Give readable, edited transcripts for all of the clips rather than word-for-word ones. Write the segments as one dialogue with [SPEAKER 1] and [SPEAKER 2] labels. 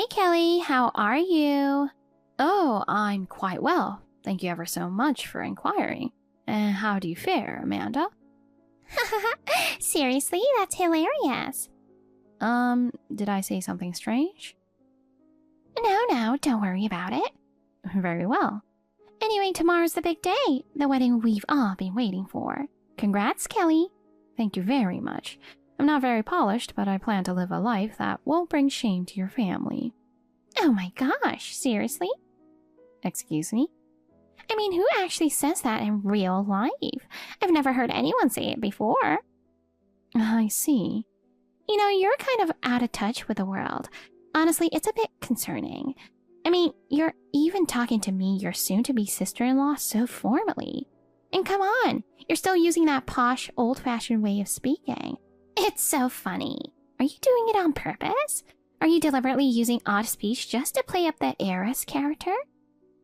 [SPEAKER 1] Hey Kelly, how are you? Oh, I'm quite well. Thank you ever so much for inquiring. And how do you fare, Amanda?
[SPEAKER 2] Seriously, that's hilarious.
[SPEAKER 1] Did I say something strange?
[SPEAKER 2] No, don't worry about it.
[SPEAKER 1] Very well.
[SPEAKER 2] Anyway, tomorrow's the big day, the wedding we've all been waiting for. Congrats, Kelly.
[SPEAKER 1] Thank you very much. I'm not very polished, but I plan to live a life that won't bring shame to your family.
[SPEAKER 2] Oh my gosh, seriously?
[SPEAKER 1] Excuse me?
[SPEAKER 2] I mean, who actually says that in real life? I've never heard anyone say it before.
[SPEAKER 1] I see.
[SPEAKER 2] You know, you're kind of out of touch with the world. Honestly, it's a bit concerning. I mean, you're even talking to me, your soon-to-be sister-in-law, so formally. And come on, you're still using that posh, old-fashioned way of speaking. It's so funny. Are you doing it on purpose? Are you deliberately using odd speech just to play up the heiress character?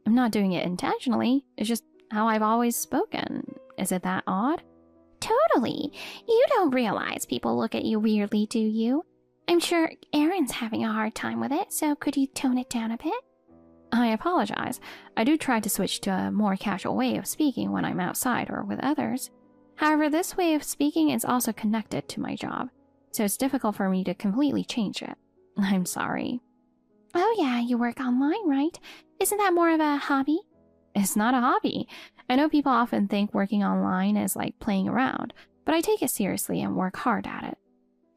[SPEAKER 1] I'm not doing it intentionally. It's just how I've always spoken. Is it that odd?
[SPEAKER 2] Totally. You don't realize people look at you weirdly, do you? I'm sure Aaron's having a hard time with it, so could you tone it down a bit?
[SPEAKER 1] I apologize. I do try to switch to a more casual way of speaking when I'm outside or with others. However, this way of speaking is also connected to my job, so it's difficult for me to completely change it. I'm sorry.
[SPEAKER 2] Oh yeah, you work online, right? Isn't that more of a hobby?
[SPEAKER 1] It's not a hobby. I know people often think working online is like playing around, but I take it seriously and work hard at it.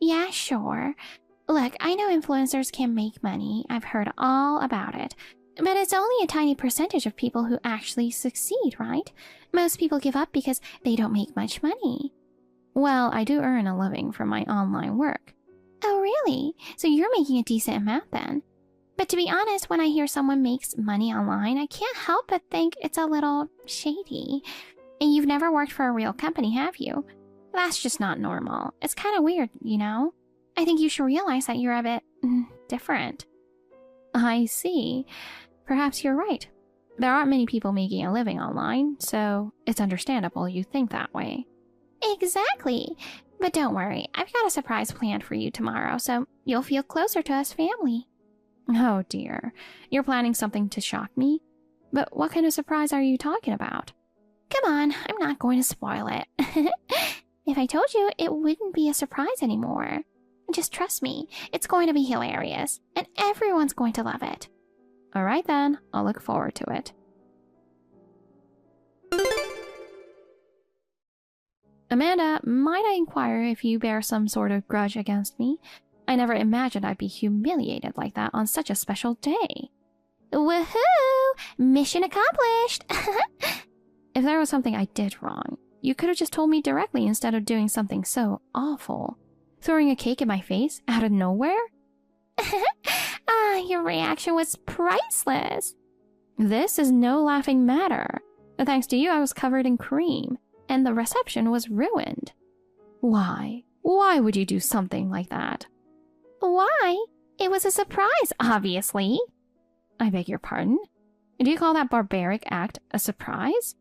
[SPEAKER 2] Yeah, sure. Look, I know influencers can make money. I've heard all about it. But it's only a tiny percentage of people who actually succeed, right? Most people give up because they don't make much money.
[SPEAKER 1] Well, I do earn a living from my online work.
[SPEAKER 2] Oh, really? So you're making a decent amount then? But to be honest, when I hear someone makes money online, I can't help but think it's a little shady. And you've never worked for a real company, have you? That's just not normal. It's kind of weird, you know? I think you should realize that you're a bit different.
[SPEAKER 1] I see. Perhaps you're right. There aren't many people making a living online, so it's understandable you think that way.
[SPEAKER 2] Exactly. But don't worry, I've got a surprise planned for you tomorrow, so you'll feel closer to us family.
[SPEAKER 1] Oh dear. You're planning something to shock me? But what kind of surprise are you talking about?
[SPEAKER 2] Come on, I'm not going to spoil it. If I told you, it wouldn't be a surprise anymore. Just trust me, it's going to be hilarious, and everyone's going to love it.
[SPEAKER 1] All right then, I'll look forward to it. Amanda, might I inquire if you bear some sort of grudge against me? I never imagined I'd be humiliated like that on such a special day.
[SPEAKER 2] Woohoo! Mission accomplished!
[SPEAKER 1] If there was something I did wrong, you could have just told me directly instead of doing something so awful. Throwing a cake in my face out of nowhere?
[SPEAKER 2] Your reaction was priceless.
[SPEAKER 1] This is no laughing matter. Thanks to you, I was covered in cream, and the reception was ruined. Why? Why would you do something like that?
[SPEAKER 2] Why? It was a surprise, obviously.
[SPEAKER 1] I beg your pardon? Do you call that barbaric act a surprise?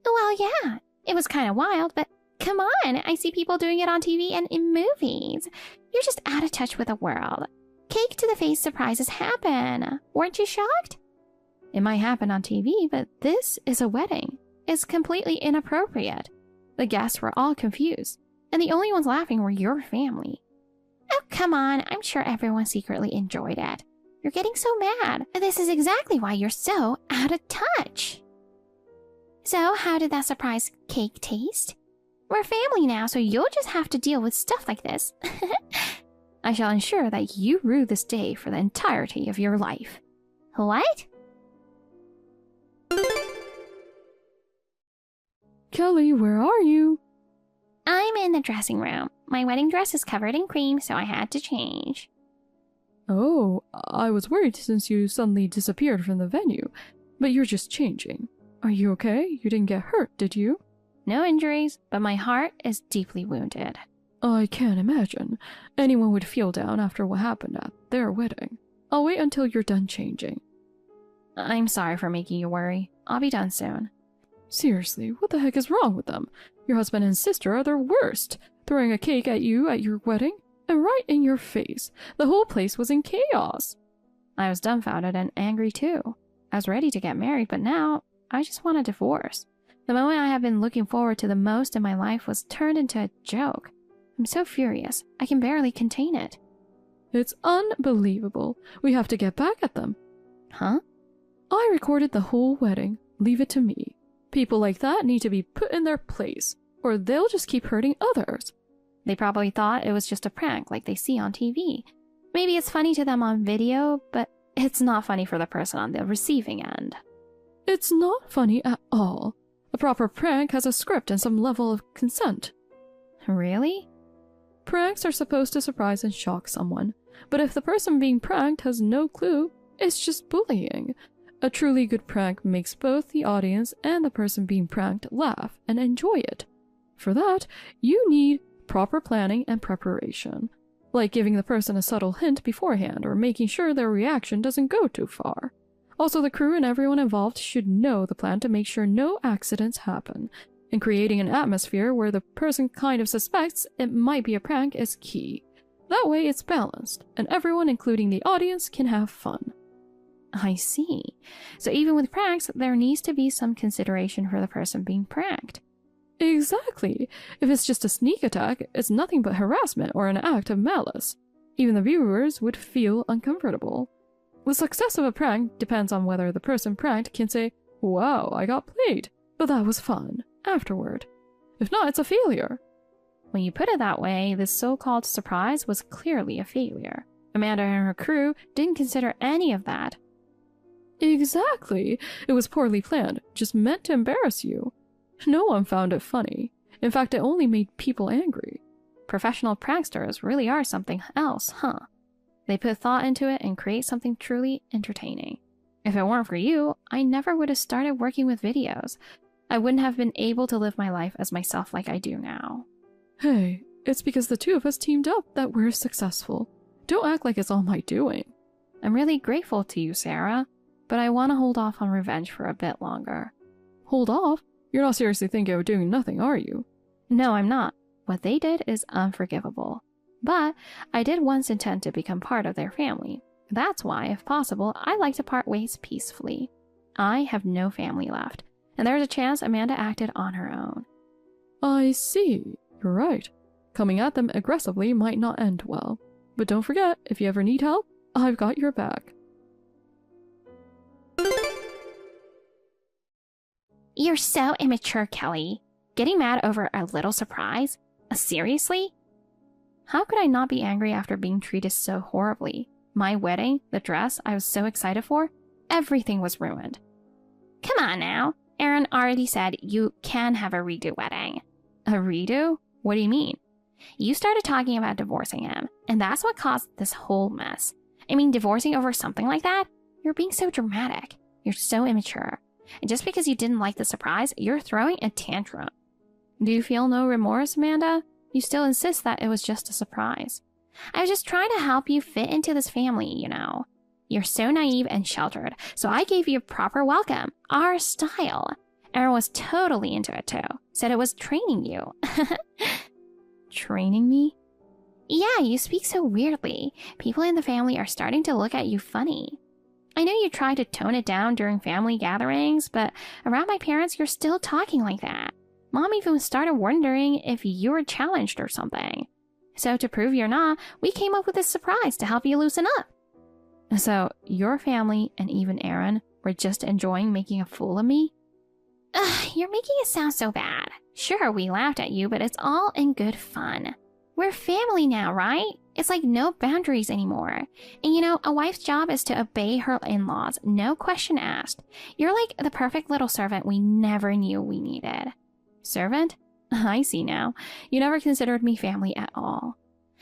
[SPEAKER 2] Well, yeah. It was kind of wild, but come on. I see people doing it on TV and in movies. You're just out of touch with the world. Cake to the face surprises happen. Weren't you shocked?
[SPEAKER 1] It might happen on TV, but this is a wedding. It's completely inappropriate. The guests were all confused, and the only ones laughing were your family.
[SPEAKER 2] Oh, come on. I'm sure everyone secretly enjoyed it. You're getting so mad. This is exactly why you're so out of touch. So, how did that surprise cake taste? We're family now, so you'll just have to deal with stuff like this.
[SPEAKER 1] I shall ensure that you rue this day for the entirety of your life.
[SPEAKER 2] What?
[SPEAKER 3] Kelly, where are you?
[SPEAKER 2] I'm in the dressing room. My wedding dress is covered in cream, so I had to change.
[SPEAKER 3] Oh, I was worried since you suddenly disappeared from the venue, but you're just changing. Are you okay? You didn't get hurt, did you?
[SPEAKER 1] No injuries, but my heart is deeply wounded.
[SPEAKER 3] I can't imagine. Anyone would feel down after what happened at their wedding. I'll wait until you're done changing.
[SPEAKER 1] I'm sorry for making you worry. I'll be done soon.
[SPEAKER 3] Seriously, what the heck is wrong with them? Your husband and sister are the worst. Throwing a cake at you at your wedding, and right in your face. The whole place was in chaos.
[SPEAKER 1] I was dumbfounded and angry too. I was ready to get married, but now I just want a divorce. The moment I have been looking forward to the most in my life was turned into a joke. I'm so furious, I can barely contain it.
[SPEAKER 3] It's unbelievable. We have to get back at them.
[SPEAKER 1] Huh?
[SPEAKER 3] I recorded the whole wedding. Leave it to me. People like that need to be put in their place, or they'll just keep hurting others.
[SPEAKER 1] They probably thought it was just a prank like they see on TV. Maybe it's funny to them on video, but it's not funny for the person on the receiving end.
[SPEAKER 3] It's not funny at all. A proper prank has a script and some level of consent.
[SPEAKER 1] Really?
[SPEAKER 3] Pranks are supposed to surprise and shock someone, but if the person being pranked has no clue, it's just bullying. A truly good prank makes both the audience and the person being pranked laugh and enjoy it. For that, you need proper planning and preparation, like giving the person a subtle hint beforehand or making sure their reaction doesn't go too far. Also, the crew and everyone involved should know the plan to make sure no accidents happen, and creating an atmosphere where the person kind of suspects it might be a prank is key. That way it's balanced, and everyone, including the audience, can have fun.
[SPEAKER 1] I see. So even with pranks, there needs to be some consideration for the person being pranked.
[SPEAKER 3] Exactly. If it's just a sneak attack, it's nothing but harassment or an act of malice. Even the viewers would feel uncomfortable. The success of a prank depends on whether the person pranked can say, "Wow, I got played, but that was fun," afterward. If not, it's a failure.
[SPEAKER 1] When you put it that way, this so-called surprise was clearly a failure. Amanda and her crew didn't consider any of that.
[SPEAKER 3] Exactly. It was poorly planned, just meant to embarrass you. No one found it funny. In fact, it only made people angry.
[SPEAKER 1] Professional pranksters really are something else, huh? They put thought into it and create something truly entertaining. If it weren't for you, I never would have started working with videos. I wouldn't have been able to live my life as myself like I do now.
[SPEAKER 3] Hey, it's because the two of us teamed up that we're successful. Don't act like it's all my doing.
[SPEAKER 1] I'm really grateful to you, Sarah, but I want to hold off on revenge for a bit longer.
[SPEAKER 3] Hold off? You're not seriously thinking of doing nothing, are you?
[SPEAKER 1] No, I'm not. What they did is unforgivable. But I did once intend to become part of their family. That's why, if possible, I'd like to part ways peacefully. I have no family left, and there's a chance Amanda acted on her own.
[SPEAKER 3] I see. You're right. Coming at them aggressively might not end well. But don't forget, if you ever need help, I've got your back.
[SPEAKER 2] You're so immature, Kelly. Getting mad over a little surprise? Seriously?
[SPEAKER 1] How could I not be angry after being treated so horribly? My wedding, the dress I was so excited for, everything was ruined.
[SPEAKER 2] Come on now. Aaron already said you can have a redo wedding.
[SPEAKER 1] A redo? What do you mean?
[SPEAKER 2] You started talking about divorcing him, and that's what caused this whole mess. I mean, divorcing over something like that? You're being so dramatic. You're so immature. And just because you didn't like the surprise, you're throwing a tantrum.
[SPEAKER 1] Do you feel no remorse, Amanda? You still insist that it was just a surprise.
[SPEAKER 2] I was just trying to help you fit into this family, you know. You're so naive and sheltered, so I gave you a proper welcome, our style. Aaron was totally into it too. Said it was training you.
[SPEAKER 1] Training me?
[SPEAKER 2] Yeah, you speak so weirdly. People in the family are starting to look at you funny. I know you try to tone it down during family gatherings, but around my parents, you're still talking like that. Mom even started wondering if you were challenged or something. So to prove you're not, we came up with this surprise to help you loosen up.
[SPEAKER 1] So your family and even Aaron were just enjoying making a fool of me?
[SPEAKER 2] You're making it sound so bad. Sure, we laughed at you, but it's all in good fun. We're family now, right? It's like no boundaries anymore. And you know, a wife's job is to obey her in-laws, no question asked. You're like the perfect little servant we never knew we needed.
[SPEAKER 1] Servant? I see now. You never considered me family at all.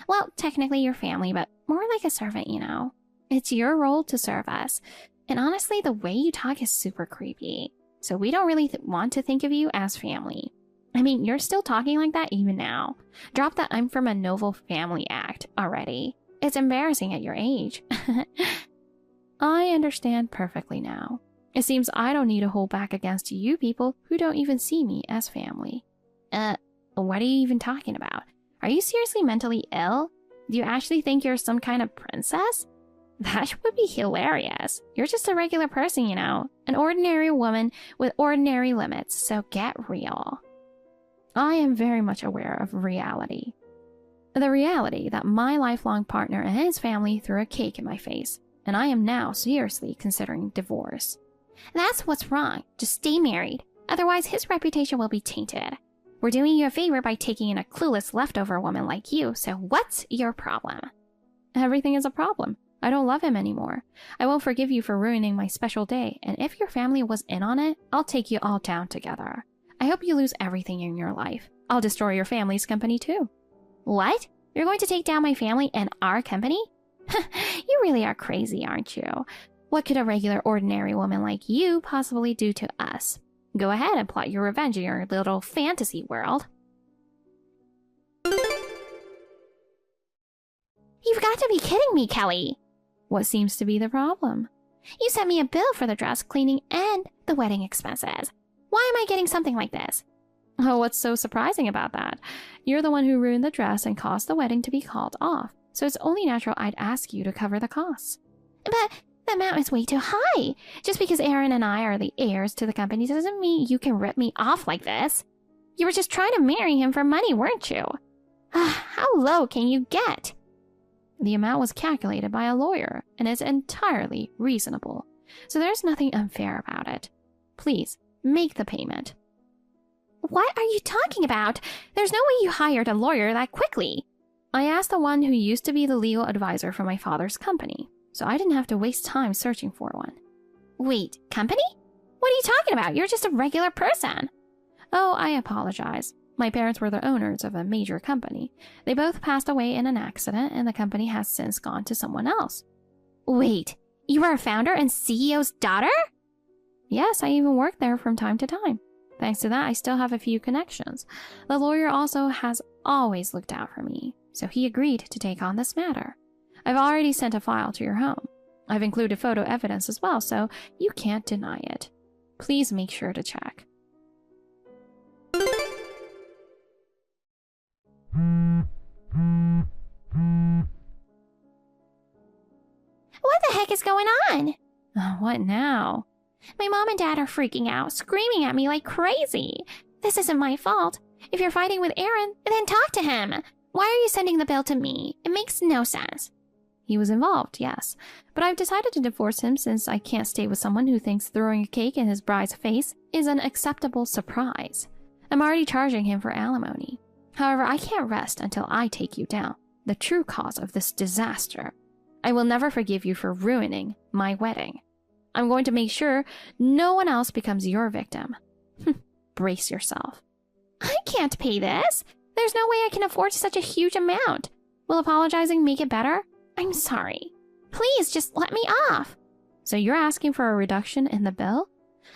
[SPEAKER 2] Well, technically you're family, but more like a servant, you know. It's your role to serve us. And honestly, the way you talk is super creepy. So we don't really want to think of you as family. I mean, you're still talking like that even now. Drop that I'm from a noble family act already. It's embarrassing at your age.
[SPEAKER 1] I understand perfectly now. It seems I don't need to hold back against you people who don't even see me as family.
[SPEAKER 2] What are you even talking about? Are you seriously mentally ill? Do you actually think you're some kind of princess? That would be hilarious. You're just a regular person, you know. An ordinary woman with ordinary limits, so get real.
[SPEAKER 1] I am very much aware of reality. The reality that my lifelong partner and his family threw a cake in my face, and I am now seriously considering divorce.
[SPEAKER 2] That's what's wrong. Just stay married. Otherwise, his reputation will be tainted. We're doing you a favor by taking in a clueless leftover woman like you, so what's your problem?
[SPEAKER 1] Everything is a problem. I don't love him anymore. I won't forgive you for ruining my special day, and if your family was in on it, I'll take you all down together. I hope you lose everything in your life. I'll destroy your family's company too.
[SPEAKER 2] What? You're going to take down my family and our company? You really are crazy, aren't you? What could a regular, ordinary woman like you possibly do to us? Go ahead and plot your revenge in your little fantasy world. You've got to be kidding me, Kelly.
[SPEAKER 1] What seems to be the problem?
[SPEAKER 2] You sent me a bill for the dress cleaning and the wedding expenses. Why am I getting something like this?
[SPEAKER 1] Oh, what's so surprising about that? You're the one who ruined the dress and caused the wedding to be called off, so it's only natural I'd ask you to cover the costs.
[SPEAKER 2] But the amount is way too high. Just because Aaron and I are the heirs to the company doesn't mean you can rip me off like this. You were just trying to marry him for money, weren't you? How low can you get?
[SPEAKER 1] The amount was calculated by a lawyer and is entirely reasonable, so there's nothing unfair about it. Please, make the payment.
[SPEAKER 2] What are you talking about? There's no way you hired a lawyer that quickly.
[SPEAKER 1] I asked the one who used to be the legal advisor for my father's company, so I didn't have to waste time searching for one.
[SPEAKER 2] Wait, company? What are you talking about? You're just a regular person.
[SPEAKER 1] Oh, I apologize. My parents were the owners of a major company. They both passed away in an accident, and the company has since gone to someone else.
[SPEAKER 2] Wait, you are a founder and CEO's daughter?
[SPEAKER 1] Yes, I even work there from time to time. Thanks to that, I still have a few connections. The lawyer also has always looked out for me, so he agreed to take on this matter. I've already sent a file to your home. I've included photo evidence as well, so you can't deny it. Please make sure to check.
[SPEAKER 2] What the heck is going on?
[SPEAKER 1] What now?
[SPEAKER 2] My mom and dad are freaking out, screaming at me like crazy. This isn't my fault. If you're fighting with Aaron, then talk to him. Why are you sending the bill to me? It makes no sense.
[SPEAKER 1] He was involved, yes, but I've decided to divorce him since I can't stay with someone who thinks throwing a cake in his bride's face is an acceptable surprise. I'm already charging him for alimony. However, I can't rest until I take you down, the true cause of this disaster. I will never forgive you for ruining my wedding. I'm going to make sure no one else becomes your victim. Brace yourself.
[SPEAKER 2] I can't pay this. There's no way I can afford such a huge amount. Will apologizing make it better? I'm sorry. Please, just let me off.
[SPEAKER 1] So you're asking for a reduction in the bill?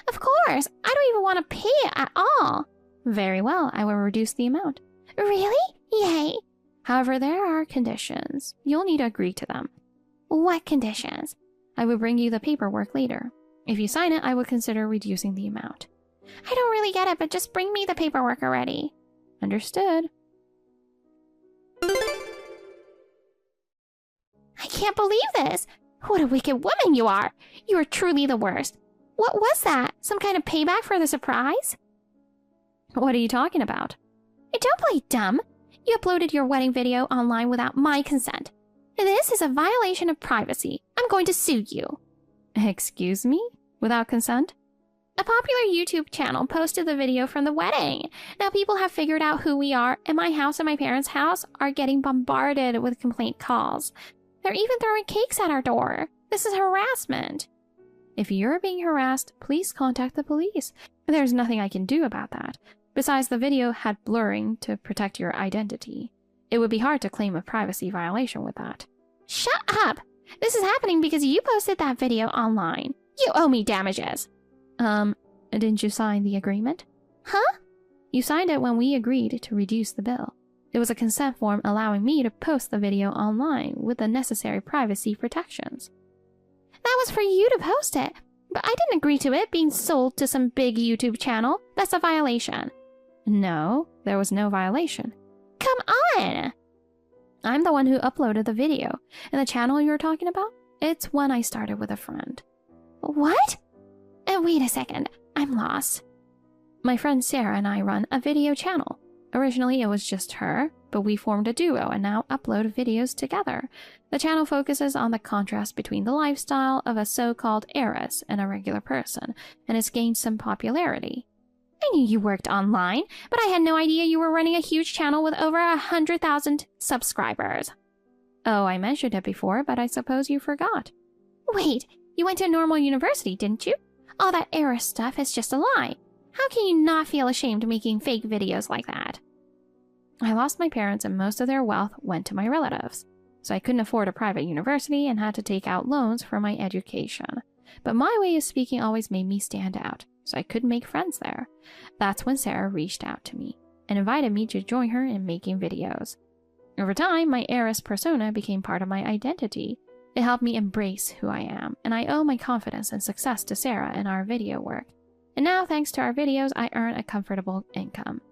[SPEAKER 2] Of course. I don't even want to pay it at all.
[SPEAKER 1] Very well, I will reduce the amount.
[SPEAKER 2] Really? Yay.
[SPEAKER 1] However, there are conditions. You'll need to agree to them.
[SPEAKER 2] What conditions?
[SPEAKER 1] I will bring you the paperwork later. If you sign it, I will consider reducing the amount.
[SPEAKER 2] I don't really get it, but just bring me the paperwork already.
[SPEAKER 1] Understood.
[SPEAKER 2] I can't believe this. What a wicked woman you are. You are truly the worst. What was that? Some kind of payback for the surprise?
[SPEAKER 1] What are you talking about?
[SPEAKER 2] Don't play dumb. You uploaded your wedding video online without my consent. This is a violation of privacy. I'm going to sue you.
[SPEAKER 1] Excuse me? Without consent?
[SPEAKER 2] A popular YouTube channel posted the video from the wedding. Now people have figured out who we are, and my house and my parents' house are getting bombarded with complaint calls. They're even throwing cakes at our door. This is harassment.
[SPEAKER 1] If you're being harassed, please contact the police. There's nothing I can do about that. Besides, the video had blurring to protect your identity. It would be hard to claim a privacy violation with that.
[SPEAKER 2] Shut up! This is happening because you posted that video online. You owe me damages.
[SPEAKER 1] Didn't you sign the agreement?
[SPEAKER 2] Huh?
[SPEAKER 1] You signed it when we agreed to reduce the bill. It was a consent form allowing me to post the video online with the necessary privacy protections.
[SPEAKER 2] That was for you to post it, but I didn't agree to it being sold to some big YouTube channel. That's a violation.
[SPEAKER 1] No, there was no violation.
[SPEAKER 2] Come on!
[SPEAKER 1] I'm the one who uploaded the video, and the channel you're talking about? It's one I started with a friend.
[SPEAKER 2] What? Wait a second. I'm lost.
[SPEAKER 1] My friend Sarah and I run a video channel. Originally, it was just her, but we formed a duo and now upload videos together. The channel focuses on the contrast between the lifestyle of a so-called heiress and a regular person, and it's gained some popularity.
[SPEAKER 2] I knew you worked online, but I had no idea you were running a huge channel with over 100,000 subscribers.
[SPEAKER 1] Oh, I mentioned it before, but I suppose you forgot.
[SPEAKER 2] Wait, you went to a normal university, didn't you? All that heiress stuff is just a lie. How can you not feel ashamed making fake videos like that?
[SPEAKER 1] I lost my parents and most of their wealth went to my relatives, so I couldn't afford a private university and had to take out loans for my education. But my way of speaking always made me stand out, so I couldn't make friends there. That's when Sarah reached out to me and invited me to join her in making videos. Over time, my heiress persona became part of my identity. It helped me embrace who I am, and I owe my confidence and success to Sarah in our video work. And now, thanks to our videos, I earn a comfortable income.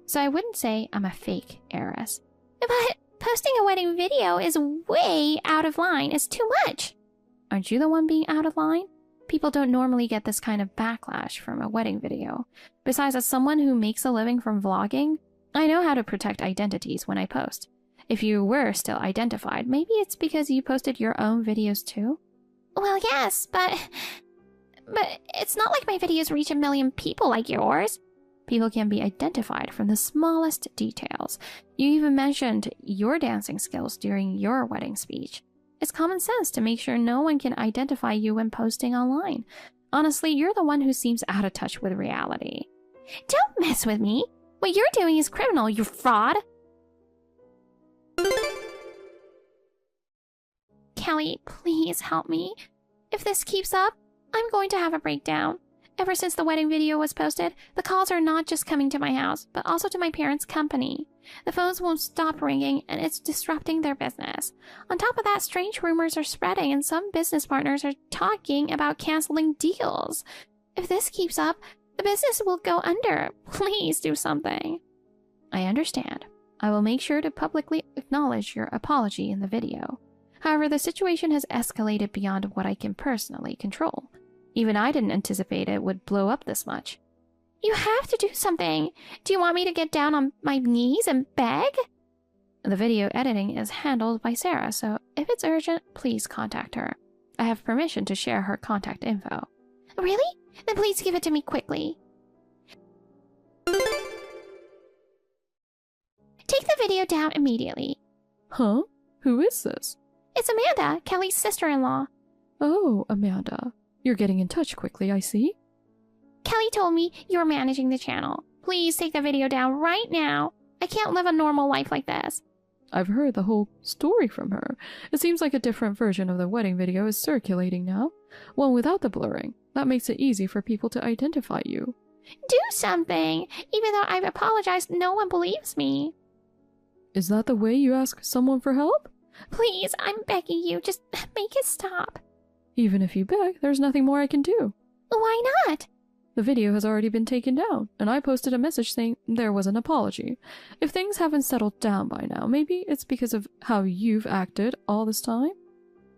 [SPEAKER 1] So I wouldn't say I'm a fake heiress.
[SPEAKER 2] But posting a wedding video is way out of line. It's too much.
[SPEAKER 1] Aren't you the one being out of line? People don't normally get this kind of backlash from a wedding video. Besides, as someone who makes a living from vlogging, I know how to protect identities when I post. If you were still identified, maybe it's because you posted your own videos too?
[SPEAKER 2] Well, yes, but it's not like my videos reach 1 million people like yours.
[SPEAKER 1] People can be identified from the smallest details. You even mentioned your dancing skills during your wedding speech. It's common sense to make sure no one can identify you when posting online. Honestly, you're the one who seems out of touch with reality.
[SPEAKER 2] Don't mess with me. What you're doing is criminal, you fraud. Kelly, please help me. If this keeps up, I'm going to have a breakdown. Ever since the wedding video was posted, the calls are not just coming to my house, but also to my parents' company. The phones won't stop ringing, and it's disrupting their business. On top of that, strange rumors are spreading, and some business partners are talking about canceling deals. If this keeps up, the business will go under. Please do something.
[SPEAKER 1] I understand. I will make sure to publicly acknowledge your apology in the video. However, the situation has escalated beyond what I can personally control. Even I didn't anticipate it would blow up this much.
[SPEAKER 2] You have to do something. Do you want me to get down on my knees and beg?
[SPEAKER 1] The video editing is handled by Sarah, so if it's urgent, please contact her. I have permission to share her contact info.
[SPEAKER 2] Really? Then please give it to me quickly. Take the video down immediately.
[SPEAKER 3] Huh? Who is this?
[SPEAKER 2] It's Amanda, Kelly's sister-in-law.
[SPEAKER 3] Oh, Amanda. You're getting in touch quickly, I see.
[SPEAKER 2] Kelly told me you were managing the channel. Please take the video down right now. I can't live a normal life like this.
[SPEAKER 3] I've heard the whole story from her. It seems like a different version of the wedding video is circulating now. One without the blurring. That makes it easy for people to identify you.
[SPEAKER 2] Do something! Even though I've apologized, no one believes me.
[SPEAKER 3] Is that the way you ask someone for help?
[SPEAKER 2] Please, I'm begging you. Just make it stop.
[SPEAKER 3] Even if you beg, there's nothing more I can do.
[SPEAKER 2] Why not?
[SPEAKER 3] The video has already been taken down, and I posted a message saying there was an apology. If things haven't settled down by now, maybe it's because of how you've acted all this time?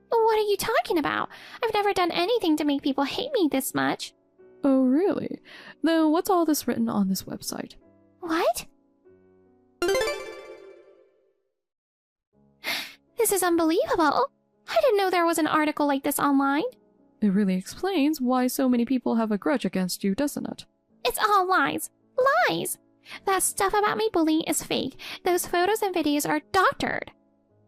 [SPEAKER 2] What are you talking about? I've never done anything to make people hate me this much.
[SPEAKER 3] Oh, really? Then what's all this written on this website?
[SPEAKER 2] What? This is unbelievable. I didn't know there was an article like this online.
[SPEAKER 3] It really explains why so many people have a grudge against you, doesn't it?
[SPEAKER 2] It's all lies. Lies! That stuff about me bullying is fake. Those photos and videos are doctored.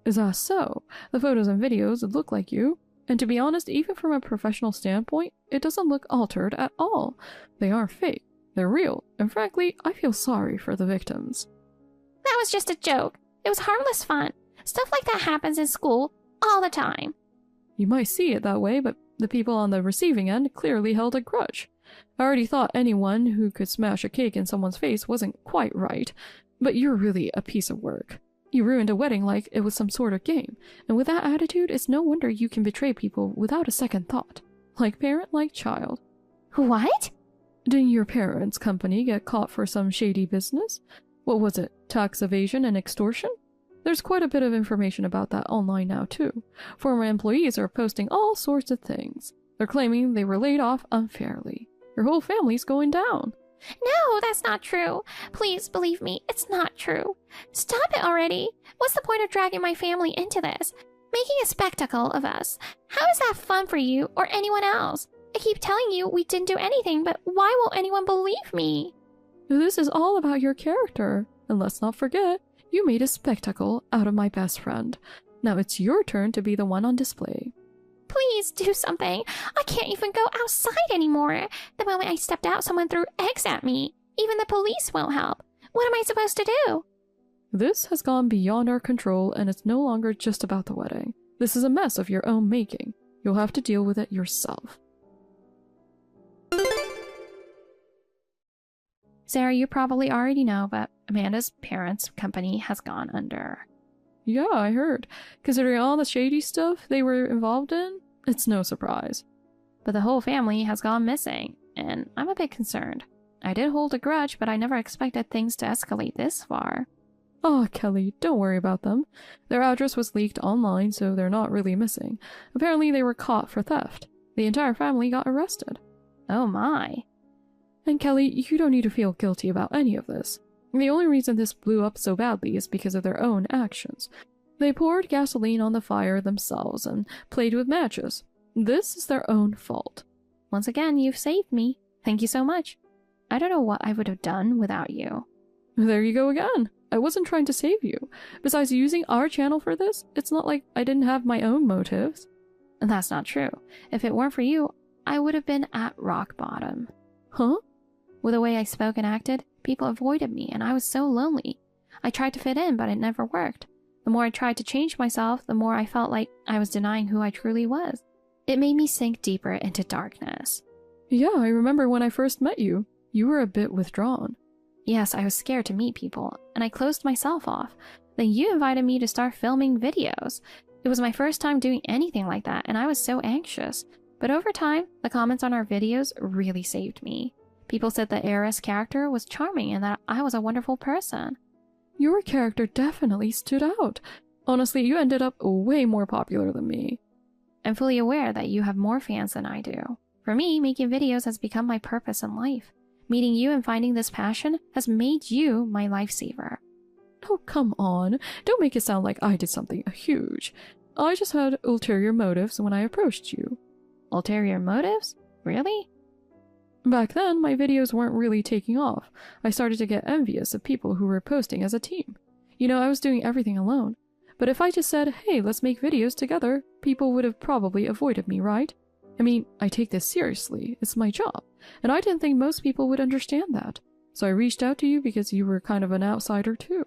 [SPEAKER 3] Is that so? The photos and videos look like you. And to be honest, even from a professional standpoint, it doesn't look altered at all. They aren't fake. They're real. And frankly, I feel sorry for the victims.
[SPEAKER 2] That was just a joke. It was harmless fun. Stuff like that happens in school all the time.
[SPEAKER 3] You might see it that way, but the people on the receiving end clearly held a grudge. I already thought anyone who could smash a cake in someone's face wasn't quite right, but you're really a piece of work. You ruined a wedding like it was some sort of game, and with that attitude, it's no wonder you can betray people without a second thought. Like parent, like child.
[SPEAKER 2] What?
[SPEAKER 3] Didn't your parents' company get caught for some shady business? What was it, tax evasion and extortion? There's quite a bit of information about that online now too. Former employees are posting all sorts of things. They're claiming they were laid off unfairly. Your whole family's going down.
[SPEAKER 2] No, that's not true. Please believe me, it's not true. Stop it already. What's the point of dragging my family into this? Making a spectacle of us. How is that fun for you or anyone else? I keep telling you we didn't do anything, but why won't anyone believe me?
[SPEAKER 3] This is all about your character. And let's not forget, you made a spectacle out of my best friend. Now it's your turn to be the one on display.
[SPEAKER 2] Please do something. I can't even go outside anymore. The moment I stepped out, someone threw eggs at me. Even the police won't help. What am I supposed to do?
[SPEAKER 3] This has gone beyond our control, and it's no longer just about the wedding. This is a mess of your own making. You'll have to deal with it yourself.
[SPEAKER 1] Sarah, you probably already know, but Amanda's parents' company has gone under.
[SPEAKER 3] Yeah, I heard. Considering all the shady stuff they were involved in, it's no surprise.
[SPEAKER 1] But the whole family has gone missing, and I'm a bit concerned. I did hold a grudge, but I never expected things to escalate this far.
[SPEAKER 3] Oh, Kelly, don't worry about them. Their address was leaked online, so they're not really missing. Apparently they were caught for theft. The entire family got arrested.
[SPEAKER 1] Oh my.
[SPEAKER 3] And Kelly, you don't need to feel guilty about any of this. The only reason this blew up so badly is because of their own actions. They poured gasoline on the fire themselves and played with matches. This is their own fault.
[SPEAKER 1] Once again, you've saved me. Thank you so much. I don't know what I would have done without you.
[SPEAKER 3] There you go again. I wasn't trying to save you. Besides using our channel for this, it's not like I didn't have my own motives.
[SPEAKER 1] That's not true. If it weren't for you, I would have been at rock bottom.
[SPEAKER 3] Huh?
[SPEAKER 1] With the way I spoke and acted, people avoided me, and I was so lonely. I tried to fit in, but it never worked. The more I tried to change myself, the more I felt like I was denying who I truly was. It made me sink deeper into darkness.
[SPEAKER 3] Yeah, I remember when I first met you. You were a bit withdrawn.
[SPEAKER 1] Yes, I was scared to meet people, and I closed myself off. Then you invited me to start filming videos. It was my first time doing anything like that, and I was so anxious. But over time, the comments on our videos really saved me. People said the heiress character was charming and that I was a wonderful person.
[SPEAKER 3] Your character definitely stood out. Honestly, you ended up way more popular than me.
[SPEAKER 1] I'm fully aware that you have more fans than I do. For me, making videos has become my purpose in life. Meeting you and finding this passion has made you my lifesaver.
[SPEAKER 3] Oh, come on. Don't make it sound like I did something huge. I just had ulterior motives when I approached you.
[SPEAKER 1] Ulterior motives? Really?
[SPEAKER 3] Back then, my videos weren't really taking off. I started to get envious of people who were posting as a team. You know, I was doing everything alone. But if I just said, hey, let's make videos together, people would have probably avoided me, right? I mean, I take this seriously. It's my job. And I didn't think most people would understand that. So I reached out to you because you were kind of an outsider too.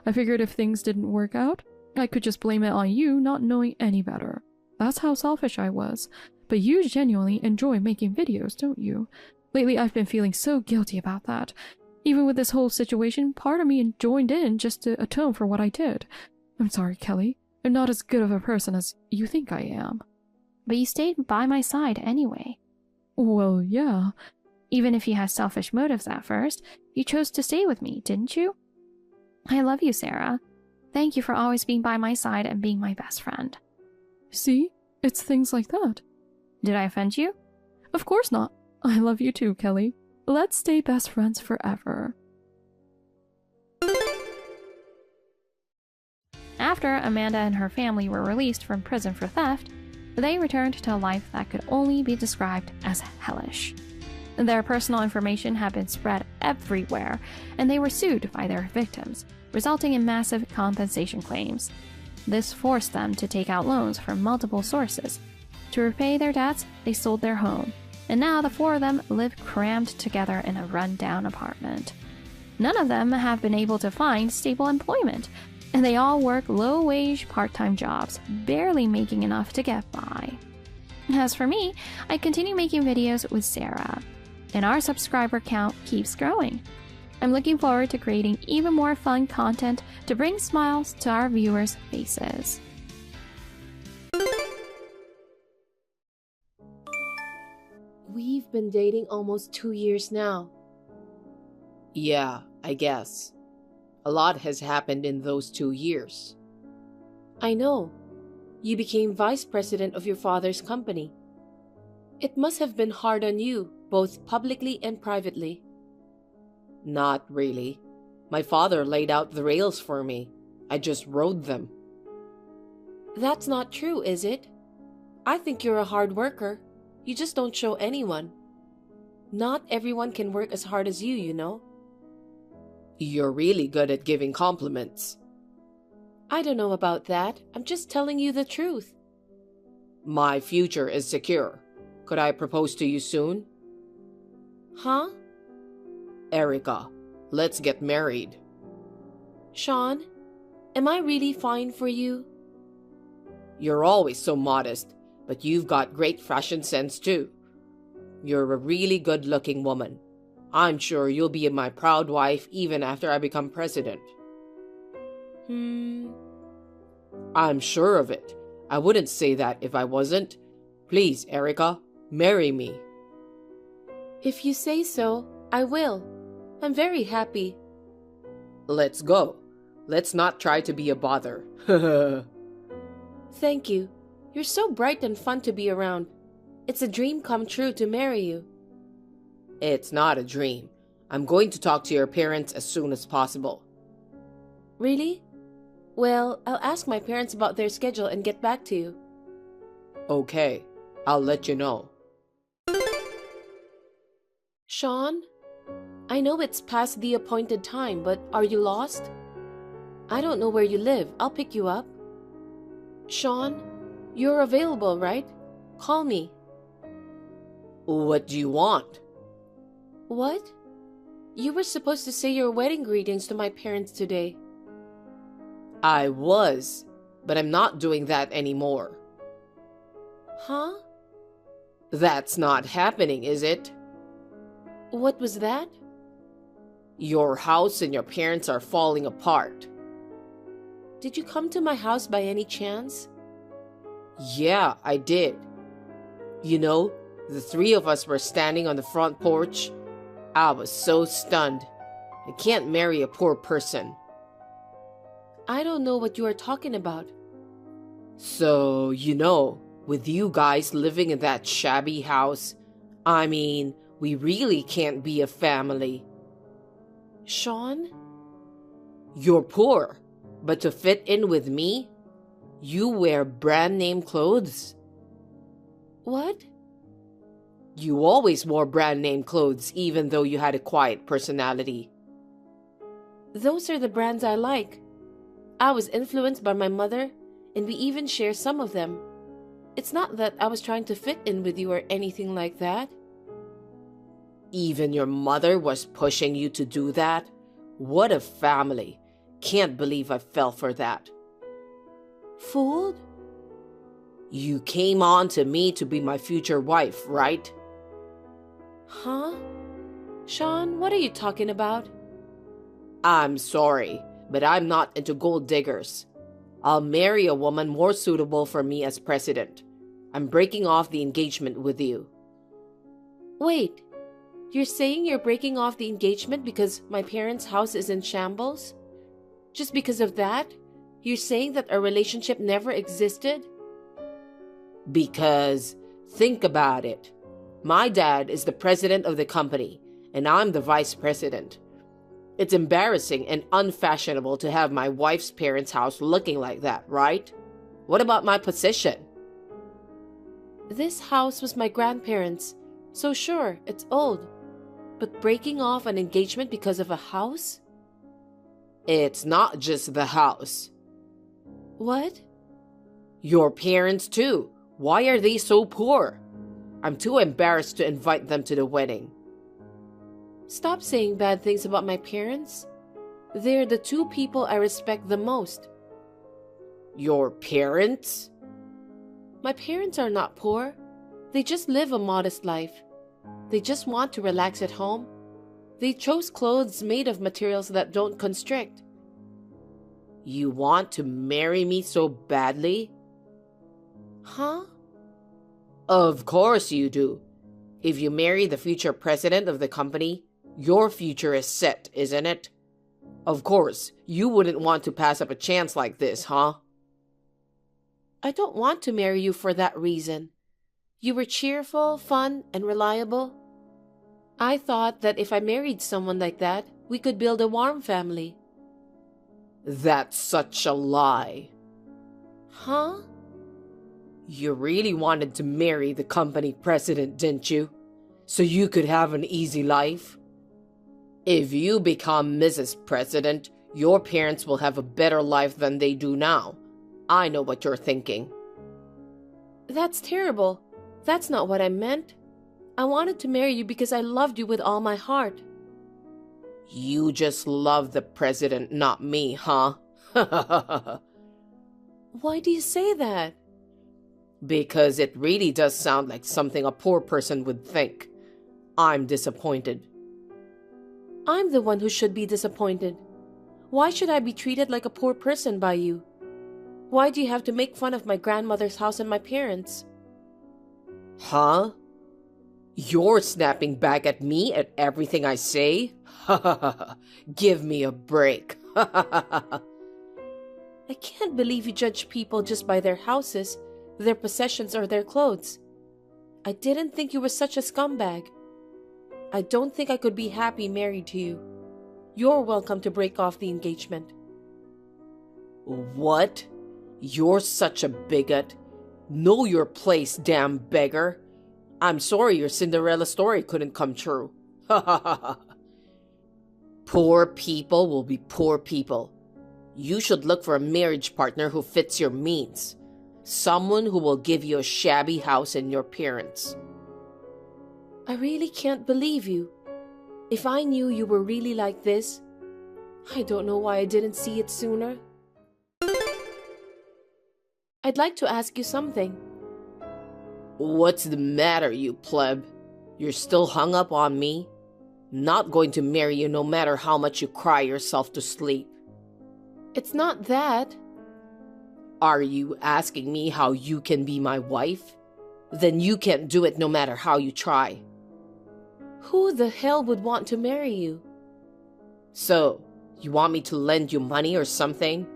[SPEAKER 3] I figured if things didn't work out, I could just blame it on you not knowing any better. That's how selfish I was. But you genuinely enjoy making videos, don't you? Lately, I've been feeling so guilty about that. Even with this whole situation, part of me joined in just to atone for what I did. I'm sorry, Kelly. I'm not as good of a person as you think I am.
[SPEAKER 1] But you stayed by my side anyway.
[SPEAKER 3] Well, yeah.
[SPEAKER 1] Even if you had selfish motives at first, you chose to stay with me, didn't you? I love you, Sarah. Thank you for always being by my side and being my best friend.
[SPEAKER 3] See? It's things like that.
[SPEAKER 1] Did I offend you?
[SPEAKER 3] Of course not. I love you too, Kelly. Let's stay best friends forever.
[SPEAKER 1] After Amanda and her family were released from prison for theft, they returned to a life that could only be described as hellish. Their personal information had been spread everywhere, and they were sued by their victims, resulting in massive compensation claims. This forced them to take out loans from multiple sources. To repay their debts, they sold their home, and now the four of them live crammed together in a run-down apartment. None of them have been able to find stable employment, and they all work low-wage part-time jobs, barely making enough to get by. As for me, I continue making videos with Sarah, and our subscriber count keeps growing. I'm looking forward to creating even more fun content to bring smiles to our viewers' faces.
[SPEAKER 4] We've been dating almost 2 years now.
[SPEAKER 5] Yeah, I guess. A lot has happened in those 2 years.
[SPEAKER 4] I know. You became vice president of your father's company. It must have been hard on you, both publicly and privately.
[SPEAKER 5] Not really. My father laid out the rails for me. I just rode them.
[SPEAKER 4] That's not true, is it? I think you're a hard worker. You just don't show anyone. Not everyone can work as hard as you know.
[SPEAKER 5] You're really good at giving compliments.
[SPEAKER 4] I don't know about that. I'm just telling you the truth.
[SPEAKER 5] My future is secure. Could I propose to you soon?
[SPEAKER 4] Huh?
[SPEAKER 5] Erica, let's get married.
[SPEAKER 4] Sean, am I really fine for you?
[SPEAKER 5] You're always so modest, but you've got great fashion sense too. You're a really good-looking woman. I'm sure you'll be my proud wife even after I become president. I'm sure of it. I wouldn't say that if I wasn't. Please, Erica, marry me.
[SPEAKER 4] If you say so, I will. I'm very happy.
[SPEAKER 5] Let's go. Let's not try to be a bother.
[SPEAKER 4] Thank you. You're so bright and fun to be around. It's a dream come true to marry you.
[SPEAKER 5] It's not a dream. I'm going to talk to your parents as soon as possible.
[SPEAKER 4] Really? Well, I'll ask my parents about their schedule and get back to you.
[SPEAKER 5] Okay, I'll let you know.
[SPEAKER 4] Sean? I know it's past the appointed time, but are you lost? I don't know where you live. I'll pick you up. Sean, you're available, right? Call me.
[SPEAKER 5] What do you want?
[SPEAKER 4] What? You were supposed to say your wedding greetings to my parents today.
[SPEAKER 5] I was, but I'm not doing that anymore.
[SPEAKER 4] Huh?
[SPEAKER 5] That's not happening, is it?
[SPEAKER 4] What was that?
[SPEAKER 5] Your house and your parents are falling apart.
[SPEAKER 4] Did you come to my house by any chance?
[SPEAKER 5] Yeah, I did. You know, the three of us were standing on the front porch. I was so stunned. I can't marry a poor person.
[SPEAKER 4] I don't know what you are talking about.
[SPEAKER 5] So, you know, with you guys living in that shabby house, I mean, we really can't be a family.
[SPEAKER 4] Sean?
[SPEAKER 5] You're poor, but to fit in with me, you wear brand name clothes.
[SPEAKER 4] What?
[SPEAKER 5] You always wore brand name clothes even though you had a quiet personality.
[SPEAKER 4] Those are the brands I like. I was influenced by my mother, and we even share some of them. It's not that I was trying to fit in with you or anything like that.
[SPEAKER 5] Even your mother was pushing you to do that? What a family. Can't believe I fell for that.
[SPEAKER 4] Fooled?
[SPEAKER 5] You came on to me to be my future wife, right?
[SPEAKER 4] Huh? Sean, what are you talking about?
[SPEAKER 5] I'm sorry, but I'm not into gold diggers. I'll marry a woman more suitable for me as president. I'm breaking off the engagement with you.
[SPEAKER 4] Wait, you're saying you're breaking off the engagement because my parents' house is in shambles? Just because of that? You're saying that our relationship never existed?
[SPEAKER 5] Because, think about it. My dad is the president of the company, and I'm the vice president. It's embarrassing and unfashionable to have my wife's parents' house looking like that, right? What about my position?
[SPEAKER 4] This house was my grandparents', so sure, it's old. But breaking off an engagement because of a house?
[SPEAKER 5] It's not just the house.
[SPEAKER 4] What?
[SPEAKER 5] Your parents too. Why are they so poor? I'm too embarrassed to invite them to the wedding.
[SPEAKER 4] Stop saying bad things about my parents. They're the two people I respect the most.
[SPEAKER 5] Your parents?
[SPEAKER 4] My parents are not poor. They just live a modest life. They just want to relax at home. They chose clothes made of materials that don't constrict.
[SPEAKER 5] You want to marry me so badly?
[SPEAKER 4] Huh?
[SPEAKER 5] Of course you do. If you marry the future president of the company, your future is set, isn't it? Of course, you wouldn't want to pass up a chance like this, huh?
[SPEAKER 4] I don't want to marry you for that reason. You were cheerful, fun, and reliable. I thought that if I married someone like that, we could build a warm family.
[SPEAKER 5] That's such a lie.
[SPEAKER 4] Huh?
[SPEAKER 5] You really wanted to marry the company president, didn't you? So you could have an easy life? If you become Mrs. President, your parents will have a better life than they do now. I know what you're thinking.
[SPEAKER 4] That's terrible. That's not what I meant. I wanted to marry you because I loved you with all my heart.
[SPEAKER 5] You just love the president, not me, huh?
[SPEAKER 4] Why do you say that?
[SPEAKER 5] Because it really does sound like something a poor person would think. I'm disappointed.
[SPEAKER 4] I'm the one who should be disappointed. Why should I be treated like a poor person by you? Why do you have to make fun of my grandmother's house and my parents?
[SPEAKER 5] Huh? You're snapping back at me at everything I say? Give me a break.
[SPEAKER 4] I can't believe you judge people just by their houses, their possessions, or their clothes. I didn't think you were such a scumbag. I don't think I could be happy married to you. You're welcome to break off the engagement.
[SPEAKER 5] What? You're such a bigot. Know your place, damn beggar. I'm sorry your Cinderella story couldn't come true. Poor people will be poor people. You should look for a marriage partner who fits your means. Someone who will give you a shabby house and your parents.
[SPEAKER 4] I really can't believe you. If I knew you were really like this, I don't know why I didn't see it sooner. I'd like to ask you something.
[SPEAKER 5] What's the matter, you pleb? You're still hung up on me? Not going to marry you no matter how much you cry yourself to sleep.
[SPEAKER 4] It's not that.
[SPEAKER 5] Are you asking me how you can be my wife? Then you can't do it no matter how you try.
[SPEAKER 4] Who the hell would want to marry you?
[SPEAKER 5] So, you want me to lend you money or something?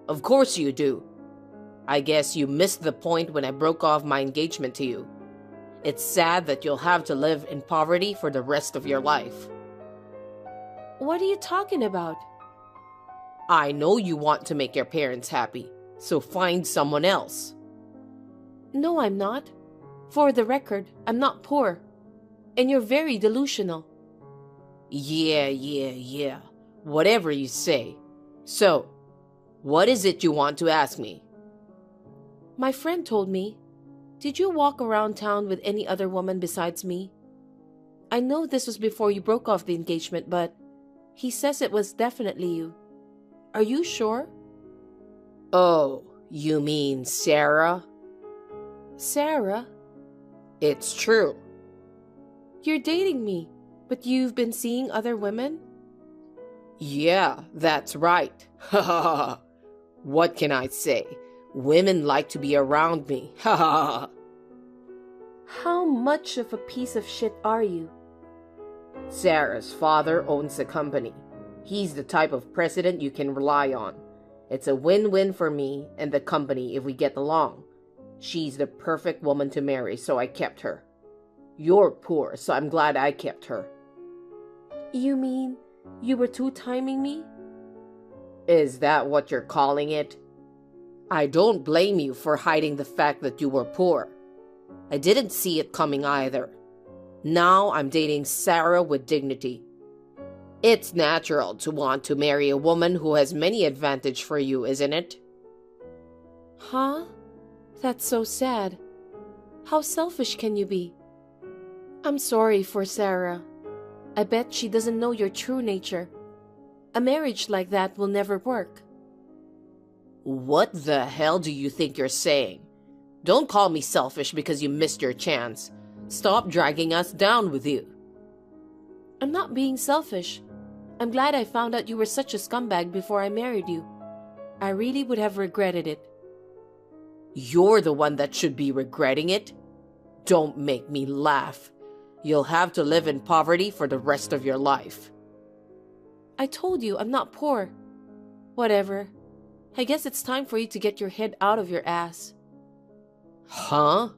[SPEAKER 5] Of course you do. I guess you missed the point when I broke off my engagement to you. It's sad that you'll have to live in poverty for the rest of your life.
[SPEAKER 4] What are you talking about?
[SPEAKER 5] I know you want to make your parents happy, so find someone else.
[SPEAKER 4] No, I'm not. For the record, I'm not poor. And you're very delusional.
[SPEAKER 5] Yeah. Whatever you say. So, what is it you want to ask me?
[SPEAKER 4] My friend told me, did you walk around town with any other woman besides me? I know this was before you broke off the engagement, but he says it was definitely you. Are you sure?
[SPEAKER 5] Oh, you mean Sarah?
[SPEAKER 4] Sarah?
[SPEAKER 5] It's true.
[SPEAKER 4] You're dating me, but you've been seeing other women?
[SPEAKER 5] Yeah, that's right. What can I say? Women like to be around me.
[SPEAKER 4] How much of a piece of shit are you?
[SPEAKER 5] Sarah's father owns the company. He's the type of president you can rely on. It's a win-win for me and the company if we get along. She's the perfect woman to marry, so I kept her. You're poor, so I'm glad I kept her.
[SPEAKER 4] You mean you were two-timing me?
[SPEAKER 5] Is that what you're calling it? I don't blame you for hiding the fact that you were poor. I didn't see it coming either. Now I'm dating Sarah with dignity. It's natural to want to marry a woman who has many advantages for you, isn't it?
[SPEAKER 4] Huh? That's so sad. How selfish can you be? I'm sorry for Sarah. I bet she doesn't know your true nature. A marriage like that will never work.
[SPEAKER 5] What the hell do you think you're saying? Don't call me selfish because you missed your chance. Stop dragging us down with you.
[SPEAKER 4] I'm not being selfish. I'm glad I found out you were such a scumbag before I married you. I really would have regretted it.
[SPEAKER 5] You're the one that should be regretting it. Don't make me laugh. You'll have to live in poverty for the rest of your life.
[SPEAKER 4] I told you I'm not poor. Whatever. I guess it's time for you to get your head out of your ass.
[SPEAKER 5] Huh?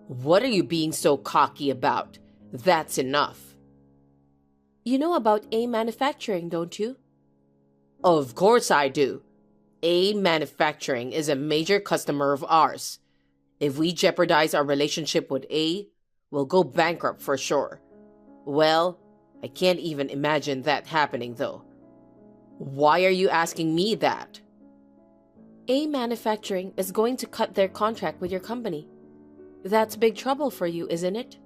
[SPEAKER 5] What are you being so cocky about? That's enough.
[SPEAKER 4] You know about A Manufacturing, don't you?
[SPEAKER 5] Of course I do. A Manufacturing is a major customer of ours. If we jeopardize our relationship with A, we'll go bankrupt for sure. Well, I can't even imagine that happening though. Why are you asking me that?
[SPEAKER 4] A Manufacturing is going to cut their contract with your company. That's big trouble for you, isn't it?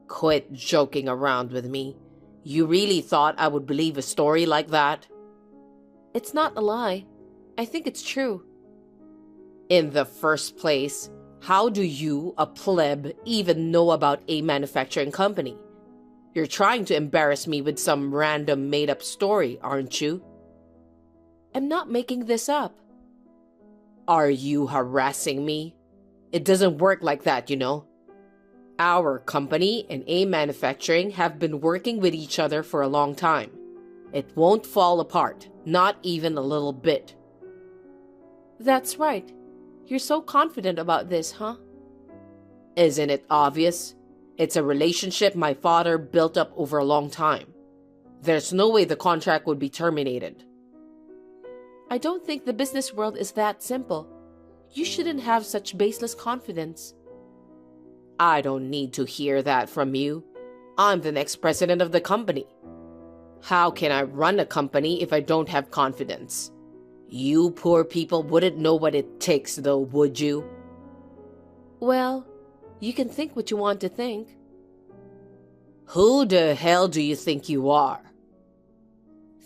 [SPEAKER 5] Quit joking around with me. You really thought I would believe a story like that?
[SPEAKER 4] It's not a lie. I think it's true.
[SPEAKER 5] In the first place, how do you, a pleb, even know about A Manufacturing company? You're trying to embarrass me with some random made-up story, aren't you?
[SPEAKER 4] I'm not making this up.
[SPEAKER 5] Are you harassing me? It doesn't work like that, you know. Our company and A Manufacturing have been working with each other for a long time. It won't fall apart, not even a little bit.
[SPEAKER 4] That's right. You're so confident about this, huh?
[SPEAKER 5] Isn't it obvious? It's a relationship my father built up over a long time. There's no way the contract would be terminated.
[SPEAKER 4] I don't think the business world is that simple. You shouldn't have such baseless confidence.
[SPEAKER 5] I don't need to hear that from you. I'm the next president of the company. How can I run a company if I don't have confidence? You poor people wouldn't know what it takes though, would you?
[SPEAKER 4] Well, you can think what you want to think.
[SPEAKER 5] Who the hell do you think you are?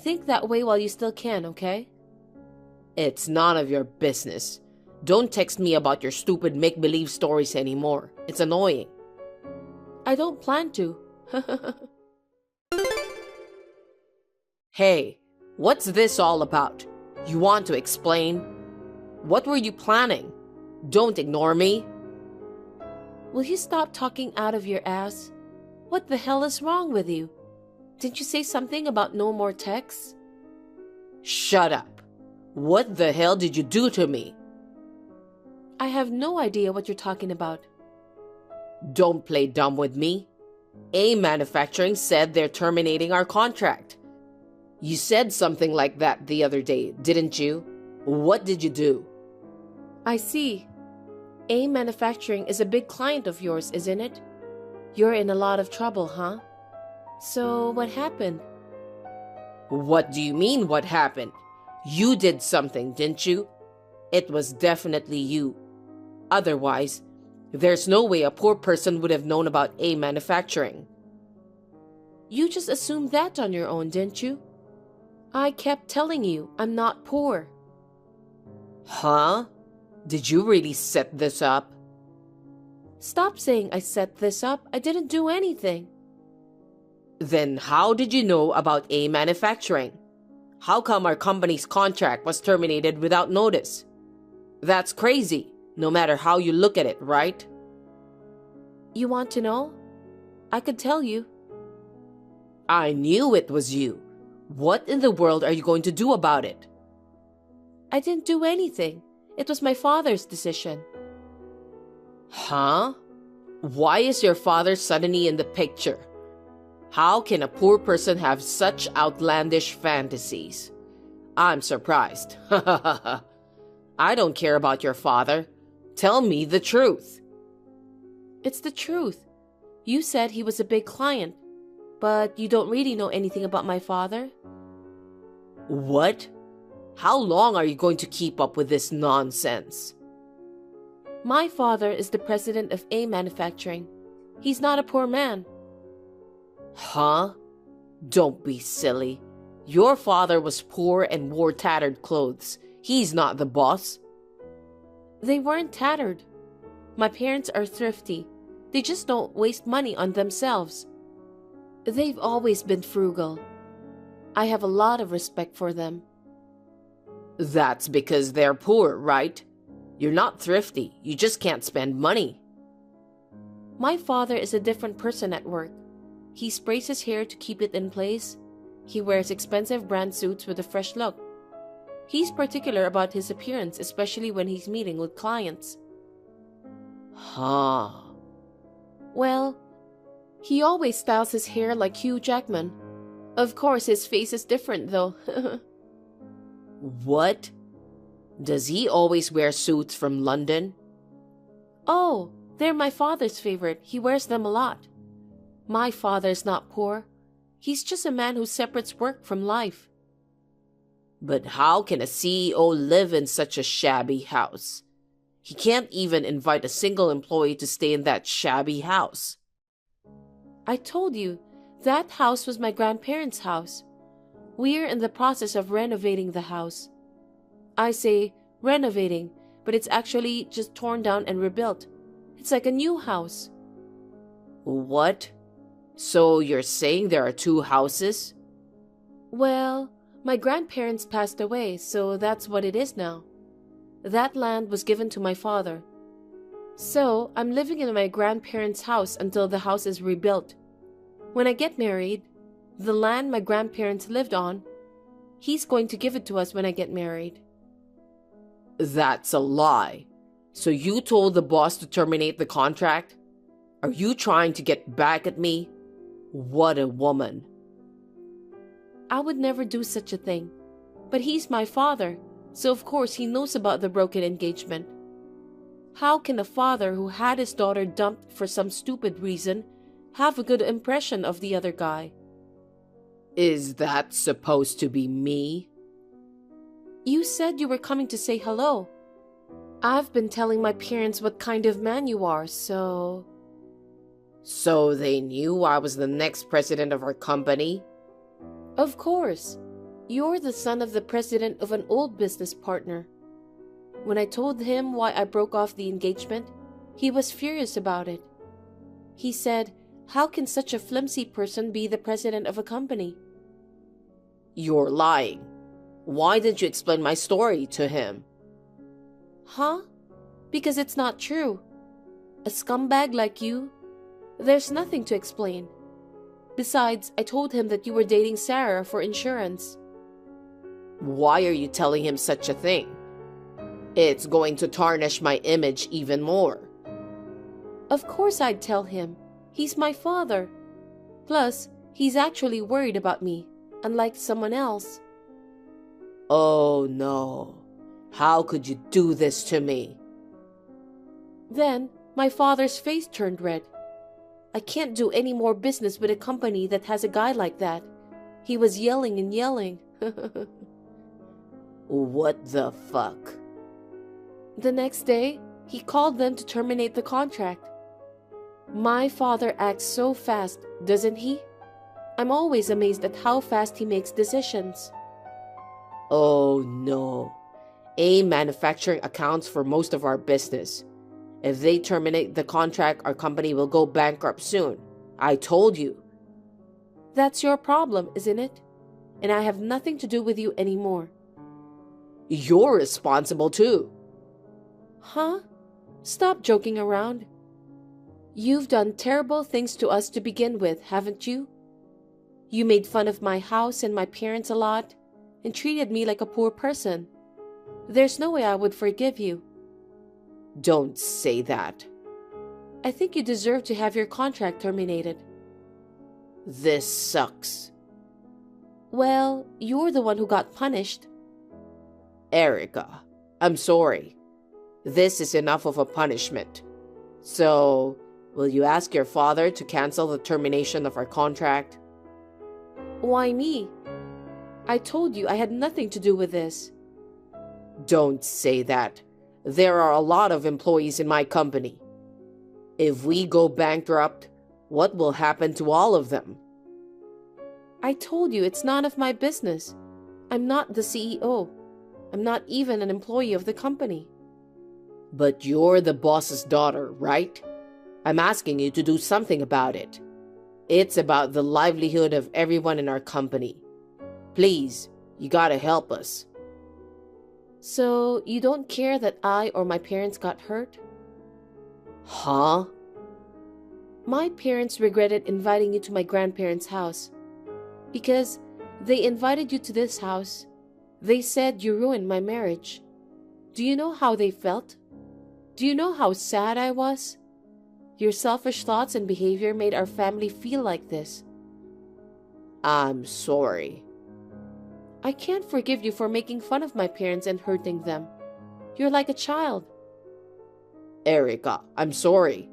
[SPEAKER 4] Think that way while you still can, okay?
[SPEAKER 5] It's none of your business. Don't text me about your stupid make-believe stories anymore. It's annoying.
[SPEAKER 4] I don't plan to.
[SPEAKER 5] Hey, what's this all about? You want to explain? What were you planning? Don't ignore me.
[SPEAKER 4] Will you stop talking out of your ass? What the hell is wrong with you? Didn't you say something about no more texts?
[SPEAKER 5] Shut up. What the hell did you do to me?
[SPEAKER 4] I have no idea what you're talking about.
[SPEAKER 5] Don't play dumb with me. A Manufacturing said they're terminating our contract. You said something like that the other day, didn't you? What did you do?
[SPEAKER 4] I see. A Manufacturing is a big client of yours, isn't it? You're in a lot of trouble, huh? So, what happened?
[SPEAKER 5] What do you mean, what happened? You did something, didn't you? It was definitely you. Otherwise, there's no way a poor person would have known about A Manufacturing.
[SPEAKER 4] You just assumed that on your own, didn't you? I kept telling you I'm not poor.
[SPEAKER 5] Huh? Did you really set this up?
[SPEAKER 4] Stop saying I set this up. I didn't do anything.
[SPEAKER 5] Then how did you know about A Manufacturing? How come our company's contract was terminated without notice? That's crazy, no matter how you look at it, right?
[SPEAKER 4] You want to know? I could tell you.
[SPEAKER 5] I knew it was you. What in the world are you going to do about it?
[SPEAKER 4] I didn't do anything. It was my father's decision.
[SPEAKER 5] Huh? Why is your father suddenly in the picture? How can a poor person have such outlandish fantasies? I'm surprised. I don't care about your father. Tell me the truth.
[SPEAKER 4] It's the truth. You said he was a big client, but you don't really know anything about my father.
[SPEAKER 5] What? How long are you going to keep up with this nonsense?
[SPEAKER 4] My father is the president of A Manufacturing. He's not a poor man.
[SPEAKER 5] Huh? Don't be silly. Your father was poor and wore tattered clothes. He's not the boss.
[SPEAKER 4] They weren't tattered. My parents are thrifty. They just don't waste money on themselves. They've always been frugal. I have a lot of respect for them.
[SPEAKER 5] That's because they're poor, right? You're not thrifty. You just can't spend money.
[SPEAKER 4] My father is a different person at work. He sprays his hair to keep it in place. He wears expensive brand suits with a fresh look. He's particular about his appearance, especially when he's meeting with clients.
[SPEAKER 5] Huh.
[SPEAKER 4] Well, he always styles his hair like Hugh Jackman. Of course, his face is different though.
[SPEAKER 5] What? Does he always wear suits from London?
[SPEAKER 4] Oh, they're my father's favorite. He wears them a lot. My father's not poor. He's just a man who separates work from life.
[SPEAKER 5] But how can a CEO live in such a shabby house? He can't even invite a single employee to stay in that shabby house.
[SPEAKER 4] I told you, that house was my grandparents' house. We're in the process of renovating the house. I say renovating, but it's actually just torn down and rebuilt. It's like a new house.
[SPEAKER 5] What? So you're saying there are two houses?
[SPEAKER 4] Well, my grandparents passed away, so that's what it is now. That land was given to my father. So I'm living in my grandparents' house until the house is rebuilt. When I get married, the land my grandparents lived on, he's going to give it to us when I get married.
[SPEAKER 5] That's a lie. So you told the boss to terminate the contract? Are you trying to get back at me? What a woman.
[SPEAKER 4] I would never do such a thing. But he's my father, so of course he knows about the broken engagement. How can a father who had his daughter dumped for some stupid reason have a good impression of the other guy?
[SPEAKER 5] Is that supposed to be me?
[SPEAKER 4] You said you were coming to say hello. I've been telling my parents what kind of man you are, so...
[SPEAKER 5] So they knew I was the next president of our company?
[SPEAKER 4] Of course. You're the son of the president of an old business partner. When I told him why I broke off the engagement, he was furious about it. He said, how can such a flimsy person be the president of a company?
[SPEAKER 5] You're lying. Why didn't you explain my story to him?
[SPEAKER 4] Huh? Because it's not true. A scumbag like you? There's nothing to explain. Besides, I told him that you were dating Sarah for insurance.
[SPEAKER 5] Why are you telling him such a thing? It's going to tarnish my image even more.
[SPEAKER 4] Of course I'd tell him. He's my father. Plus, he's actually worried about me, unlike someone else.
[SPEAKER 5] Oh no. How could you do this to me?
[SPEAKER 4] Then, my father's face turned red. I can't do any more business with a company that has a guy like that. He was yelling and yelling.
[SPEAKER 5] What the fuck?
[SPEAKER 4] The next day, he called them to terminate the contract. My father acts so fast, doesn't he? I'm always amazed at how fast he makes decisions.
[SPEAKER 5] Oh no. AIM Manufacturing accounts for most of our business. If they terminate the contract, our company will go bankrupt soon. I told you.
[SPEAKER 4] That's your problem, isn't it? And I have nothing to do with you anymore.
[SPEAKER 5] You're responsible too.
[SPEAKER 4] Huh? Stop joking around. You've done terrible things to us to begin with, haven't you? You made fun of my house and my parents a lot and treated me like a poor person. There's no way I would forgive you.
[SPEAKER 5] Don't say that.
[SPEAKER 4] I think you deserve to have your contract terminated.
[SPEAKER 5] This sucks.
[SPEAKER 4] Well, you're the one who got punished.
[SPEAKER 5] Erica, I'm sorry. This is enough of a punishment. So, will you ask your father to cancel the termination of our contract?
[SPEAKER 4] Why me? I told you I had nothing to do with this.
[SPEAKER 5] Don't say that. There are a lot of employees in my company. If we go bankrupt, what will happen to all of them?
[SPEAKER 4] I told you it's none of my business. I'm not the CEO. I'm not even an employee of the company.
[SPEAKER 5] But you're the boss's daughter, right? I'm asking you to do something about it. It's about the livelihood of everyone in our company. Please, you gotta help us.
[SPEAKER 4] So, you don't care that I or my parents got hurt?
[SPEAKER 5] Huh?
[SPEAKER 4] My parents regretted inviting you to my grandparents' house. Because they invited you to this house. They said you ruined my marriage. Do you know how they felt? Do you know how sad I was? Your selfish thoughts and behavior made our family feel like this.
[SPEAKER 5] I'm sorry.
[SPEAKER 4] I can't forgive you for making fun of my parents and hurting them. You're like a child.
[SPEAKER 5] Erica, I'm sorry.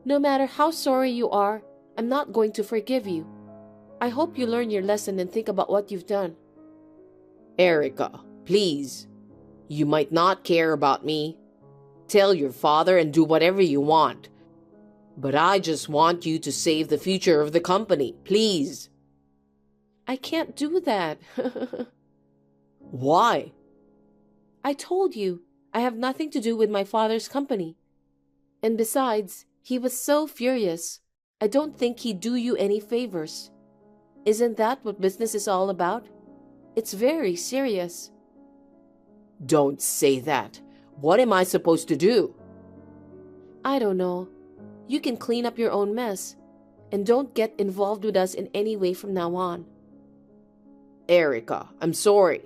[SPEAKER 4] No matter how sorry you are, I'm not going to forgive you. I hope you learn your lesson and think about what you've done.
[SPEAKER 5] Erica, please. You might not care about me. Tell your father and do whatever you want. But I just want you to save the future of the company, please.
[SPEAKER 4] I can't do that.
[SPEAKER 5] Why?
[SPEAKER 4] I told you, I have nothing to do with my father's company. And besides, he was so furious. I don't think he'd do you any favors. Isn't that what business is all about? It's very serious.
[SPEAKER 5] Don't say that. What am I supposed to do?
[SPEAKER 4] I don't know. You can clean up your own mess. And don't get involved with us in any way from now on.
[SPEAKER 5] Erica, I'm sorry.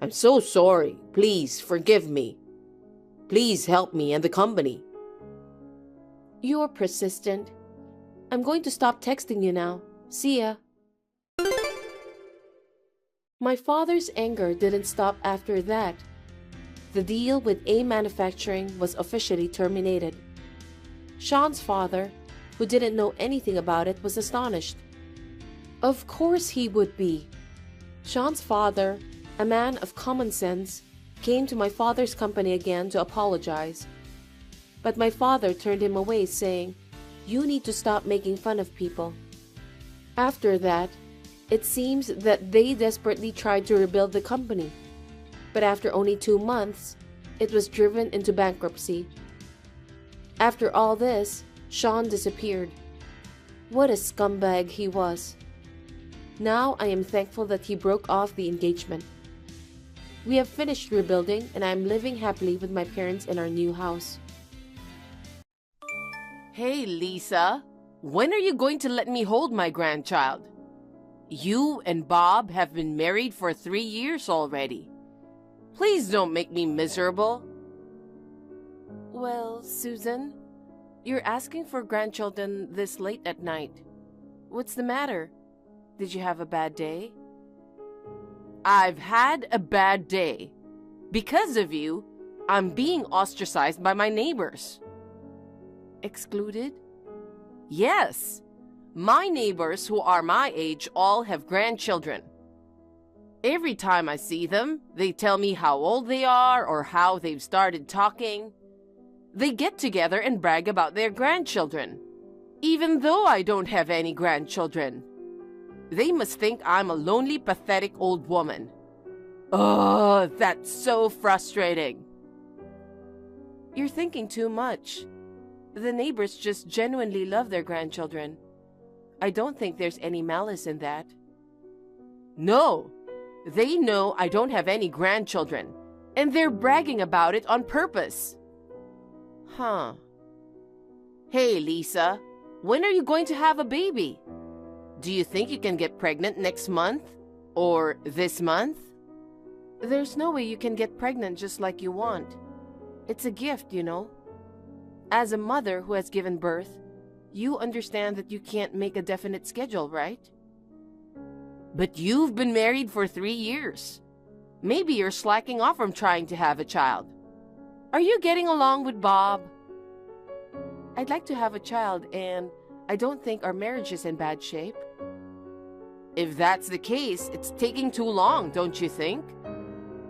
[SPEAKER 5] I'm so sorry. Please forgive me. Please help me and the company.
[SPEAKER 4] You're persistent. I'm going to stop texting you now. See ya. My father's anger didn't stop after that. The deal with A Manufacturing was officially terminated. Sean's father, who didn't know anything about it, was astonished. Of course he would be. Sean's father, a man of common sense, came to my father's company again to apologize. But my father turned him away, saying, "You need to stop making fun of people." After that, it seems that they desperately tried to rebuild the company. But after only 2 months, it was driven into bankruptcy. After all this, Sean disappeared. What a scumbag he was. Now I am thankful that he broke off the engagement. We have finished rebuilding and I am living happily with my parents in our new house.
[SPEAKER 5] Hey, Lisa. When are you going to let me hold my grandchild? You and Bob have been married for 3 years already. Please don't make me miserable.
[SPEAKER 4] Well, Susan, you're asking for grandchildren this late at night. What's the matter? Did you have a bad day?
[SPEAKER 5] I've had a bad day. Because of you, I'm being ostracized by my neighbors.
[SPEAKER 4] Excluded?
[SPEAKER 5] Yes. My neighbors who are my age all have grandchildren. Every time I see them, they tell me how old they are or how they've started talking. They get together and brag about their grandchildren, even though I don't have any grandchildren. They must think I'm a lonely, pathetic old woman. Oh, that's so frustrating.
[SPEAKER 4] You're thinking too much. The neighbors just genuinely love their grandchildren. I don't think there's any malice in that.
[SPEAKER 5] No, they know I don't have any grandchildren, and they're bragging about it on purpose.
[SPEAKER 4] Huh.
[SPEAKER 5] Hey, Lisa, when are you going to have a baby? Do you think you can get pregnant next month? Or this month?
[SPEAKER 4] There's no way you can get pregnant just like you want. It's a gift, you know. As a mother who has given birth, you understand that you can't make a definite schedule, right?
[SPEAKER 5] But you've been married for 3 years. Maybe you're slacking off from trying to have a child. Are you getting along with Bob?
[SPEAKER 4] I'd like to have a child, and I don't think our marriage is in bad shape.
[SPEAKER 5] If that's the case, it's taking too long, don't you think?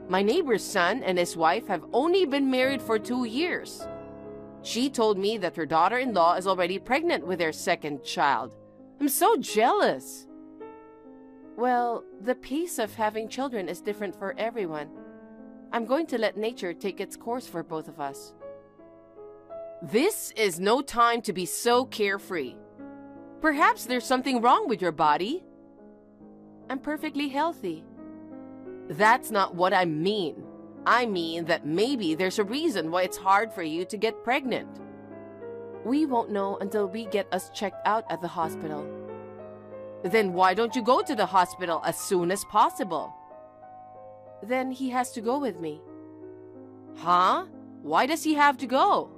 [SPEAKER 5] My neighbor's son and his wife have only been married for 2 years. She told me that her daughter-in-law is already pregnant with their second child. I'm so jealous.
[SPEAKER 4] Well, the pace of having children is different for everyone. I'm going to let nature take its course for both of us.
[SPEAKER 5] This is no time to be so carefree. Perhaps there's something wrong with your body.
[SPEAKER 4] I'm perfectly healthy.
[SPEAKER 5] That's not what I mean. I mean that maybe there's a reason why it's hard for you to get pregnant.
[SPEAKER 4] We won't know until we get us checked out at the hospital.
[SPEAKER 5] Then why don't you go to the hospital as soon as possible?
[SPEAKER 4] Then he has to go with me.
[SPEAKER 5] Huh? Why does he have to go?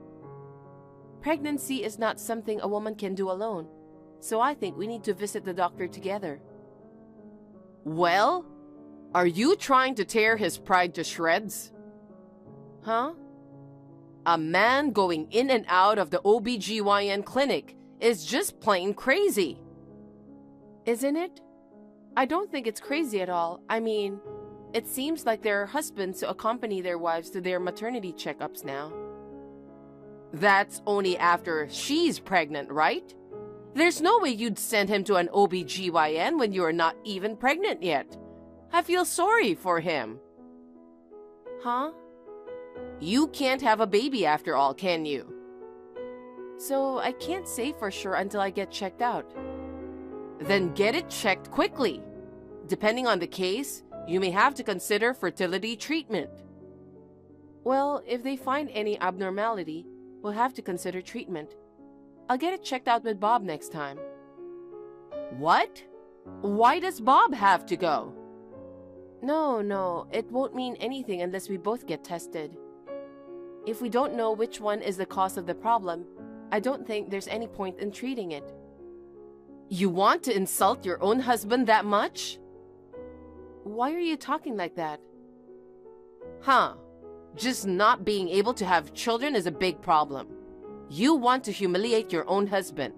[SPEAKER 5] Pregnancy is not something a woman can do alone, so I think we need to visit the doctor together. Well, are you trying to tear his pride to shreds? Huh? A man going in and out of the OBGYN clinic is just plain crazy. Isn't it? I don't think it's crazy at all. I mean, it seems like there are husbands who accompany their wives to their maternity checkups now. That's only after she's pregnant, right? There's no way you'd send him to an OBGYN when you're not even pregnant yet. I feel sorry for him. Huh? You can't have a baby after all, can you? So I can't say for sure until I get checked out. Then get it checked quickly. Depending on the case, you may have to consider fertility treatment. Well, if they find any abnormality, we'll have to consider treatment. I'll get it checked out with Bob next time. What? Why does Bob have to go? No, it won't mean anything unless we both get tested. If we don't know which one is the cause of the problem, I don't think there's any point in treating it. You want to insult your own husband that much? Why are you talking like that? Huh. Just not being able to have children is a big problem. You want to humiliate your own husband.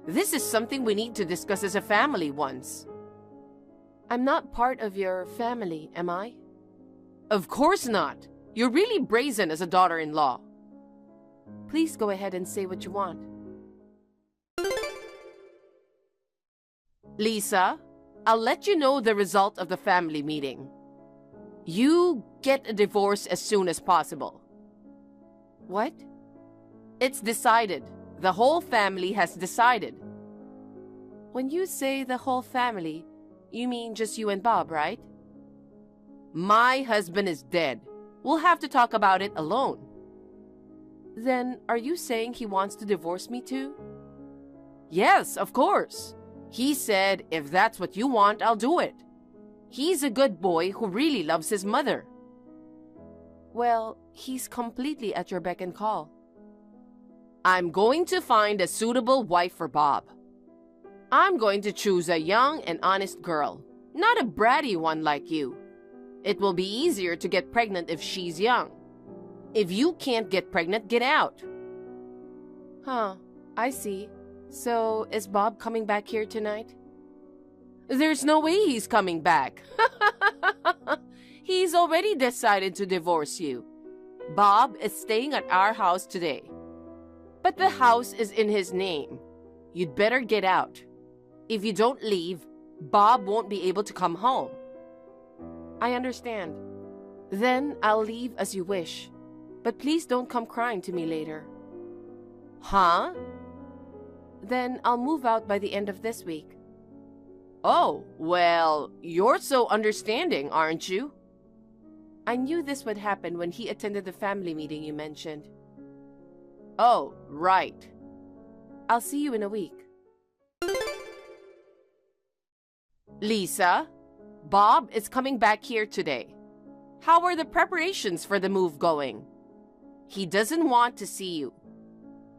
[SPEAKER 5] This is something we need to discuss as a family once. I'm not part of your family, am I? Of course not. You're really brazen as a daughter-in-law. Please go ahead and say what you want. Lisa, I'll let you know the result of the family meeting. You get a divorce as soon as possible. What? It's decided. The whole family has decided. When you say the whole family, you mean just you and Bob, right? My husband is dead. We'll have to talk about it alone. Then, are you saying he wants to divorce me too? Yes, of course. He said, if that's what you want, I'll do it. He's a good boy who really loves his mother. Well, he's completely at your beck and call. I'm going to find a suitable wife for Bob. I'm going to choose a young and honest girl, not a bratty one like you. It will be easier to get pregnant if she's young. If you can't get pregnant, get out. Huh, I see. So, is Bob coming back here tonight? There's no way he's coming back. He's already decided to divorce you. Bob is staying at our house today. But the house is in his name. You'd better get out. If you don't leave, Bob won't be able to come home. I understand. Then I'll leave as you wish. But please don't come crying to me later. Huh? Then I'll move out by the end of this week. Oh, well, you're so understanding, aren't you? I knew this would happen when he attended the family meeting you mentioned. Oh, right. I'll see you in a week. Lisa, Bob is coming back here today. How are the preparations for the move going? He doesn't want to see you.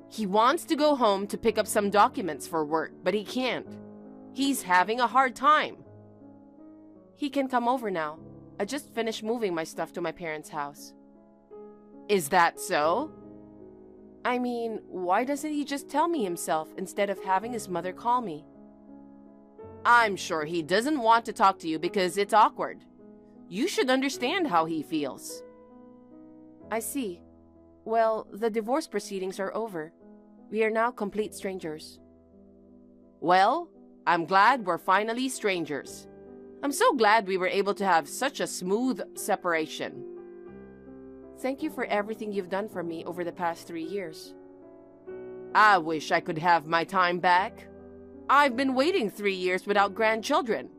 [SPEAKER 5] He wants to go home to pick up some documents for work, but he can't. He's having a hard time. He can come over now. I just finished moving my stuff to my parents' house. Is that so? I mean, why doesn't he just tell me himself instead of having his mother call me? I'm sure he doesn't want to talk to you because it's awkward. You should understand how he feels. I see. Well, the divorce proceedings are over. We are now complete strangers. Well, I'm glad we're finally strangers. I'm so glad we were able to have such a smooth separation. Thank you for everything you've done for me over the past 3 years. I wish I could have my time back. I've been waiting 3 years without grandchildren.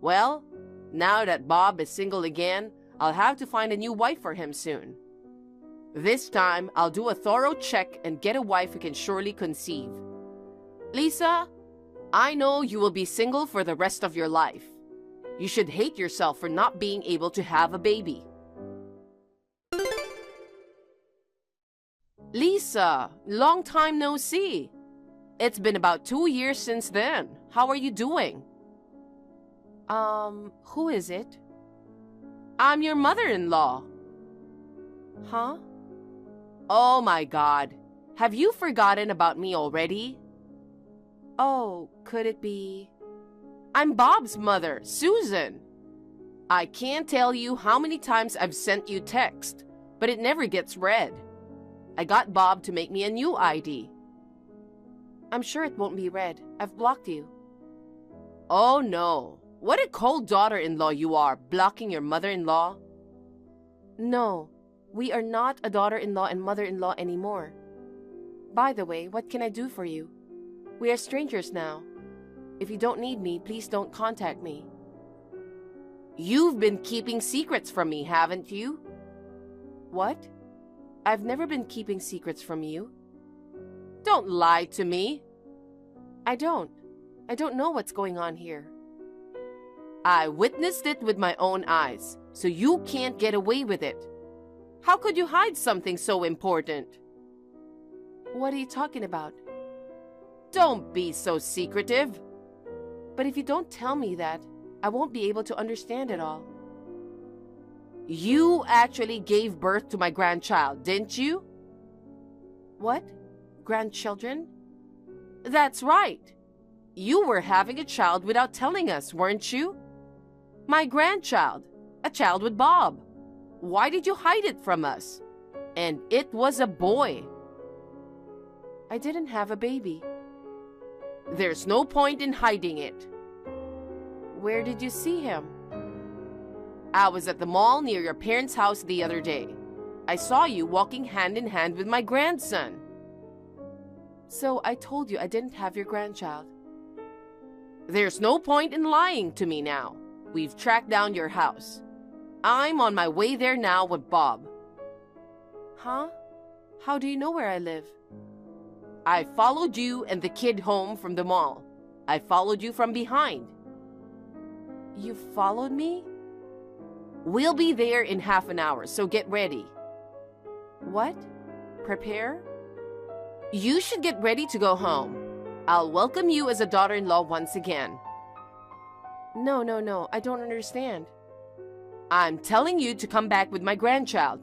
[SPEAKER 5] Well, now that Bob is single again, I'll have to find a new wife for him soon. This time, I'll do a thorough check and get a wife who can surely conceive. Lisa, I know you will be single for the rest of your life. You should hate yourself for not being able to have a baby. Lisa, long time no see. It's been about 2 years since then. How are you doing? Who is it? I'm your mother-in-law. Huh? Oh my God. Have you forgotten about me already? Oh, could it be? I'm Bob's mother, Susan. I can't tell you how many times I've sent you text, but it never gets read. I got Bob to make me a new ID. I'm sure it won't be read. I've blocked you. Oh no. What a cold daughter-in-law you are, blocking your mother-in-law. No, we are not a daughter-in-law and mother-in-law anymore. By the way, what can I do for you? We are strangers now. If you don't need me, please don't contact me. You've been keeping secrets from me, haven't you? What? I've never been keeping secrets from you. Don't lie to me. I don't know what's going on here. I witnessed it with my own eyes, so you can't get away with it. How could you hide something so important? What are you talking about? Don't be so secretive. But if you don't tell me that, I won't be able to understand it all. You actually gave birth to my grandchild, didn't you? What? Grandchildren? That's right. You were having a child without telling us, weren't you? My grandchild, a child with Bob. Why did you hide it from us? And it was a boy. I didn't have a baby. There's no point in hiding it. Where did you see him? I was at the mall near your parents' house the other day. I saw you walking hand in hand with my grandson. So I told you I didn't have your grandchild. There's no point in lying to me now. We've tracked down your house. I'm on my way there now with Bob. Huh? How do you know where I live? I followed you and the kid home from the mall. I followed you from behind. You followed me? We'll be there in half an hour, so get ready. What? Prepare? You should get ready to go home. I'll welcome you as a daughter-in-law once again. No, I don't understand. I'm telling you to come back with my grandchild.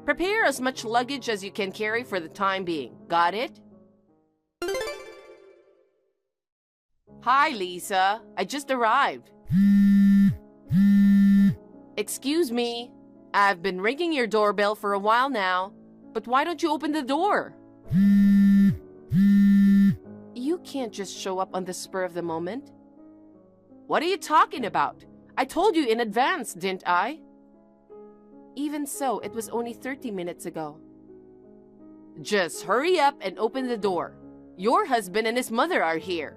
[SPEAKER 5] Prepare as much luggage as you can carry for the time being. Got it? Hi, Lisa. I just arrived. Excuse me. I've been ringing your doorbell for a while now, but why don't you open the door? You can't just show up on the spur of the moment. What are you talking about? I told you in advance, didn't I? Even so, it was only 30 minutes ago. Just hurry up and open the door. Your husband and his mother are here.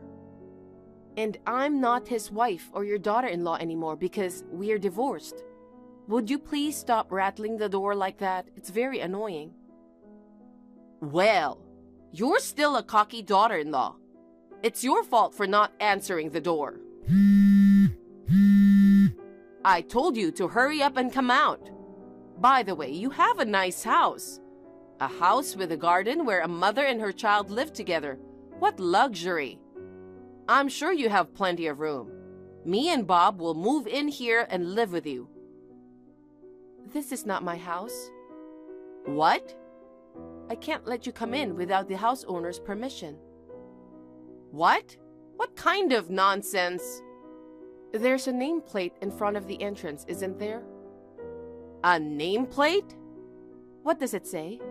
[SPEAKER 5] And I'm not his wife or your daughter-in-law anymore because we're divorced. Would you please stop rattling the door like that? It's very annoying. Well, you're still a cocky daughter-in-law. It's your fault for not answering the door. I told you to hurry up and come out. By the way, you have a nice house. A house with a garden where a mother and her child live together. What luxury. I'm sure you have plenty of room. Me and Bob will move in here and live with you. This is not my house. What? I can't let you come in without the house owner's permission. What? What kind of nonsense? There's a nameplate in front of the entrance, isn't there? A nameplate? What does it say?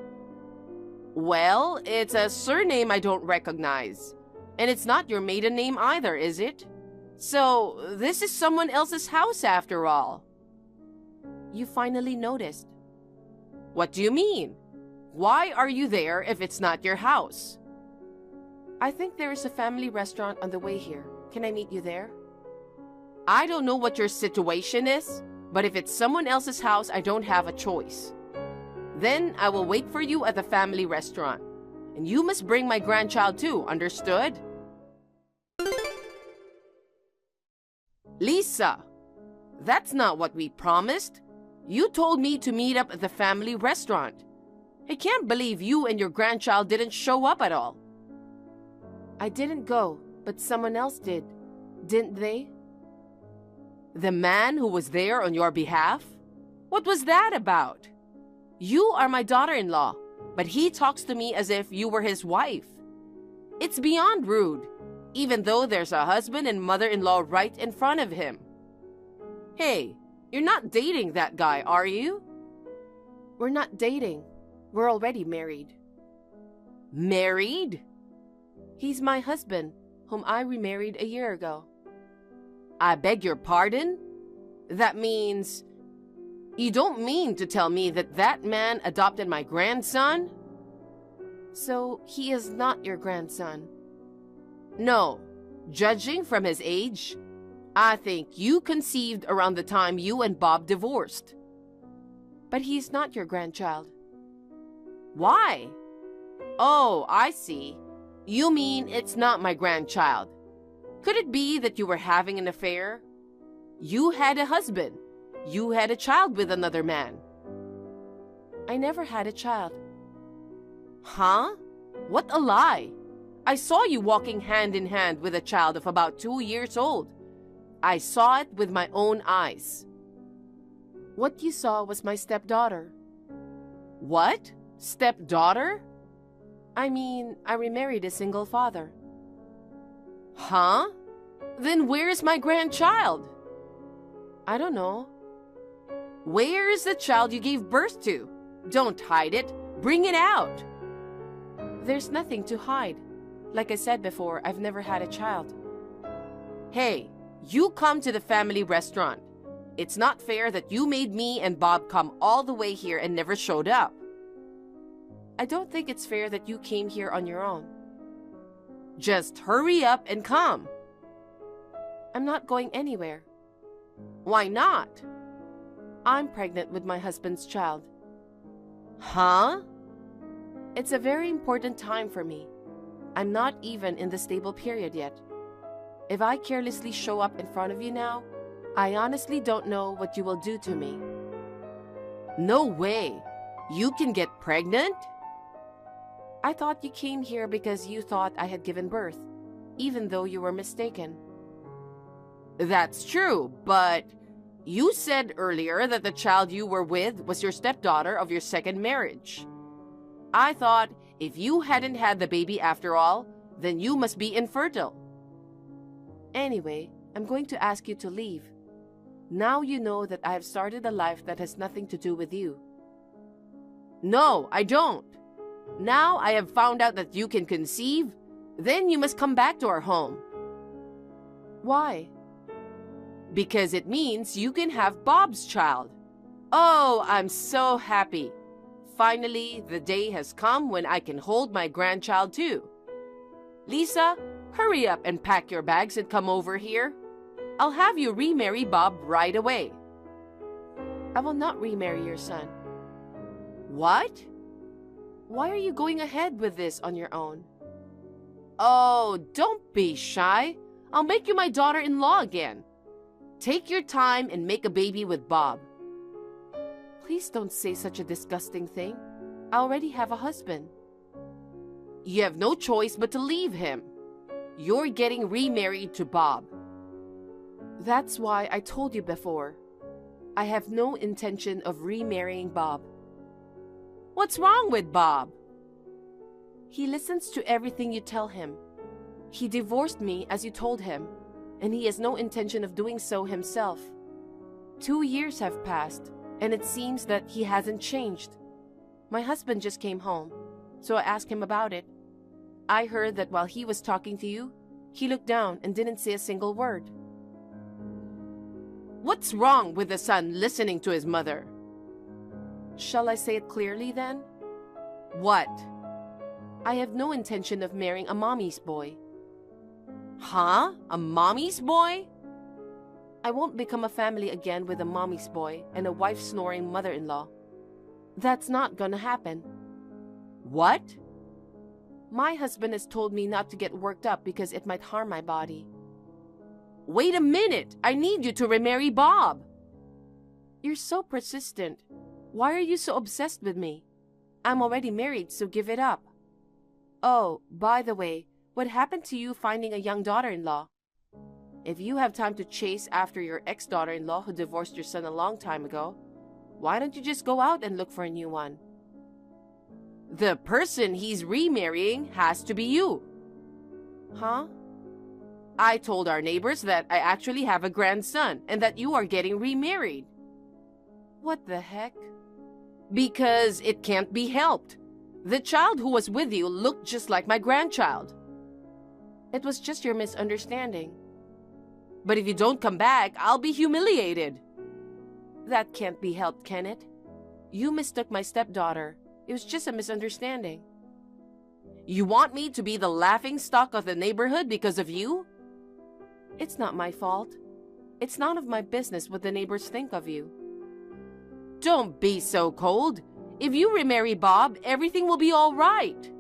[SPEAKER 5] Well, it's a surname I don't recognize. And it's not your maiden name either, is it? So, this is someone else's house after all. You finally noticed. What do you mean? Why are you there if it's not your house? I think there is a family restaurant on the way here. Can I meet you there? I don't know what your situation is, but if it's someone else's house, I don't have a choice. Then I will wait for you at the family restaurant. And you must bring my grandchild too, understood? Lisa, that's not what we promised. You told me to meet up at the family restaurant. I can't believe you and your grandchild didn't show up at all.
[SPEAKER 4] I didn't go, but someone else did. Didn't they?
[SPEAKER 5] The man who was there on your behalf? What was that about? You are my daughter-in-law, but he talks to me as if you were his wife. It's beyond rude, even though there's a husband and mother-in-law right in front of him. Hey, you're not dating that guy, are you?
[SPEAKER 4] We're not dating. We're already married.
[SPEAKER 5] Married?
[SPEAKER 4] He's my husband, whom I remarried a year ago.
[SPEAKER 5] I beg your pardon? That means... You don't mean to tell me that that man adopted my grandson?
[SPEAKER 4] So he is not your grandson?
[SPEAKER 5] No. Judging from his age, I think you conceived around the time you and Bob divorced.
[SPEAKER 4] But he's not your grandchild.
[SPEAKER 5] Why? Oh, I see. You mean it's not my grandchild. Could it be that you were having an affair? You had a husband. You had a child with another man.
[SPEAKER 4] I never had a child.
[SPEAKER 5] Huh? What a lie. I saw you walking hand in hand with a child of about 2 years old. I saw it with my own eyes.
[SPEAKER 4] What you saw was my stepdaughter.
[SPEAKER 5] What? Stepdaughter?
[SPEAKER 4] I mean, I remarried a single father.
[SPEAKER 5] Huh? Then where's my grandchild?
[SPEAKER 4] I don't know.
[SPEAKER 5] Where's the child you gave birth to? Don't hide it. Bring it out.
[SPEAKER 4] There's nothing to hide. Like I said before, I've never had a child.
[SPEAKER 5] Hey, you come to the family restaurant. It's not fair that you made me and Bob come all the way here and never showed up.
[SPEAKER 4] I don't think it's fair that you came here on your own.
[SPEAKER 5] Just hurry up and come.
[SPEAKER 4] I'm not going anywhere.
[SPEAKER 5] Why not?
[SPEAKER 4] I'm pregnant with my husband's child.
[SPEAKER 5] Huh?
[SPEAKER 4] It's a very important time for me. I'm not even in the stable period yet. If I carelessly show up in front of you now, I honestly don't know what you will do to me.
[SPEAKER 5] No way. You can get pregnant?
[SPEAKER 4] I thought you came here because you thought I had given birth, even though you were mistaken.
[SPEAKER 5] That's true, but you said earlier that the child you were with was your stepdaughter of your second marriage. I thought if you hadn't had the baby after all, then you must be infertile.
[SPEAKER 4] Anyway, I'm going to ask you to leave. Now you know that I have started a life that has nothing to do with you.
[SPEAKER 5] No, I don't. Now I have found out that you can conceive, then you must come back to our home.
[SPEAKER 4] Why?
[SPEAKER 5] Because it means you can have Bob's child. Oh, I'm so happy. Finally, the day has come when I can hold my grandchild too. Lisa, hurry up and pack your bags and come over here. I'll have you remarry Bob right away.
[SPEAKER 4] I will not remarry your son.
[SPEAKER 5] What?
[SPEAKER 4] Why are you going ahead with this on your own?
[SPEAKER 5] Oh, don't be shy. I'll make you my daughter-in-law again. Take your time and make a baby with Bob.
[SPEAKER 4] Please don't say such a disgusting thing. I already have a husband.
[SPEAKER 5] You have no choice but to leave him. You're getting remarried to Bob.
[SPEAKER 4] That's why I told you before. I have no intention of remarrying Bob.
[SPEAKER 5] What's wrong with Bob?
[SPEAKER 4] He listens to everything you tell him. He divorced me as you told him, and he has no intention of doing so himself. 2 years have passed, and it seems that he hasn't changed. My husband just came home, so I asked him about it. I heard that while he was talking to you, he looked down and didn't say a single word.
[SPEAKER 5] What's wrong with the son listening to his mother?
[SPEAKER 4] Shall I say it clearly then?
[SPEAKER 5] What?
[SPEAKER 4] I have no intention of marrying a mommy's boy.
[SPEAKER 5] Huh? A mommy's boy?
[SPEAKER 4] I won't become a family again with a mommy's boy and a wife-snoring mother-in-law. That's not gonna happen.
[SPEAKER 5] What?
[SPEAKER 4] My husband has told me not to get worked up because it might harm my body.
[SPEAKER 5] Wait a minute! I need you to remarry Bob!
[SPEAKER 4] You're so persistent. Why are you so obsessed with me? I'm already married, so give it up. Oh, by the way, what happened to you finding a young daughter-in-law? If you have time to chase after your ex-daughter-in-law who divorced your son a long time ago, why don't you just go out and look for a new one? The person he's remarrying has to be you. Huh? I told our neighbors that I actually have a grandson and that you are getting remarried. What the heck? Because it can't be helped. The child who was with you looked just like my grandchild. It was just your misunderstanding. But if you don't come back, I'll be humiliated. That can't be helped, can it? You mistook my stepdaughter. It was just a misunderstanding. You want me to be the laughingstock of the neighborhood because of you? It's not my fault. It's none of my business what the neighbors think of you. Don't be so cold. If you remarry Bob, everything will be all right.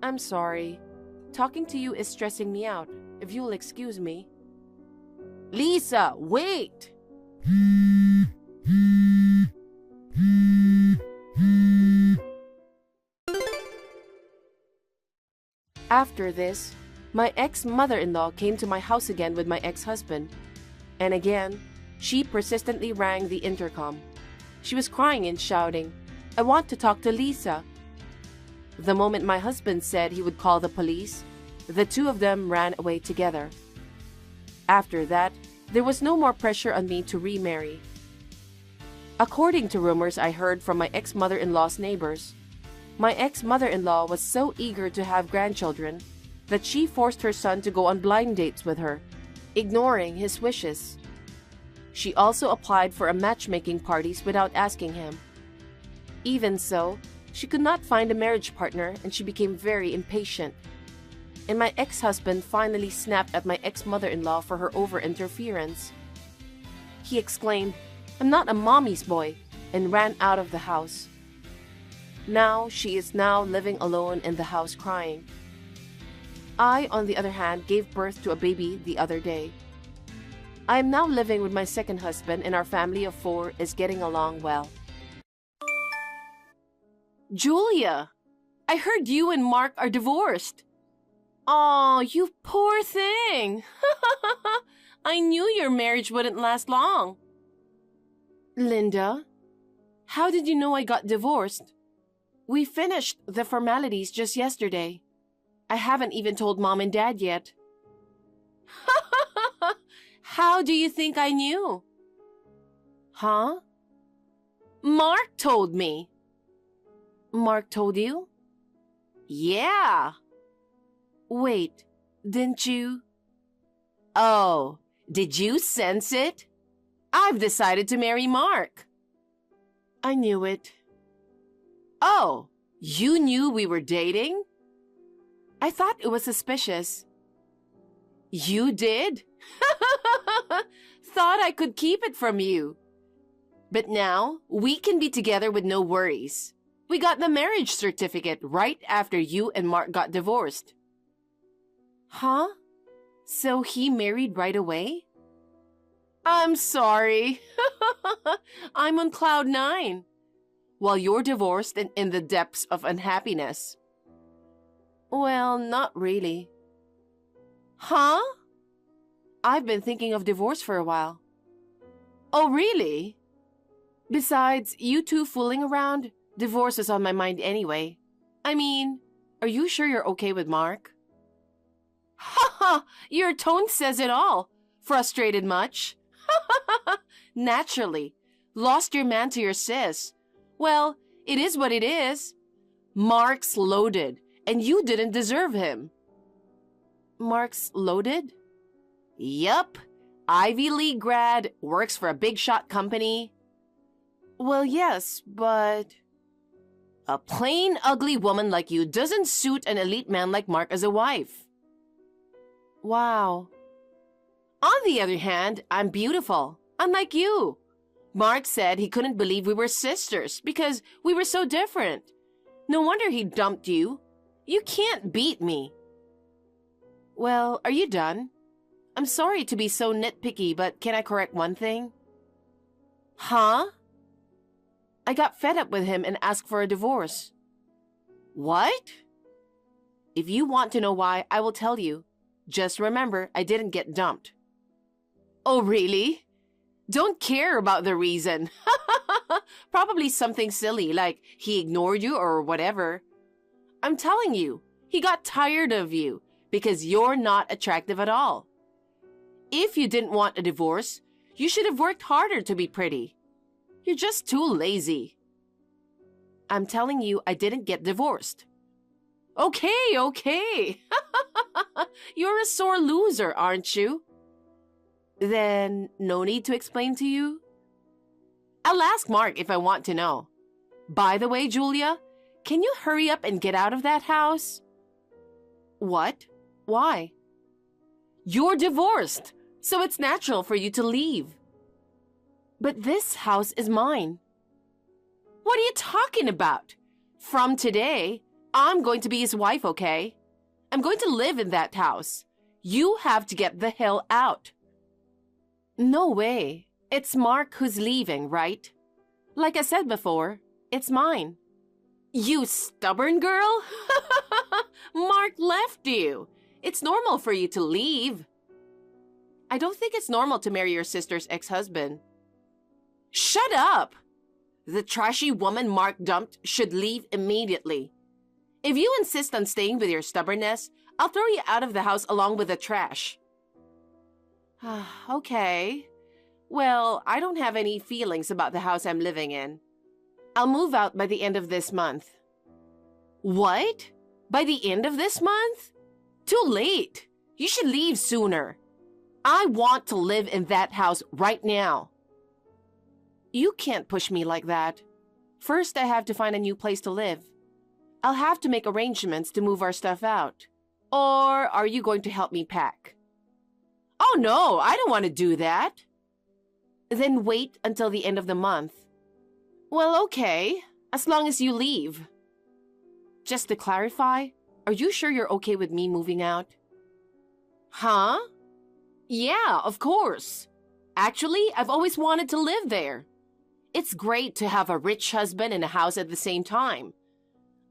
[SPEAKER 4] I'm sorry. Talking to you is stressing me out, if you'll excuse me. Lisa, wait! After this, my ex-mother-in-law came to my house again with my ex-husband. And again, she persistently rang the intercom. She was crying and shouting, "I want to talk to Lisa." The moment my husband said he would call the police, the two of them ran away together. After that, there was no more pressure on me to remarry. According to rumors I heard from my ex-mother-in-law's neighbors, my ex-mother-in-law was so eager to have grandchildren that she forced her son to go on blind dates with her, ignoring his wishes. She also applied for a matchmaking parties without asking him. Even so, she could not find a marriage partner and she became very impatient. And my ex-husband finally snapped at my ex-mother-in-law for her over-interference. He exclaimed, "I'm not a mommy's boy," and ran out of the house. Now she is now living alone in the house crying. I, on the other hand, gave birth to a baby the other day. I am now living with my second husband and our family of 4 is getting along well. Julia, I heard you and Mark are divorced. Oh, you poor thing. I knew your marriage wouldn't last long. Linda, how did you know I got divorced? We finished the formalities just yesterday. I haven't even told Mom and Dad yet. How do you think I knew? Huh? Mark told me. Mark told you? Yeah. Wait, didn't you? Oh, did you sense it? I've decided to marry Mark. I knew it. Oh, you knew we were dating? I thought it was suspicious. You did? Thought I could keep it from you. But now, we can be together with no worries. We got the marriage certificate right after you and Mark got divorced. Huh? So he married right away? I'm sorry. I'm on cloud 9. While you're divorced and in the depths of unhappiness. Well, not really. Huh? I've been thinking of divorce for a while. Oh, really? Besides, you two fooling around, divorce is on my mind anyway. I mean, are you sure you're okay with Mark? Ha ha! Your tone says it all. Frustrated much? Naturally. Lost your man to your sis. Well, it is what it is. Mark's loaded, and you didn't deserve him. Mark's loaded? Yup. Ivy League grad, works for a big shot company. Well, yes, but... A plain, ugly woman like you doesn't suit an elite man like Mark as a wife. Wow. On the other hand, I'm beautiful, unlike you. Mark said he couldn't believe we were sisters because we were so different. No wonder he dumped you. You can't beat me. Well, are you done? I'm sorry to be so nitpicky, but can I correct one thing? Huh? I got fed up with him and asked for a divorce. What? If you want to know why, I will tell you. Just remember, I didn't get dumped. Oh, really? Don't care about the reason. Probably something silly, like he ignored you or whatever. I'm telling you, he got tired of you because you're not attractive at all. If you didn't want a divorce, you should have worked harder to be pretty. You're just too lazy. I'm telling you, I didn't get divorced. Okay. You're a sore loser, aren't you? Then no need to explain to you? I'll ask Mark if I want to know. By the way, Julia, can you hurry up and get out of that house? What? Why? You're divorced, so it's natural for you to leave. But this house is mine. What are you talking about? From today, I'm going to be his wife, okay? I'm going to live in that house. You have to get the hell out. No way. It's Mark who's leaving, right? Like I said before, it's mine. You stubborn girl? Mark left you. It's normal for you to leave. I don't think it's normal to marry your sister's ex-husband. Shut up! The trashy woman Mark dumped should leave immediately. If you insist on staying with your stubbornness, I'll throw you out of the house along with the trash. Okay. Well, I don't have any feelings about the house I'm living in. I'll move out by the end of this month. What? By the end of this month? Too late. You should leave sooner. I want to live in that house right now. You can't push me like that. First, I have to find a new place to live. I'll have to make arrangements to move our stuff out. Or are you going to help me pack? Oh no, I don't want to do that. Then wait until the end of the month. Well, okay, as long as you leave. Just to clarify, are you sure you're okay with me moving out? Huh? Yeah, of course. Actually, I've always wanted to live there. It's great to have a rich husband and a house at the same time.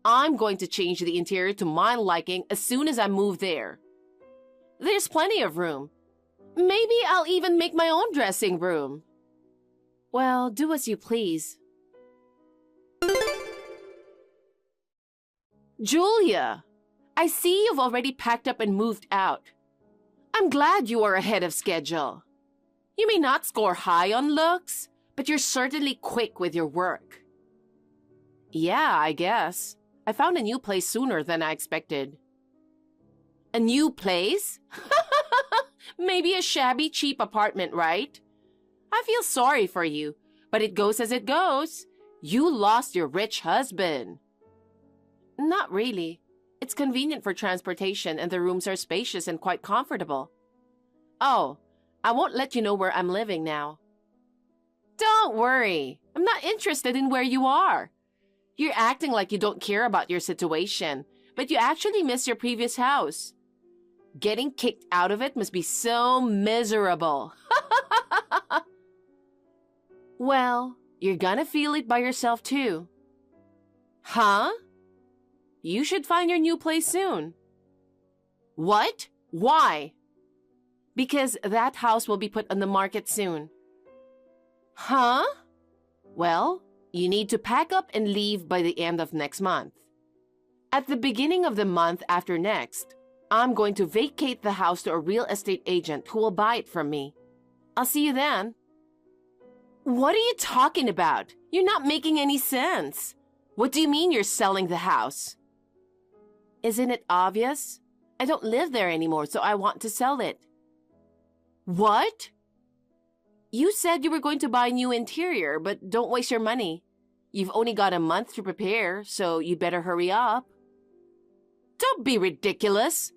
[SPEAKER 4] I'm going to change the interior to my liking as soon as I move there. There's plenty of room. Maybe I'll even make my own dressing room. Well, do as you please. Julia, I see you've already packed up and moved out. I'm glad you are ahead of schedule. You may not score high on looks, but you're certainly quick with your work. Yeah, I guess. I found a new place sooner than I expected. A new place? Maybe a shabby, cheap apartment, right? I feel sorry for you, but it goes as it goes. You lost your rich husband. Not really. It's convenient for transportation and the rooms are spacious and quite comfortable. Oh, I won't let you know where I'm living now. Don't worry. I'm not interested in where you are. You're acting like you don't care about your situation, but you actually miss your previous house. Getting kicked out of it must be so miserable. Well, you're gonna feel it by yourself too. Huh? You should find your new place soon. What? Why? Because that house will be put on the market soon. Huh? Well, you need to pack up and leave by the end of next month. At the beginning of the month after next, I'm going to vacate the house to a real estate agent who will buy it from me. I'll see you then. What are you talking about? You're not making any sense. What do you mean you're selling the house? Isn't it obvious? I don't live there anymore, so I want to sell it. What? You said you were going to buy a new interior, but don't waste your money. You've only got a month to prepare, so you better hurry up. Don't be ridiculous.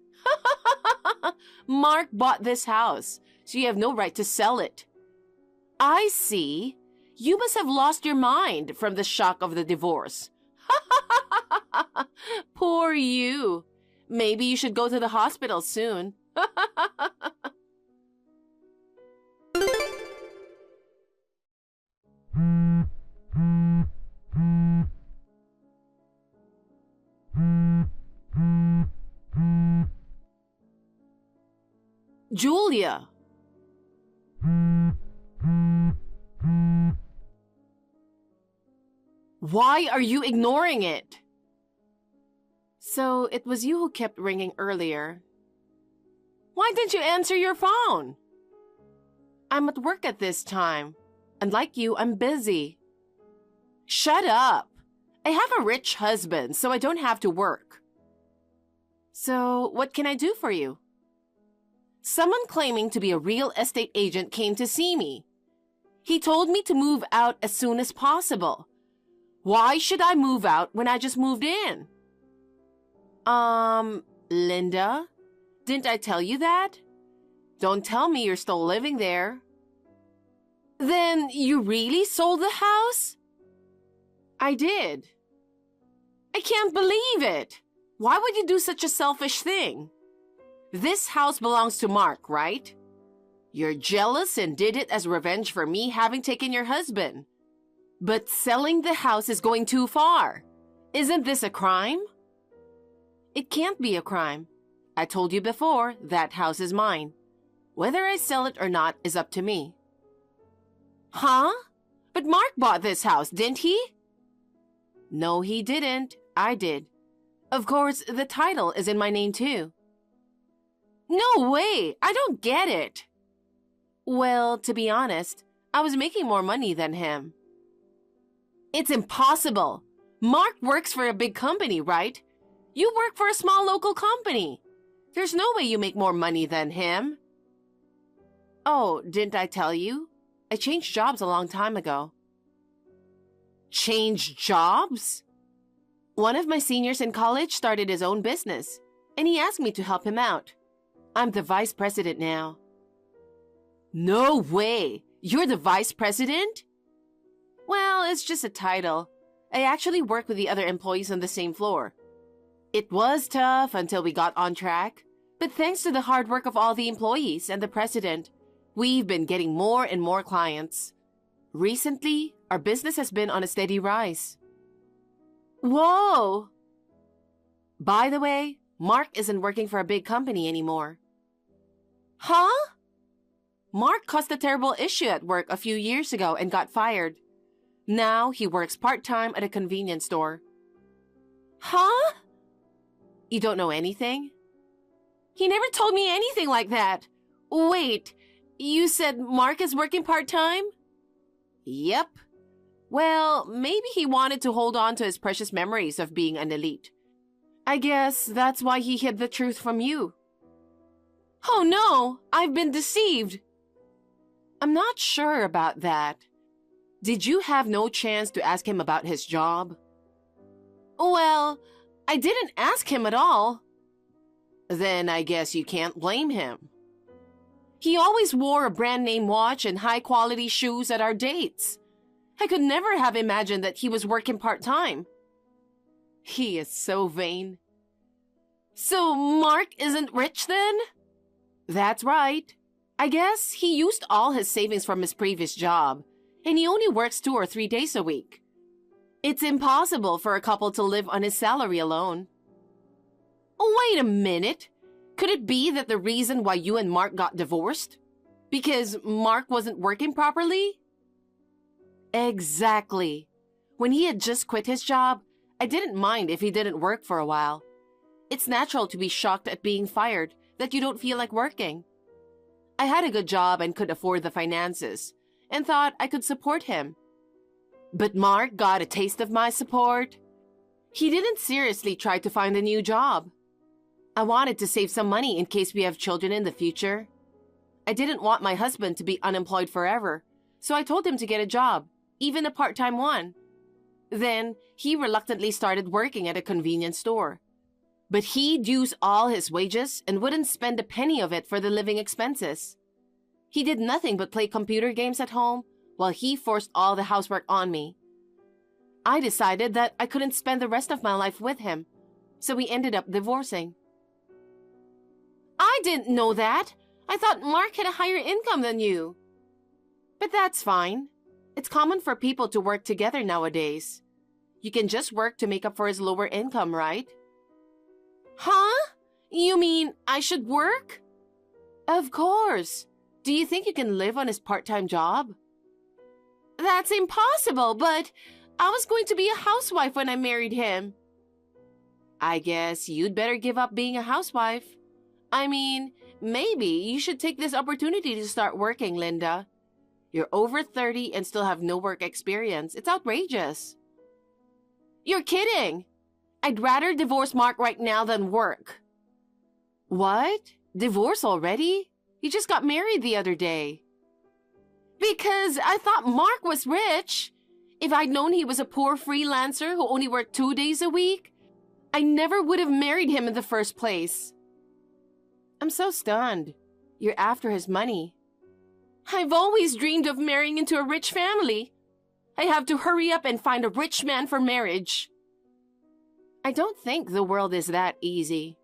[SPEAKER 4] Mark bought this house, so you have no right to sell it. I see. You must have lost your mind from the shock of the divorce. Poor you. Maybe you should go to the hospital soon. Julia! Why are you ignoring it? So it was you who kept ringing earlier. Why didn't you answer your phone? I'm at work at this time. And like you, I'm busy. Shut up! I have a rich husband, so I don't have to work. So what can I do for you? Someone claiming to be a real estate agent came to see me. He told me to move out as soon as possible. Why should I move out when I just moved in? Linda? Didn't I tell you that? Don't tell me you're still living there. Then you really sold the house? I did. I can't believe it. Why would you do such a selfish thing? This house belongs to Mark, right? You're jealous and did it as revenge for me having taken your husband. But selling the house is going too far. Isn't this a crime? It can't be a crime. I told you before, that house is mine. Whether I sell it or not is up to me. Huh? But Mark bought this house, didn't he? No, he didn't. I did. Of course, the title is in my name too. No way! I don't get it. Well, to be honest, I was making more money than him. It's impossible. Mark works for a big company, right? You work for a small local company. There's no way you make more money than him. Oh, didn't I tell you? I changed jobs a long time ago. Changed jobs? One of my seniors in college started his own business, and he asked me to help him out. I'm the vice president now. No way! You're the vice president? Well, it's just a title. I actually work with the other employees on the same floor. It was tough until we got on track, but thanks to the hard work of all the employees and the president, we've been getting more and more clients. Recently, our business has been on a steady rise. Whoa! By the way, Mark isn't working for a big company anymore. Huh? Mark caused a terrible issue at work a few years ago and got fired. Now he works part-time at a convenience store. Huh? You don't know anything? He never told me anything like that. Wait, you said Mark is working part-time? Yep. Well, maybe he wanted to hold on to his precious memories of being an elite. I guess that's why he hid the truth from you. Oh no, I've been deceived. I'm not sure about that. Did you have no chance to ask him about his job? Well, I didn't ask him at all. Then I guess you can't blame him. He always wore a brand name watch and high-quality shoes at our dates. I could never have imagined that he was working part-time. He is so vain. So Mark isn't rich then? That's right. I guess he used all his savings from his previous job, and he only works 2 or 3 days a week. It's impossible for a couple to live on his salary alone. Oh, wait a minute. Could it be that the reason why you and Mark got divorced? Because Mark wasn't working properly? Exactly. When he had just quit his job, I didn't mind if he didn't work for a while. It's natural to be shocked at being fired, that you don't feel like working. I had a good job and could afford the finances, and thought I could support him. But Mark got a taste of my support. He didn't seriously try to find a new job. I wanted to save some money in case we have children in the future. I didn't want my husband to be unemployed forever, so I told him to get a job, even a part-time one. Then he reluctantly started working at a convenience store. But he'd use all his wages and wouldn't spend a penny of it for the living expenses. He did nothing but play computer games at home while he forced all the housework on me. I decided that I couldn't spend the rest of my life with him, so we ended up divorcing. I didn't know that. I thought Mark had a higher income than you. But that's fine. It's common for people to work together nowadays. You can just work to make up for his lower income, right? Huh? You mean I should work? Of course. Do you think you can live on his part-time job? That's impossible, but I was going to be a housewife when I married him. I guess you'd better give up being a housewife. I mean, maybe you should take this opportunity to start working, Linda. You're over 30 and still have no work experience. It's outrageous. You're kidding! I'd rather divorce Mark right now than work. What? Divorce already? You just got married the other day. Because I thought Mark was rich. If I'd known he was a poor freelancer who only worked 2 days a week, I never would have married him in the first place. I'm so stunned. You're after his money. I've always dreamed of marrying into a rich family. I have to hurry up and find a rich man for marriage. I don't think the world is that easy.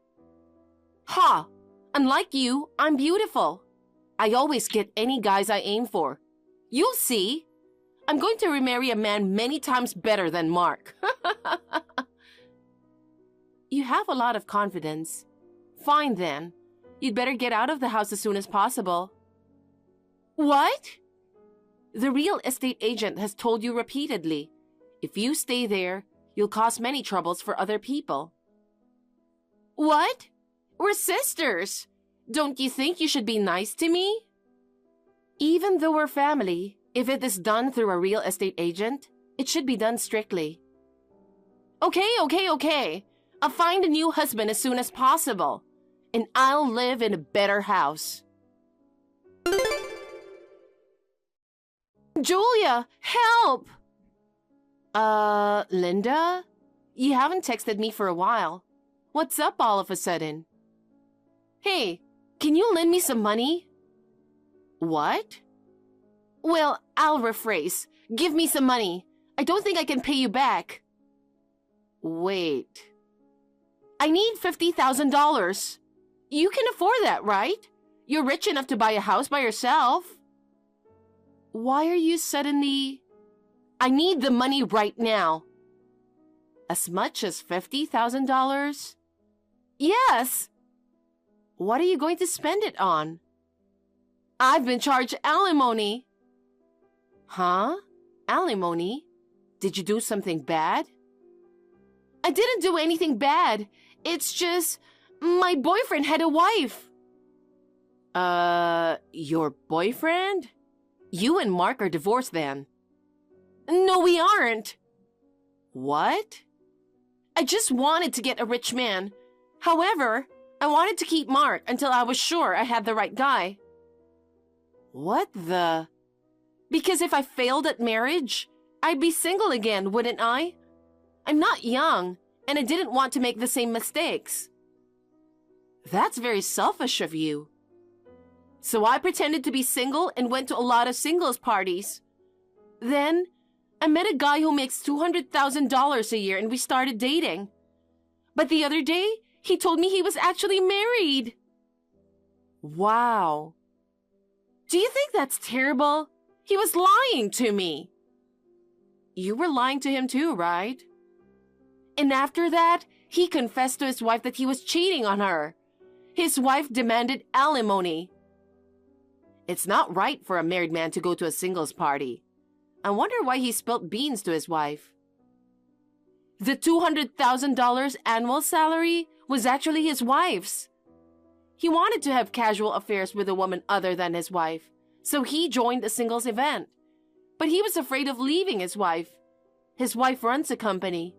[SPEAKER 4] Ha! Unlike you, I'm beautiful. I always get any guys I aim for. You'll see. I'm going to remarry a man many times better than Mark. You have a lot of confidence. Fine then. You'd better get out of the house as soon as possible. What? The real estate agent has told you repeatedly, if you stay there, you'll cause many troubles for other people. What? We're sisters. Don't you think you should be nice to me? Even though we're family, if it is done through a real estate agent, it should be done strictly. Okay. I'll find a new husband as soon as possible, and I'll live in a better house. Julia, help! Linda? You haven't texted me for a while. What's up all of a sudden? Hey, can you lend me some money? What? Well, I'll rephrase. Give me some money. I don't think I can pay you back. Wait. I need $50,000. You can afford that, right? You're rich enough to buy a house by yourself. Why are you suddenly... I need the money right now. As much as $50,000? Yes. What are you going to spend it on? I've been charged alimony. Huh? Alimony? Did you do something bad? I didn't do anything bad. It's just, my boyfriend had a wife. Your boyfriend? You and Mark are divorced then. No, we aren't. What? I just wanted to get a rich man. However, I wanted to keep Mark until I was sure I had the right guy. What the? Because if I failed at marriage, I'd be single again, wouldn't I? I'm not young, and I didn't want to make the same mistakes. That's very selfish of you. So I pretended to be single and went to a lot of singles parties. Then, I met a guy who makes $200,000 a year and we started dating. But the other day, he told me he was actually married. Wow. Do you think that's terrible? He was lying to me. You were lying to him too, right? And after that, he confessed to his wife that he was cheating on her. His wife demanded alimony. It's not right for a married man to go to a singles party. I wonder why he spilt beans to his wife. The $200,000 annual salary was actually his wife's. He wanted to have casual affairs with a woman other than his wife, so he joined a singles event. But he was afraid of leaving his wife. His wife runs a company.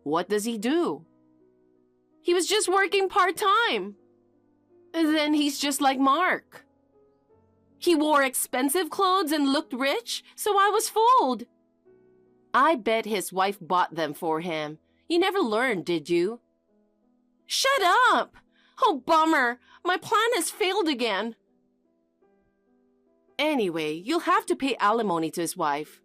[SPEAKER 4] What does he do? He was just working part-time. Then he's just like Mark. He wore expensive clothes and looked rich, so I was fooled. I bet his wife bought them for him. You never learned, did you? Shut up! Oh, bummer. My plan has failed again. Anyway, you'll have to pay alimony to his wife.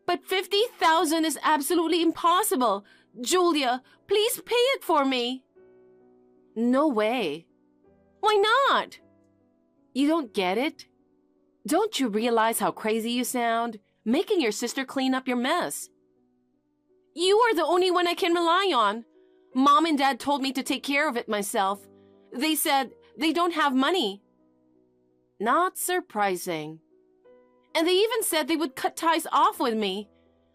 [SPEAKER 4] But $50,000 is absolutely impossible. Julia, please pay it for me. No way. Why not? You don't get it? Don't you realize how crazy you sound? Making your sister clean up your mess. You are the only one I can rely on. Mom and Dad told me to take care of it myself. They said They don't have money. Not surprising. And they even said they would cut ties off with me.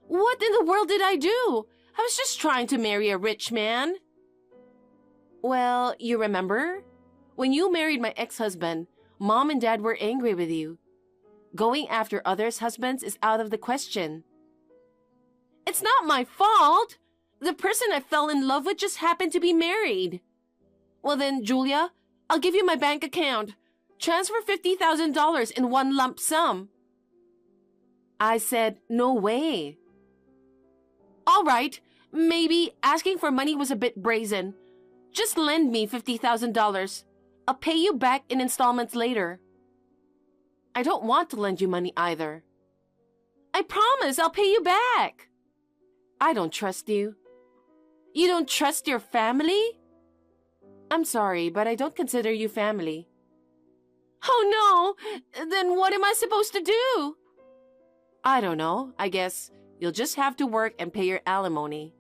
[SPEAKER 4] What in the world did I do? I was just trying to marry a rich man. Well, you remember? When you married my ex-husband, Mom and Dad were angry with you. Going after others' husbands is out of the question. It's not my fault. The person I fell in love with just happened to be married. Well then, Julia, I'll give you my bank account. Transfer $50,000 in one lump sum. I said, no way. All right, maybe asking for money was a bit brazen. Just lend me $50,000. I'll pay you back in installments later. I don't want to lend you money either. I promise I'll pay you back. I don't trust you. You don't trust your family? I'm sorry, but I don't consider you family. Oh no! Then what am I supposed to do? I don't know. I guess you'll just have to work and pay your alimony.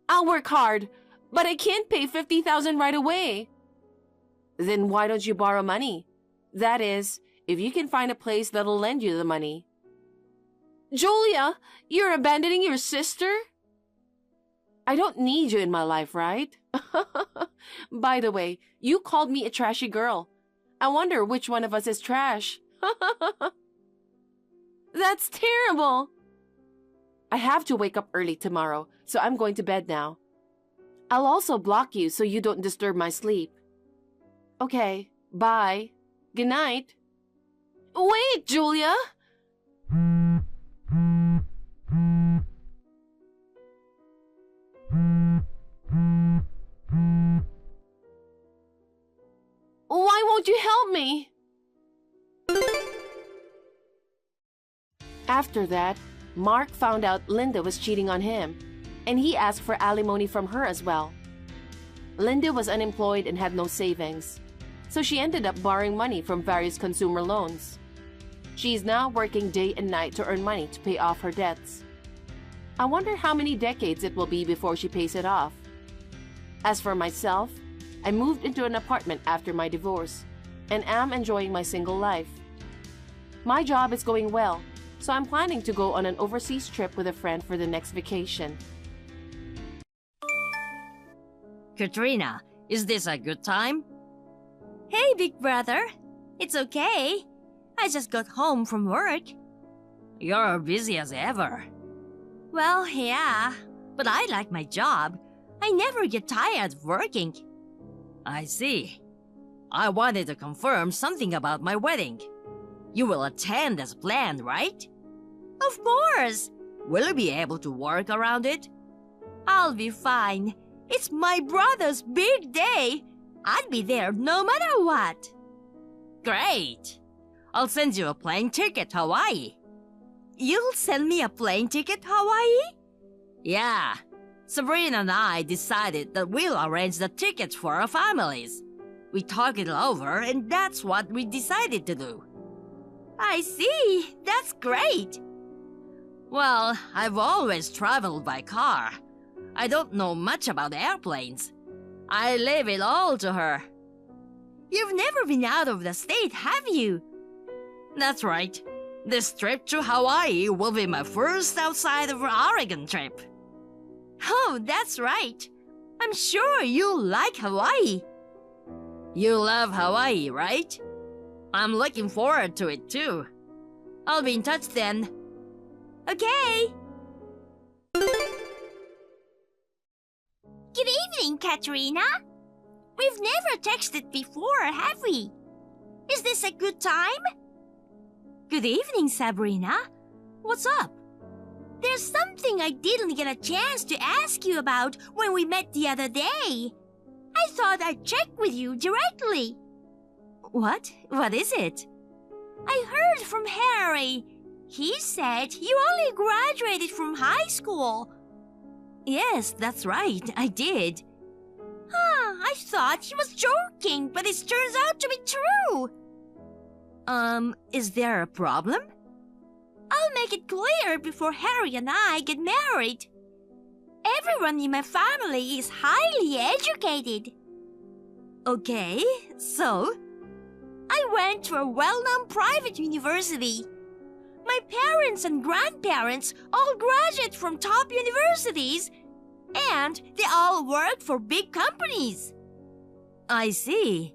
[SPEAKER 4] I'll work hard, but I can't pay $50,000 right away. Then why don't you borrow money? That is, if you can find a place that'll lend you the money. Julia, you're abandoning your sister? I don't need you in my life, right? By the way, you called me a trashy girl. I wonder which one of us is trash. That's terrible. I have to wake up early tomorrow, so I'm going to bed now. I'll also block you so you don't disturb my sleep. Okay, bye. Good night. Wait, Julia! Why won't you help me? After that, Mark found out Linda was cheating on him, and he asked for alimony from her as well. Linda was unemployed and had no savings, so she ended up borrowing money from various consumer loans. She is now working day and night to earn money to pay off her debts. I wonder how many decades it will be before she pays it off. As for myself, I moved into an apartment after my divorce and am enjoying my single life. My job is going well, so I'm planning to go on an overseas trip with a friend for the next vacation.
[SPEAKER 6] Katrina, is this a good time?
[SPEAKER 2] Hey, big brother. It's okay. I just got home from work.
[SPEAKER 6] You're busy as ever.
[SPEAKER 2] Well, yeah, but I like my job. I never get tired of working.
[SPEAKER 6] I see. I wanted to confirm something about my wedding. You will attend as planned, right?
[SPEAKER 2] Of course.
[SPEAKER 6] Will you be able to work around it?
[SPEAKER 2] I'll be fine. It's my brother's big day. I'd be there no matter what.
[SPEAKER 6] Great! I'll send you a plane ticket to Hawaii.
[SPEAKER 2] You'll send me a plane ticket to Hawaii?
[SPEAKER 6] Yeah. Sabrina and I decided that we'll arrange the tickets for our families. We talked it over and that's what we decided to do.
[SPEAKER 2] I see. That's great.
[SPEAKER 6] Well, I've always traveled by car. I don't know much about airplanes. I leave it all to her.
[SPEAKER 2] You've never been out of the state, have you?
[SPEAKER 6] That's right. This trip to Hawaii will be my first outside of Oregon trip.
[SPEAKER 2] Oh, that's right. I'm sure you'll like Hawaii.
[SPEAKER 6] You love Hawaii, right? I'm looking forward to it too. I'll be in touch then.
[SPEAKER 2] Okay. Good evening, Katrina. We've never texted before, have we? Is this a good time? Good evening, Sabrina. What's up? There's something I didn't get a chance to ask you about when we met the other day. I thought I'd check with you directly.
[SPEAKER 6] What? What is it?
[SPEAKER 2] I heard from Harry. He said you only graduated from high school.
[SPEAKER 6] Yes, that's right. I did.
[SPEAKER 2] I thought he was joking, but it turns out to be true.
[SPEAKER 6] Is there a problem?
[SPEAKER 2] I'll make it clear before Harry and I get married. Everyone in my family is highly educated.
[SPEAKER 6] Okay, so I went to a well-known private university. My parents and grandparents all graduated from top universities, and they all work for big companies. I see.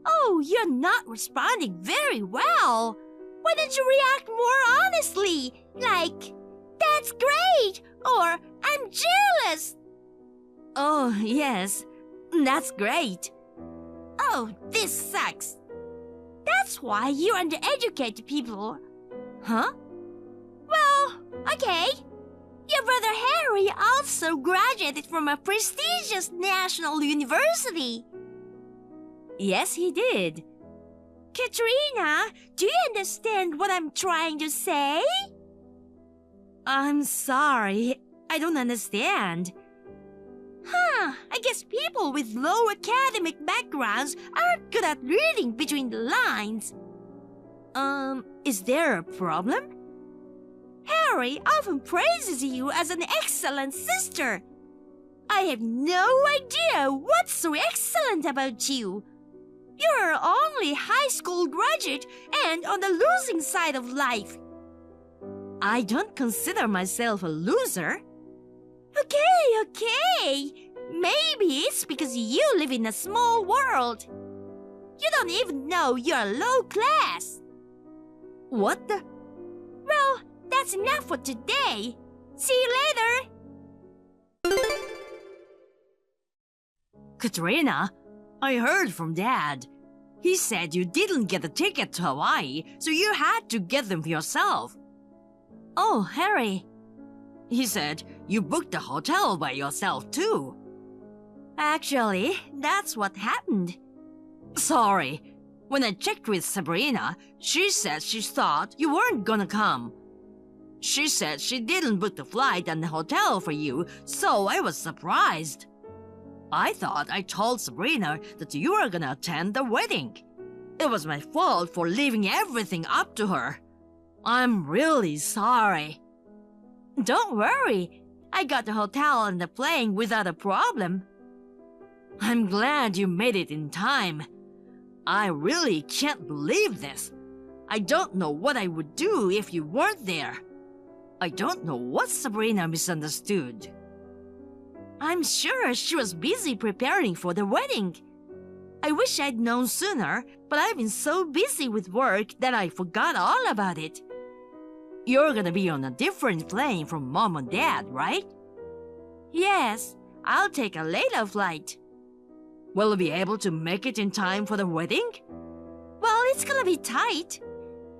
[SPEAKER 6] Oh, you're not responding very well. Why don't you react more honestly? Like, that's great, or I'm jealous. Oh, yes, that's great. Oh, this sucks. That's why you undereducated people. Huh? Well, okay. Your brother Harry also graduated from a prestigious national university. Yes, he did. Katrina, do you understand what I'm trying to say? I'm sorry, I don't understand. I guess people with low academic backgrounds aren't good at reading between the lines. Is there a problem? Harry often praises you as an excellent sister. I have no idea what's so excellent about you. You're only high school graduate and on the losing side of life. I don't consider myself a loser. Okay. Maybe it's because you live in a small world. You don't even know you're low class. What the? Well, that's enough for today. See you later. Katrina, I heard from Dad. He said you didn't get a ticket to Hawaii, so you had to get them yourself. Oh, Harry. He said you booked the hotel by yourself too. Actually, that's what happened. Sorry. When I checked with Sabrina, she said she thought you weren't gonna come. She said she didn't book the flight and the hotel for you, so I was surprised. I thought I told Sabrina that you were gonna attend the wedding. It was my fault for leaving everything up to her. I'm really sorry. Don't worry. I got the hotel and the plane without a problem. I'm glad you made it in time. I really can't believe this. I don't know what I would do if you weren't there. I don't know what Sabrina misunderstood. I'm sure she was busy preparing for the wedding. I wish I'd known sooner, but I've been so busy with work that I forgot all about it. You're gonna be on a different plane from Mom and Dad, right? Yes, I'll take a later flight. Will you be able to make it in time for the wedding? Well, it's gonna be tight.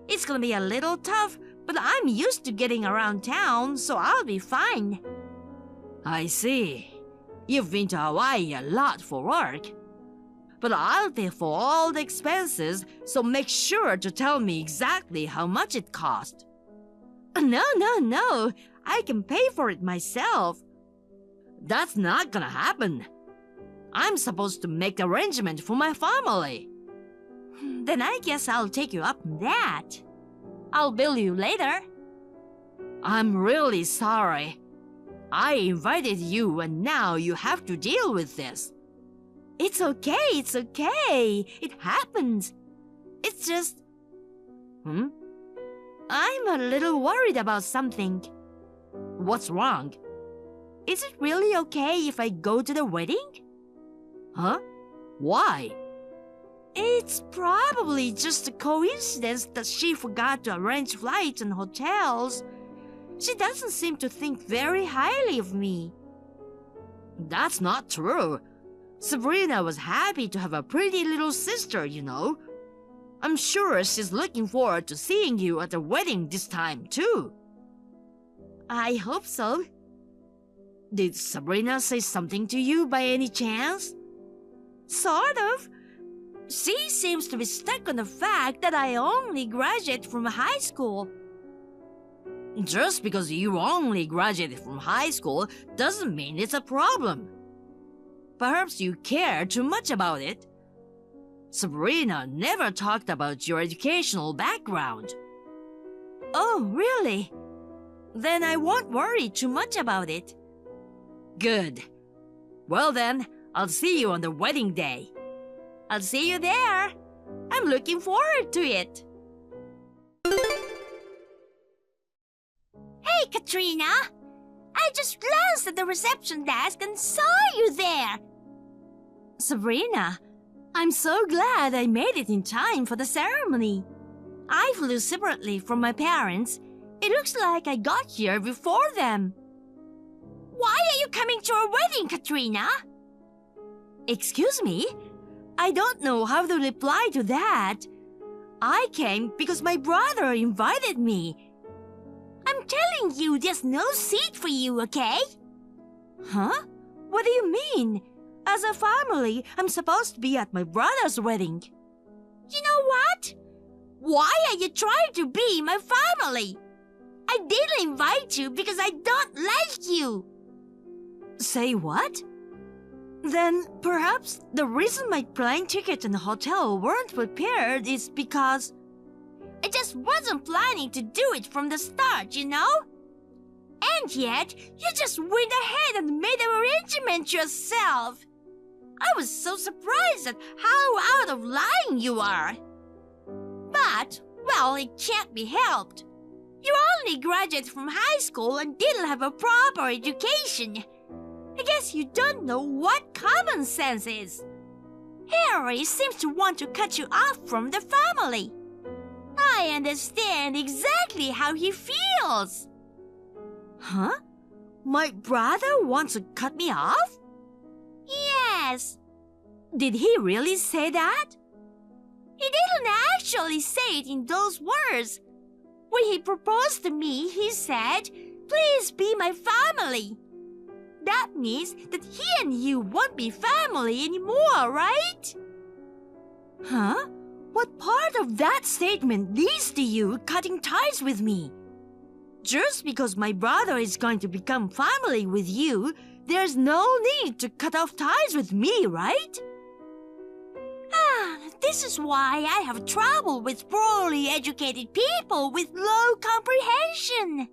[SPEAKER 6] It's gonna be a little tough, but I'm used to getting around town, so I'll be fine. I see. You've been to Hawaii a lot for work. But I'll pay for all the expenses, so make sure to tell me exactly how much it cost. No. I can pay for it myself. That's not gonna happen. I'm supposed to make arrangement for my family. Then I guess I'll take you up on that. I'll bill you later. I'm really sorry. I invited you and now you have to deal with this. It's okay. It happens. It's just... I'm a little worried about something. What's wrong? Is it really okay if I go to the wedding? Huh? Why? It's probably just a coincidence that she forgot to arrange flights and hotels. She doesn't seem to think very highly of me. That's not true. Sabrina was happy to have a pretty little sister, you know. I'm sure she's looking forward to seeing you at the wedding this time, too. I hope so. Did Sabrina say something to you by any chance? Sort of. She seems to be stuck on the fact that I only graduated from high school. Just because you only graduated from high school doesn't mean it's a problem. Perhaps you care too much about it. Sabrina never talked about your educational background. Oh, really? Then I won't worry too much about it. Good. Well then, I'll see you on the wedding day. I'll see you there. I'm looking forward to it.
[SPEAKER 2] Hey, Katrina! I just glanced at the reception desk and saw you there.
[SPEAKER 6] Sabrina, I'm so glad I made it in time for the ceremony. I flew separately from my parents. It looks like I got here before them.
[SPEAKER 2] Why are you coming to our wedding, Katrina?
[SPEAKER 6] Excuse me? I don't know how to reply to that. I came because my brother invited me.
[SPEAKER 2] I'm telling you, there's no seat for you, okay?
[SPEAKER 6] Huh? What do you mean? As a family, I'm supposed to be at my brother's wedding.
[SPEAKER 2] You know what? Why are you trying to be my family? I didn't invite you because I don't like you.
[SPEAKER 6] Say what? Then perhaps the reason my plane ticket and hotel weren't prepared is because
[SPEAKER 2] I just wasn't planning to do it from the start, you know? And yet, you just went ahead and made an arrangement yourself. I was so surprised at how out of line you are. But, well, it can't be helped. You only graduated from high school and didn't have a proper education. I guess you don't know what common sense is. Harry seems to want to cut you off from the family. I understand exactly how he feels.
[SPEAKER 6] Huh? My brother wants to cut me off?
[SPEAKER 2] Yes.
[SPEAKER 6] Did he really say that?
[SPEAKER 2] He didn't actually say it in those words. When he proposed to me, he said, "Please be my family." That means that he and you won't be family anymore, right?
[SPEAKER 6] Huh? What part of that statement leads to you cutting ties with me? Just because my brother is going to become family with you, there's no need to cut off ties with me, right?
[SPEAKER 2] This is why I have trouble with poorly educated people with low comprehension.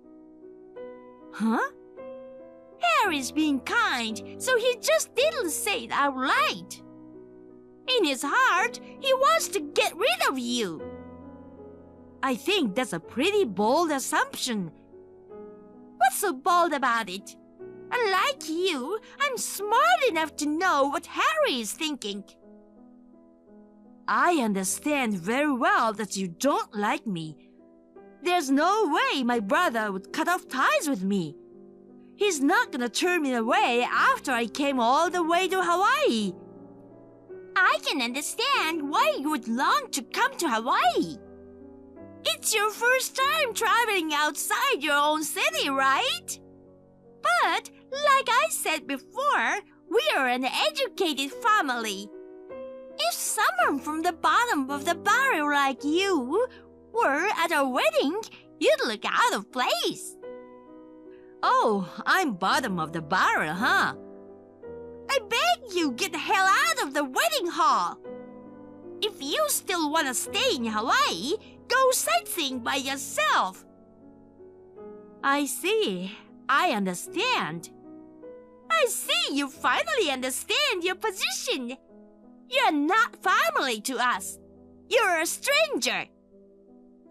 [SPEAKER 6] Huh?
[SPEAKER 2] Harry's being kind, so he just didn't say it out loud. In his heart, he wants to get rid of you.
[SPEAKER 6] I think that's a pretty bold assumption.
[SPEAKER 2] What's so bold about it? Unlike you, I'm smart enough to know what Harry is thinking.
[SPEAKER 6] I understand very well that you don't like me. There's no way my brother would cut off ties with me. He's not gonna turn me away after I came all the way to Hawaii.
[SPEAKER 2] I can understand why you would long to come to Hawaii. It's your first time traveling outside your own city, right? But, like I said before, we are an educated family. If someone from the bottom of the barrel like you were at our wedding, you'd look out of place.
[SPEAKER 6] Oh, I'm bottom of the barrel, huh?
[SPEAKER 2] I beg you, get the hell out of the wedding hall. If you still want to stay in Hawaii, go sightseeing by yourself.
[SPEAKER 6] I see. I understand.
[SPEAKER 2] I see you finally understand your position. You're not family to us. You're a stranger.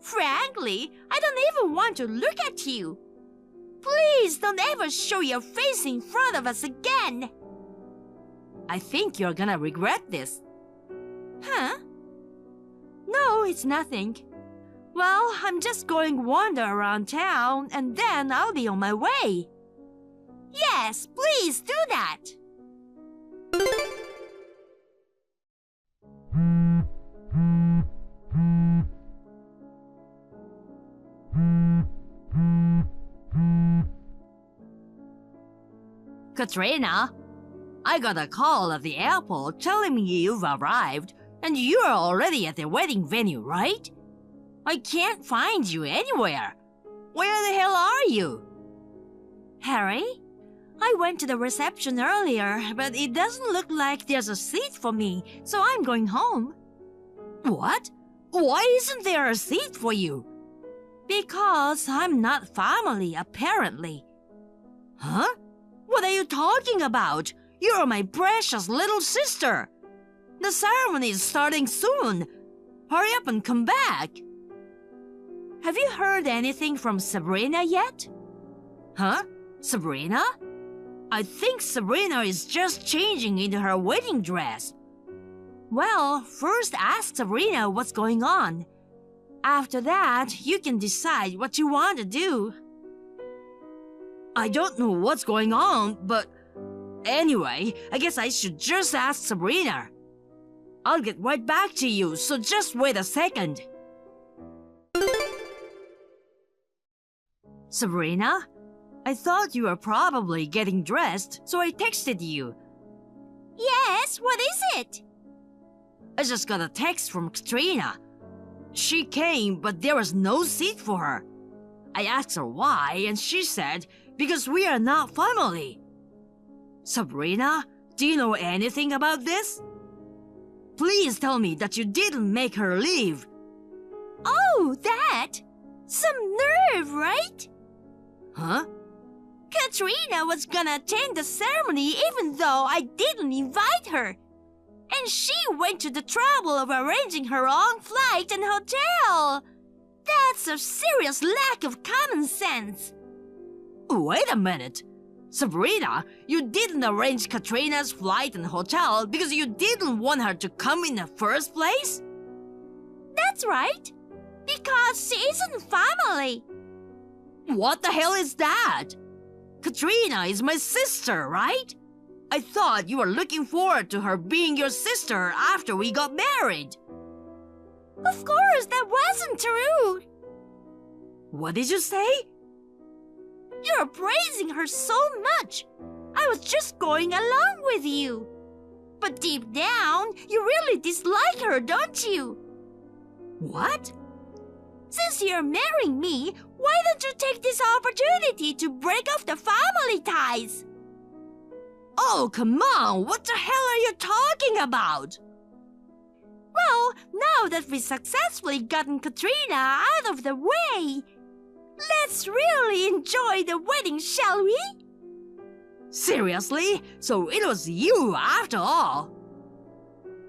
[SPEAKER 2] Frankly, I don't even want to look at you. Please don't ever show your face in front of us again.
[SPEAKER 6] I think you're gonna regret this.
[SPEAKER 2] Huh?
[SPEAKER 6] No, it's nothing. Well, I'm just going wander around town and then I'll be on my way.
[SPEAKER 2] Yes, please do that.
[SPEAKER 6] Katrina, I got a call at the airport telling me you've arrived and you're already at the wedding venue, right? I can't find you anywhere. Where the hell are you?
[SPEAKER 2] Harry, I went to the reception earlier, but it doesn't look like there's a seat for me, so I'm going home.
[SPEAKER 6] What? Why isn't there a seat for you?
[SPEAKER 2] Because I'm not family, apparently.
[SPEAKER 6] Huh? What are you talking about? You're my precious little sister. The ceremony is starting soon. Hurry up and come back. Have you heard anything from Sabrina yet? Huh? Sabrina? I think Sabrina is just changing into her wedding dress. Well, first ask Sabrina what's going on. After that, you can decide what you want to do. I don't know what's going on, but anyway, I guess I should just ask Sabrina. I'll get right back to you, so just wait a second. Sabrina? I thought you were probably getting dressed, so I texted you.
[SPEAKER 2] Yes, what is it?
[SPEAKER 6] I just got a text from Katrina. She came, but there was no seat for her. I asked her why, and she said, because we are not family. Sabrina, do you know anything about this? Please tell me that you didn't make her leave.
[SPEAKER 2] Oh, that! Some nerve, right?
[SPEAKER 6] Huh?
[SPEAKER 2] Katrina was gonna attend the ceremony even though I didn't invite her. And she went to the trouble of arranging her own flight and hotel. That's a serious lack of common sense.
[SPEAKER 6] Wait a minute. Sabrina, you didn't arrange Katrina's flight and hotel because you didn't want her to come in the first place?
[SPEAKER 2] That's right. Because she isn't family.
[SPEAKER 6] What the hell is that? Katrina is my sister, right? I thought you were looking forward to her being your sister after we got married.
[SPEAKER 2] Of course, that wasn't true.
[SPEAKER 6] What did you say?
[SPEAKER 2] You're praising her so much. I was just going along with you. But deep down, you really dislike her, don't you?
[SPEAKER 6] What?
[SPEAKER 2] Since you're marrying me, why don't you take this opportunity to break off the family ties?
[SPEAKER 6] Oh, come on! What the hell are you talking about?
[SPEAKER 2] Well, now that we've successfully gotten Katrina out of the way, let's really enjoy the wedding, shall we?
[SPEAKER 6] Seriously? So it was you after all?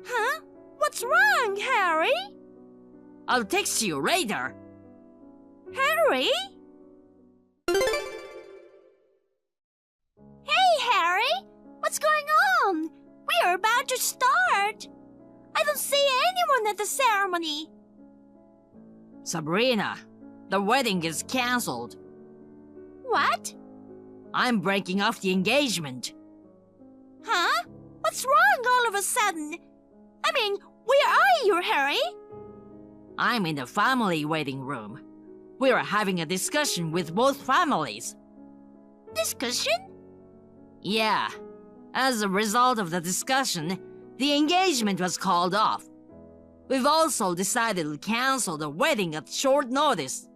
[SPEAKER 2] Huh? What's wrong, Harry?
[SPEAKER 6] I'll text you later.
[SPEAKER 2] Harry? Hey, Harry! What's going on? We are about to start. I don't see anyone at the ceremony.
[SPEAKER 6] Sabrina, the wedding is cancelled.
[SPEAKER 2] What?
[SPEAKER 6] I'm breaking off the engagement.
[SPEAKER 2] Huh? What's wrong all of a sudden? I mean, where are you, Harry?
[SPEAKER 6] I'm in the family waiting room. We are having a discussion with both families.
[SPEAKER 2] Discussion?
[SPEAKER 6] Yeah. As a result of the discussion, the engagement was called off. We've also decided to cancel the wedding at short notice.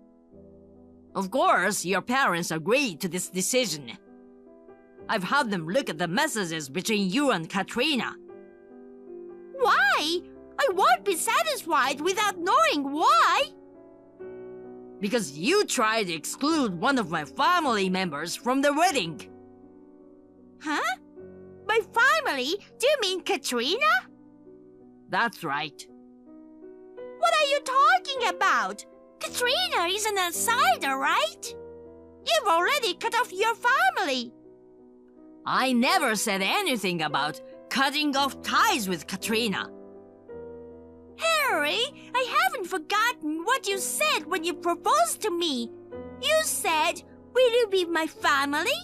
[SPEAKER 6] Of course, your parents agreed to this decision. I've had them look at the messages between you and Katrina.
[SPEAKER 2] Why? I won't be satisfied without knowing why.
[SPEAKER 6] Because you tried to exclude one of my family members from the wedding.
[SPEAKER 2] Huh? My family? Do you mean Katrina?
[SPEAKER 6] That's right.
[SPEAKER 2] What are you talking about? Katrina is an outsider, right? You've already cut off your family.
[SPEAKER 6] I never said anything about cutting off ties with Katrina.
[SPEAKER 2] Harry, I haven't forgotten what you said when you proposed to me. You said, "Will you be my family?"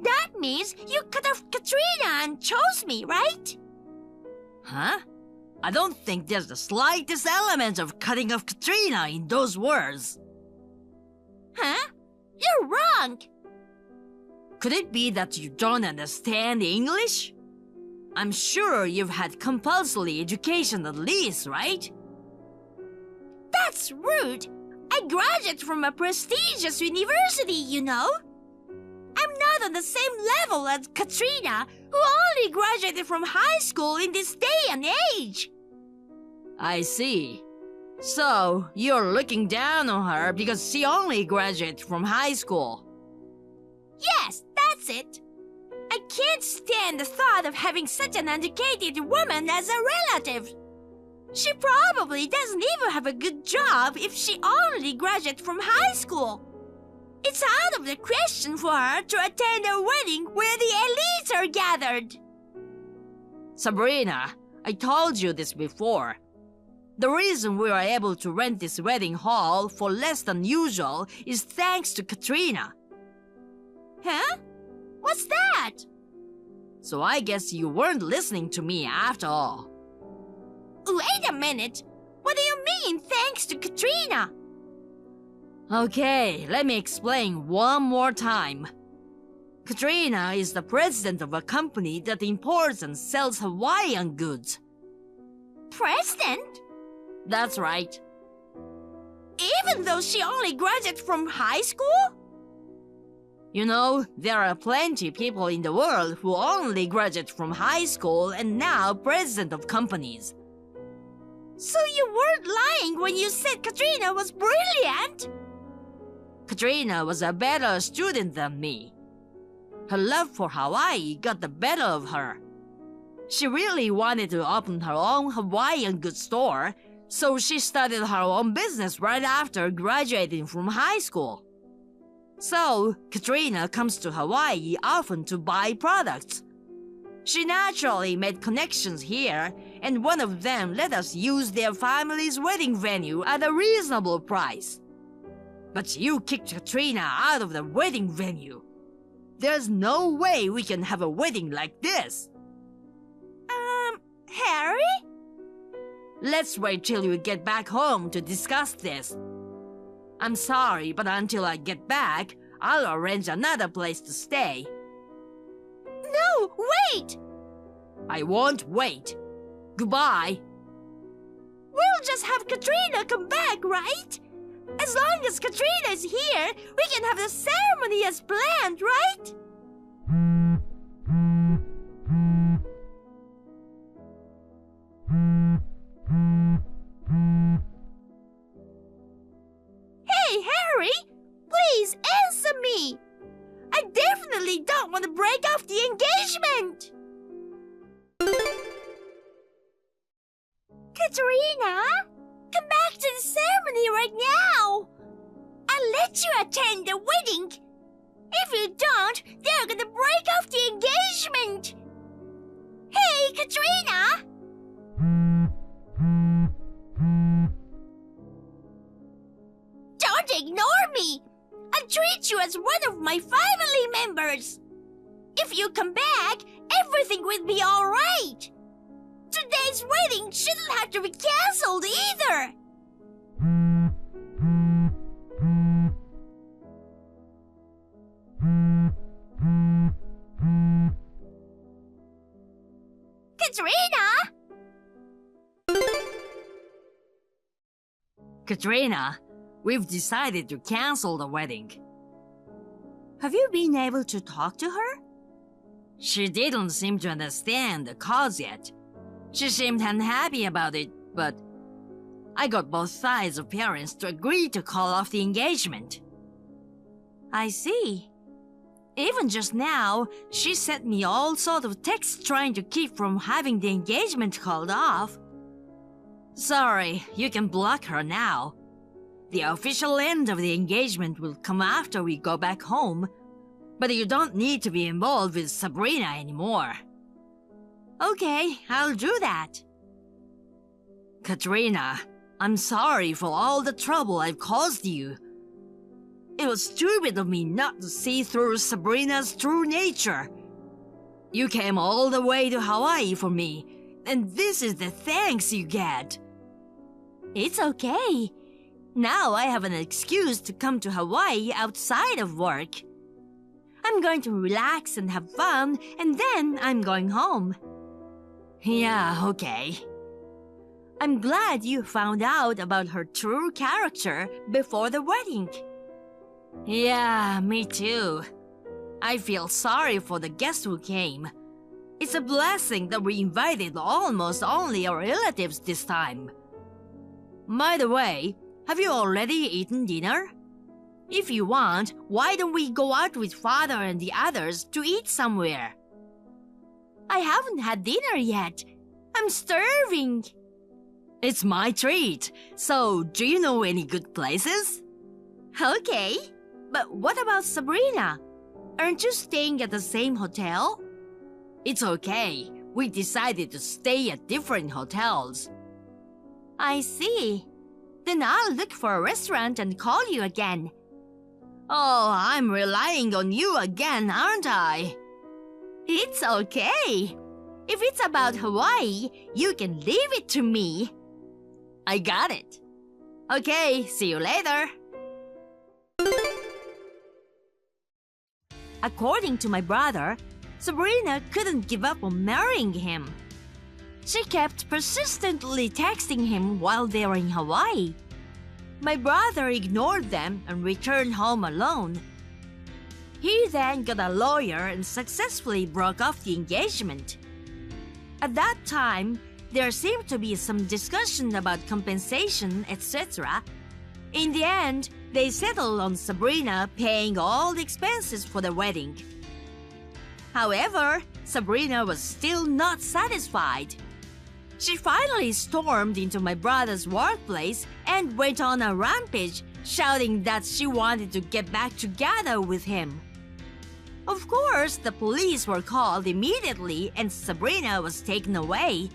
[SPEAKER 2] That means you cut off Katrina and chose me, right?
[SPEAKER 6] Huh? I don't think there's the slightest element of cutting off Katrina in those words.
[SPEAKER 2] Huh? You're wrong.
[SPEAKER 6] Could it be that you don't understand English? I'm sure you've had compulsory education at least, right?
[SPEAKER 2] That's rude. I graduated from a prestigious university, you know. I'm not on the same level as Katrina, who only graduated from high school in this day and age.
[SPEAKER 6] I see. So, you're looking down on her because she only graduated from high school.
[SPEAKER 2] Yes, that's it. I
[SPEAKER 6] I can't stand the thought of having such an uneducated woman as a relative. She probably doesn't even have a good job if she only graduated from high school. It's out of the question for her to attend a wedding where the elites are gathered. Sabrina, I told you this before. The reason we are able to rent this wedding hall for less than usual is thanks to Katrina. Huh? What's that? So I guess you weren't listening to me after all. Wait a minute. What do you mean, thanks to Katrina? Okay, let me explain one more time. Katrina is the president of a company that imports and sells Hawaiian goods. President? That's right. Even though she only graduated from high school? You know, there are plenty of people in the world who only graduate from high school and now president of companies. So you weren't lying when you said Katrina was brilliant? Katrina was a better student than me. Her love for Hawaii got the better of her. She really wanted to open her own Hawaiian goods store, so she started her own business right after graduating from high school. So, Katrina comes to Hawaii often to buy products. She naturally made connections here, and one of them let us use their family's wedding venue at a reasonable price. But you kicked Katrina out of the wedding venue. There's no way we can have a wedding like this. Harry? Let's wait till you get back home to discuss this. I'm sorry, but until I get back, I'll arrange another place to stay. No, wait! I won't wait. Goodbye. We'll just have Katrina come back, right? As long as Katrina is here, we can have the ceremony as planned, right? Hey, Harry! Please answer me! I definitely don't want to break off the engagement! Katrina! Come back to the ceremony right now! I'll let you attend the wedding! If you don't, they're gonna break off the engagement! Hey, Katrina! Don't ignore me! I'll treat you as one of my family members! If you come back, everything will be alright! Today's wedding shouldn't have to be cancelled either! Katrina! Katrina, we've decided to cancel the wedding. Have you been able to talk to her? She didn't seem to understand the cause yet. She seemed unhappy about it, but I got both sides of parents to agree to call off the engagement. I see. Even just now, she sent me all sort of texts trying to keep from having the engagement called off. Sorry, you can block her now. The official end of the engagement will come after we go back home, but you don't need to be involved with Sabrina anymore. Okay, I'll do that. Katrina, I'm sorry for all the trouble I've caused you. It was stupid of me not to see through Sabrina's true nature. You came all the way to Hawaii for me, and this is the thanks you get. It's okay. Now I have an excuse to come to Hawaii outside of work. I'm going to relax and have fun, and then I'm going home. Yeah, okay. I'm glad you found out about her true character before the wedding. Yeah, me too. I feel sorry for the guests who came. It's a blessing that we invited almost only our relatives this time. By the way, have you already eaten dinner? If you want, why don't we go out with Father and the others to eat somewhere? I haven't had dinner yet. I'm starving. It's my treat. So, do you know any good places? Okay, but what about Sabrina? Aren't you staying at the same hotel? It's okay. We decided to stay at different hotels. I see. Then I'll look for a restaurant and call you again. Oh, I'm relying on you again, aren't I? It's okay. If it's about Hawaii, you can leave it to me. I got it. Okay, see you later. According to my brother, Sabrina couldn't give up on marrying him. She kept persistently texting him while they were in Hawaii. My brother ignored them and returned home alone. He then got a lawyer and successfully broke off the engagement. At that time, there seemed to be some discussion about compensation, etc. In the end, they settled on Sabrina paying all the expenses for the wedding. However, Sabrina was still not satisfied. She finally stormed into my brother's workplace and went on a rampage, shouting that she wanted to get back together with him. Of course, the police were called immediately and Sabrina was taken away.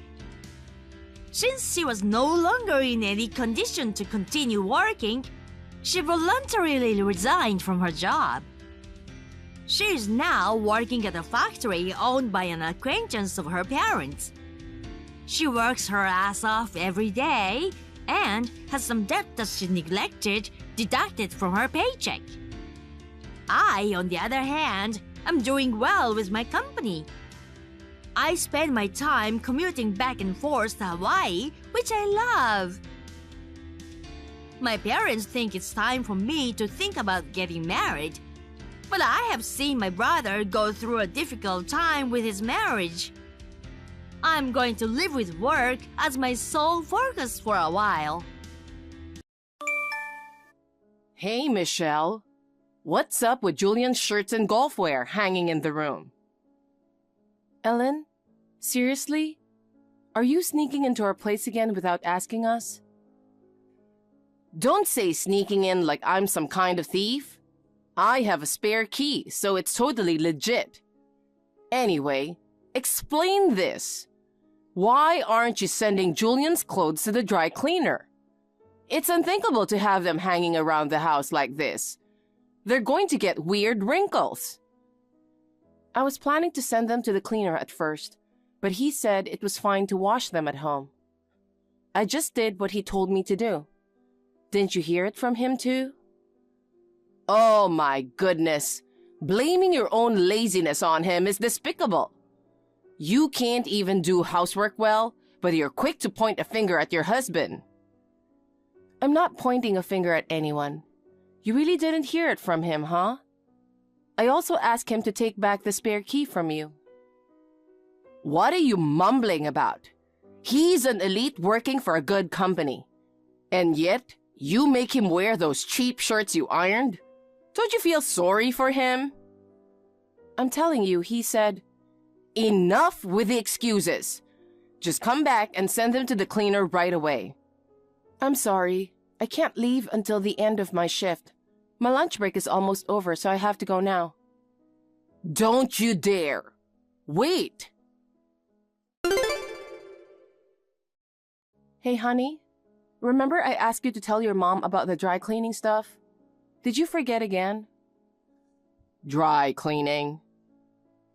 [SPEAKER 6] Since she was no longer in any condition to continue working, she voluntarily resigned from her job. She is now working at a factory owned by an acquaintance of her parents. She works her ass off every day and has some debt that she neglected deducted from her paycheck. I, on the other hand, am doing well with my company. I spend my time commuting back and forth to Hawaii, which I love. My parents think it's time for me to think about getting married, but I have seen my brother go through a difficult time with his marriage. I'm going to live with work as my sole focus for a while.
[SPEAKER 5] Hey, Michelle. What's up with Julian's shirts and golf wear hanging in the room? Ellen? Seriously? Are you sneaking into our place again without asking us? Don't say sneaking in like I'm some kind of thief. I have a spare key, so it's totally legit. Anyway, explain this. Why aren't you sending Julian's clothes to the dry cleaner? It's unthinkable to have them hanging around the house like this. They're going to get weird wrinkles. I was planning to send them to the cleaner at first, but he said it was fine to wash them at home. I just did what he told me to do. Didn't you hear it from him too? Oh my goodness. Blaming your own laziness on him is despicable. You can't even do housework well, but you're quick to point a finger at your husband. I'm not pointing a finger at anyone. You really didn't hear it from him, huh? I also asked him to take back the spare key from you. What are you mumbling about? He's an elite working for a good company. And yet, you make him wear those cheap shirts you ironed? Don't you feel sorry for him? I'm telling you, he said, enough with the excuses. Just come back and send them to the cleaner right away. I'm sorry. I can't leave until the end of my shift. My lunch break is almost over, so I have to go now. Don't you dare. Wait. Hey, honey. Remember I asked you to tell your mom about the dry cleaning stuff? Did you forget again? Dry cleaning?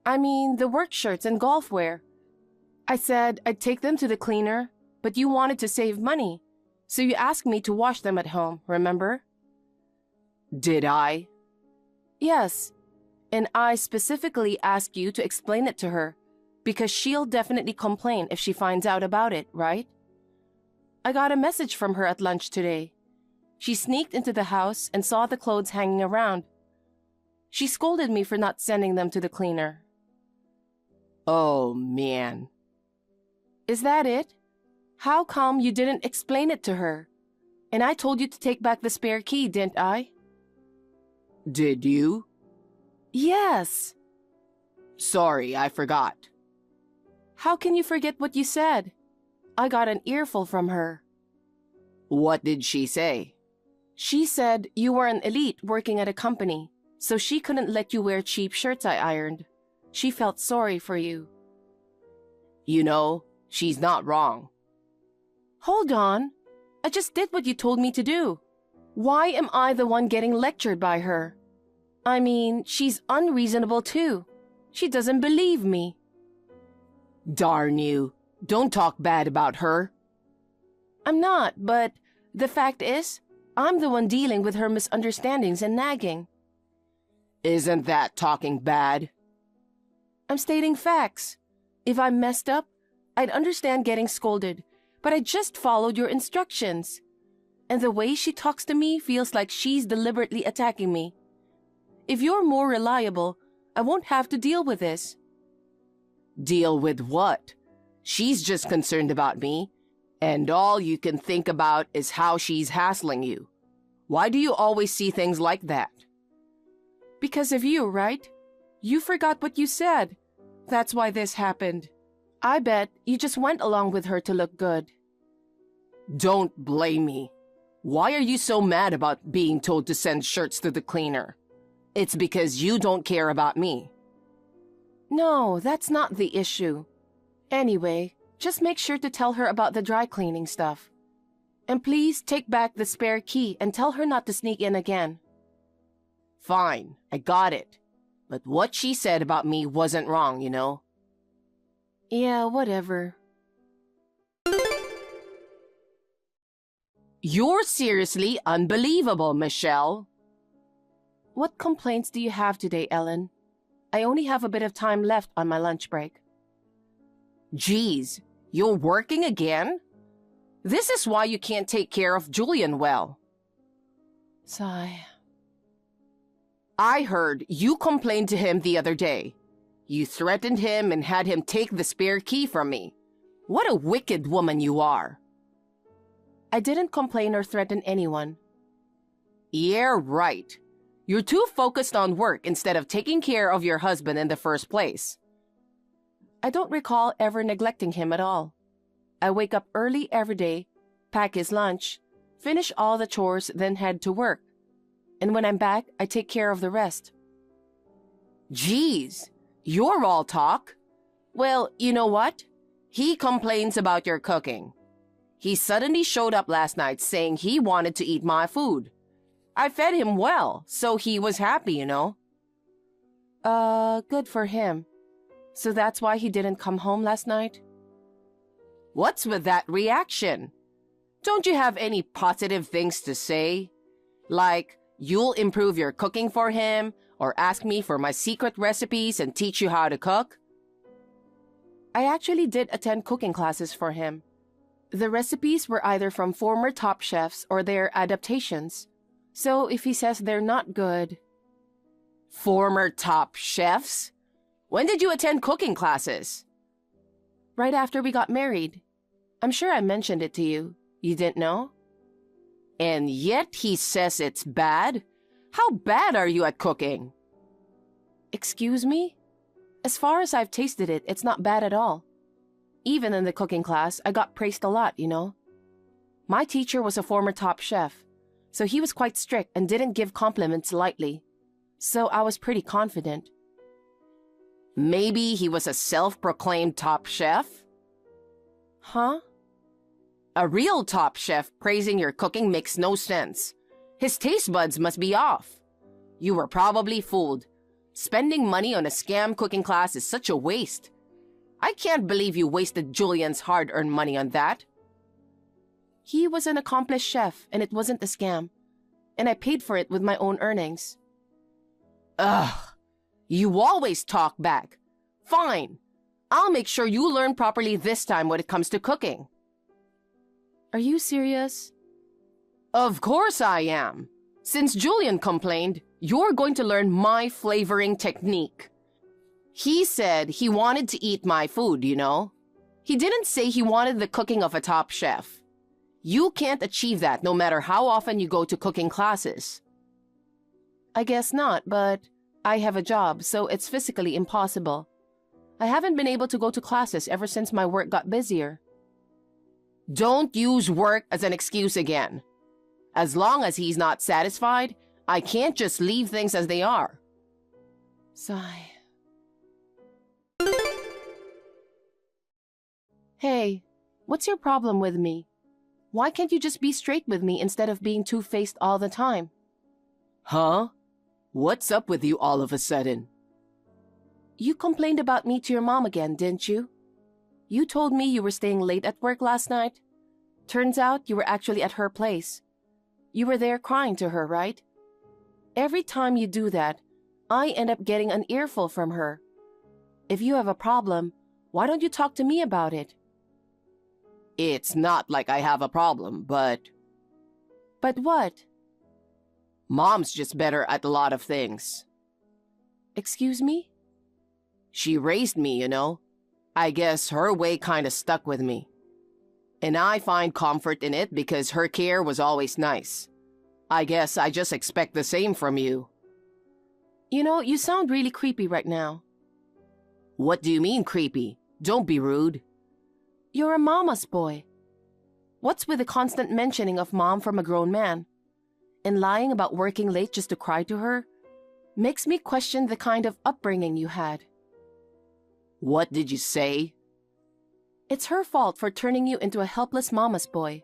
[SPEAKER 5] I mean, the work shirts and golf wear. I said I'd take them to the cleaner, but you wanted to save money, so you asked me to wash them at home, remember? Did I? Yes, and I specifically asked you to explain it to her, because she'll definitely complain if she finds out about it, right? I got a message from her at lunch today. She sneaked into the house and saw the clothes hanging around. She scolded me for not sending them to the cleaner. Oh, man. Is that it? How come you didn't explain it to her? And I told you to take back the spare key, didn't I? Did you? Yes. Sorry, I forgot.
[SPEAKER 7] How can you forget what you said? I got an earful from her.
[SPEAKER 5] What did she say?
[SPEAKER 7] She said you were an elite working at a company, so she couldn't let you wear cheap shirts I ironed. She felt sorry for you.
[SPEAKER 5] You know, she's not wrong.
[SPEAKER 7] Hold on. I just did what you told me to do. Why am I the one getting lectured by her? I mean, she's unreasonable too. She doesn't believe me.
[SPEAKER 5] Darn you. Don't talk bad about her.
[SPEAKER 7] I'm not, but the fact is, I'm the one dealing with her misunderstandings and nagging.
[SPEAKER 5] Isn't that talking bad?
[SPEAKER 7] I'm stating facts. If I messed up, I'd understand getting scolded, but I just followed your instructions. And the way she talks to me feels like she's deliberately attacking me. If you're more reliable, I won't have to deal with this.
[SPEAKER 5] Deal with what? She's just concerned about me, and all you can think about is how she's hassling you. Why do you always see things like that?
[SPEAKER 7] Because of you, right? You forgot what you said. That's why this happened. I bet you just went along with her to look good.
[SPEAKER 5] Don't blame me. Why are you so mad about being told to send shirts to the cleaner? It's because you don't care about me.
[SPEAKER 7] No, that's not the issue. Anyway, just make sure to tell her about the dry cleaning stuff. And please take back the spare key and tell her not to sneak in again.
[SPEAKER 5] Fine, I got it. But what she said about me wasn't wrong, you know?
[SPEAKER 7] Yeah, whatever.
[SPEAKER 5] You're seriously unbelievable, Michelle.
[SPEAKER 7] What complaints do you have today, Ellen? I only have a bit of time left on my lunch break.
[SPEAKER 5] Geez, you're working again? This is why you can't take care of Julian well.
[SPEAKER 7] Sigh.
[SPEAKER 5] I heard you complained to him the other day. You threatened him and had him take the spare key from me. What a wicked woman you are.
[SPEAKER 7] I didn't complain or threaten anyone.
[SPEAKER 5] Yeah, right. You're too focused on work instead of taking care of your husband in the first place.
[SPEAKER 7] I don't recall ever neglecting him at all. I wake up early every day, pack his lunch, finish all the chores, then head to work. And when I'm back, I take care of the rest.
[SPEAKER 5] Geez, you're all talk.
[SPEAKER 7] Well, you know what?
[SPEAKER 5] He complains about your cooking. He suddenly showed up last night saying he wanted to eat my food. I fed him well, so he was happy, you know.
[SPEAKER 7] Good for him. So that's why he didn't come home last night?
[SPEAKER 5] What's with that reaction? Don't you have any positive things to say? Like, you'll improve your cooking for him, or ask me for my secret recipes and teach you how to cook?
[SPEAKER 7] I actually did attend cooking classes for him. The recipes were either from former top chefs or their adaptations. So if he says they're not good...
[SPEAKER 5] Former top chefs? When did you attend cooking classes?
[SPEAKER 7] Right after we got married. I'm sure I mentioned it to you. You didn't know?
[SPEAKER 5] And yet he says it's bad? How bad are you at cooking?
[SPEAKER 7] Excuse me? As far as I've tasted it, it's not bad at all. Even in the cooking class, I got praised a lot, you know. My teacher was a former top chef, so he was quite strict and didn't give compliments lightly. So I was pretty confident.
[SPEAKER 5] Maybe he was a self-proclaimed top chef?
[SPEAKER 7] Huh?
[SPEAKER 5] A real top chef praising your cooking makes no sense. His taste buds must be off. You were probably fooled. Spending money on a scam cooking class is such a waste. I can't believe you wasted Julian's hard-earned money on that.
[SPEAKER 7] He was an accomplished chef, and it wasn't a scam. And I paid for it with my own earnings.
[SPEAKER 5] Ugh. You always talk back. Fine. I'll make sure you learn properly this time when it comes to cooking.
[SPEAKER 7] Are you serious?
[SPEAKER 5] Of course I am. Since Julian complained, you're going to learn my flavoring technique. He said he wanted to eat my food, you know. He didn't say he wanted the cooking of a top chef. You can't achieve that no matter how often you go to cooking classes.
[SPEAKER 7] I guess not, but I have a job, so it's physically impossible. I haven't been able to go to classes ever since my work got busier.
[SPEAKER 5] Don't use work as an excuse again. As long as he's not satisfied, I can't just leave things as they are.
[SPEAKER 7] Sigh. Hey, what's your problem with me? Why can't you just be straight with me instead of being two-faced all the time?
[SPEAKER 5] Huh? What's up with you all of a sudden?
[SPEAKER 7] You complained about me to your mom again, didn't you? You told me you were staying late at work last night. Turns out you were actually at her place. You were there crying to her, right? Every time you do that, I end up getting an earful from her. If you have a problem, why don't you talk to me about it?
[SPEAKER 5] It's not like I have a problem, but...
[SPEAKER 7] But what?
[SPEAKER 5] Mom's just better at a lot of things.
[SPEAKER 7] Excuse me?
[SPEAKER 5] She raised me, you know. I guess her way kinda stuck with me. And I find comfort in it because her care was always nice. I guess I just expect the same from you.
[SPEAKER 7] You know, you sound really creepy right now.
[SPEAKER 5] What do you mean creepy? Don't be rude.
[SPEAKER 7] You're a mama's boy. What's with the constant mentioning of mom from a grown man? And lying about working late just to cry to her? Makes me question the kind of upbringing you had.
[SPEAKER 5] What did you say?
[SPEAKER 7] It's her fault for turning you into a helpless mama's boy.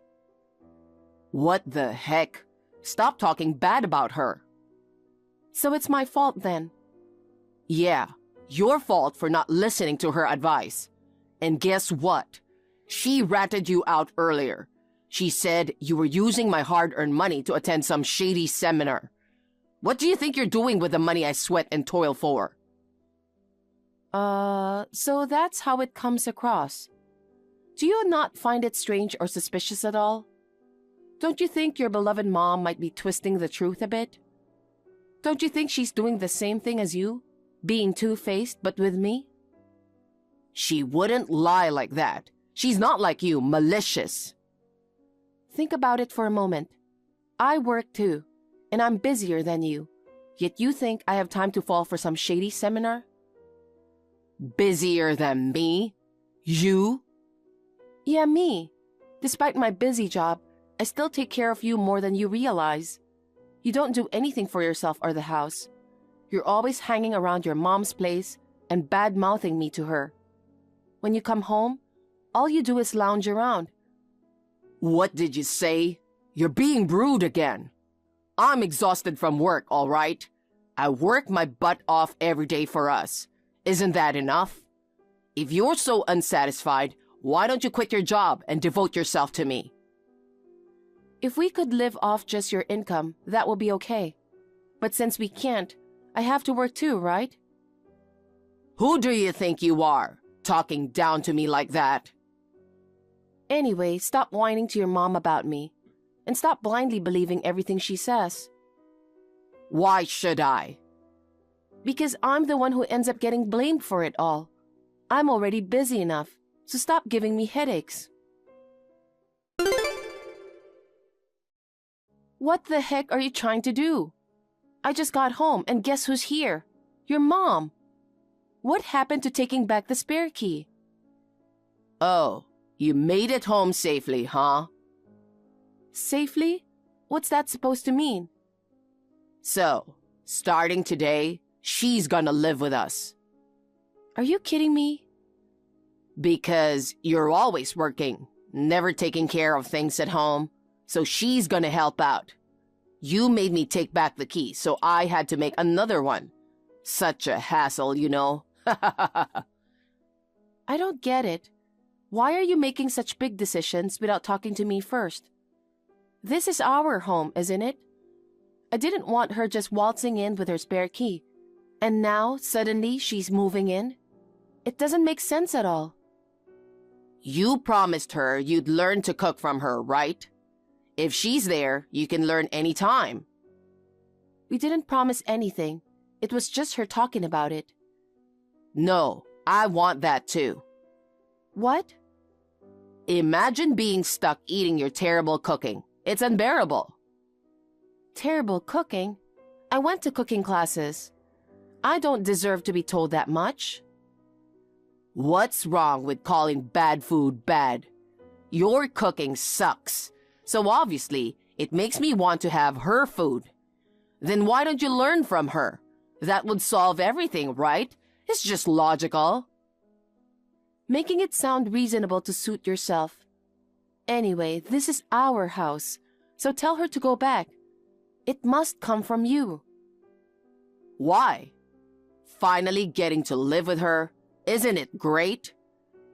[SPEAKER 5] What the heck? Stop talking bad about her.
[SPEAKER 7] So it's my fault then?
[SPEAKER 5] Yeah, your fault for not listening to her advice. And guess what? She ratted you out earlier. She said you were using my hard-earned money to attend some shady seminar. What do you think you're doing with the money I sweat and toil for?
[SPEAKER 7] So that's how it comes across. Do you not find it strange or suspicious at all? Don't you think your beloved mom might be twisting the truth a bit? Don't you think she's doing the same thing as you? Being two-faced, but with me?
[SPEAKER 5] She wouldn't lie like that. She's not like you, malicious.
[SPEAKER 7] Think about it for a moment. I work too, and I'm busier than you. Yet you think I have time to fall for some shady seminar?
[SPEAKER 5] Busier than me? You?
[SPEAKER 7] Yeah, me. Despite my busy job, I still take care of you more than you realize. You don't do anything for yourself or the house. You're always hanging around your mom's place and bad-mouthing me to her. When you come home, all you do is lounge around.
[SPEAKER 5] What did you say? You're being rude again. I'm exhausted from work, all right? I work my butt off every day for us. Isn't that enough? If you're so unsatisfied, why don't you quit your job and devote yourself to me?
[SPEAKER 7] If we could live off just your income, that would be okay. But since we can't, I have to work too, right?
[SPEAKER 5] Who do you think you are, talking down to me like that?
[SPEAKER 7] Anyway, stop whining to your mom about me. And stop blindly believing everything she says.
[SPEAKER 5] Why should I?
[SPEAKER 7] Because I'm the one who ends up getting blamed for it all. I'm already busy enough, so stop giving me headaches. What the heck are you trying to do? I just got home and guess who's here? Your mom. What happened to taking back the spare key?
[SPEAKER 5] Oh, you made it home safely, huh?
[SPEAKER 7] Safely? What's that supposed to mean?
[SPEAKER 5] So, starting today, she's gonna live with us.
[SPEAKER 7] Are you kidding me?
[SPEAKER 5] Because you're always working, never taking care of things at home, so she's gonna help out. You made me take back the key, so I had to make another one. Such a hassle, you know.
[SPEAKER 7] I don't get it. Why are you making such big decisions without talking to me first? This is our home, isn't it? I didn't want her just waltzing in with her spare key. And now, suddenly, she's moving in? It doesn't make sense at all.
[SPEAKER 5] You promised her you'd learn to cook from her, right? If she's there, you can learn anytime.
[SPEAKER 7] We didn't promise anything. It was just her talking about it.
[SPEAKER 5] No, I want that too.
[SPEAKER 7] What?
[SPEAKER 5] Imagine being stuck eating your terrible cooking. It's unbearable.
[SPEAKER 7] Terrible cooking? I went to cooking classes. I don't deserve to be told that much.
[SPEAKER 5] What's wrong with calling bad food bad? Your cooking sucks, so obviously it makes me want to have her food. Then why don't you learn from her? That would solve everything, right? It's just logical.
[SPEAKER 7] Making it sound reasonable to suit yourself. Anyway, this is our house, so tell her to go back. It must come from you.
[SPEAKER 5] Why? Finally getting to live with her. Isn't it great?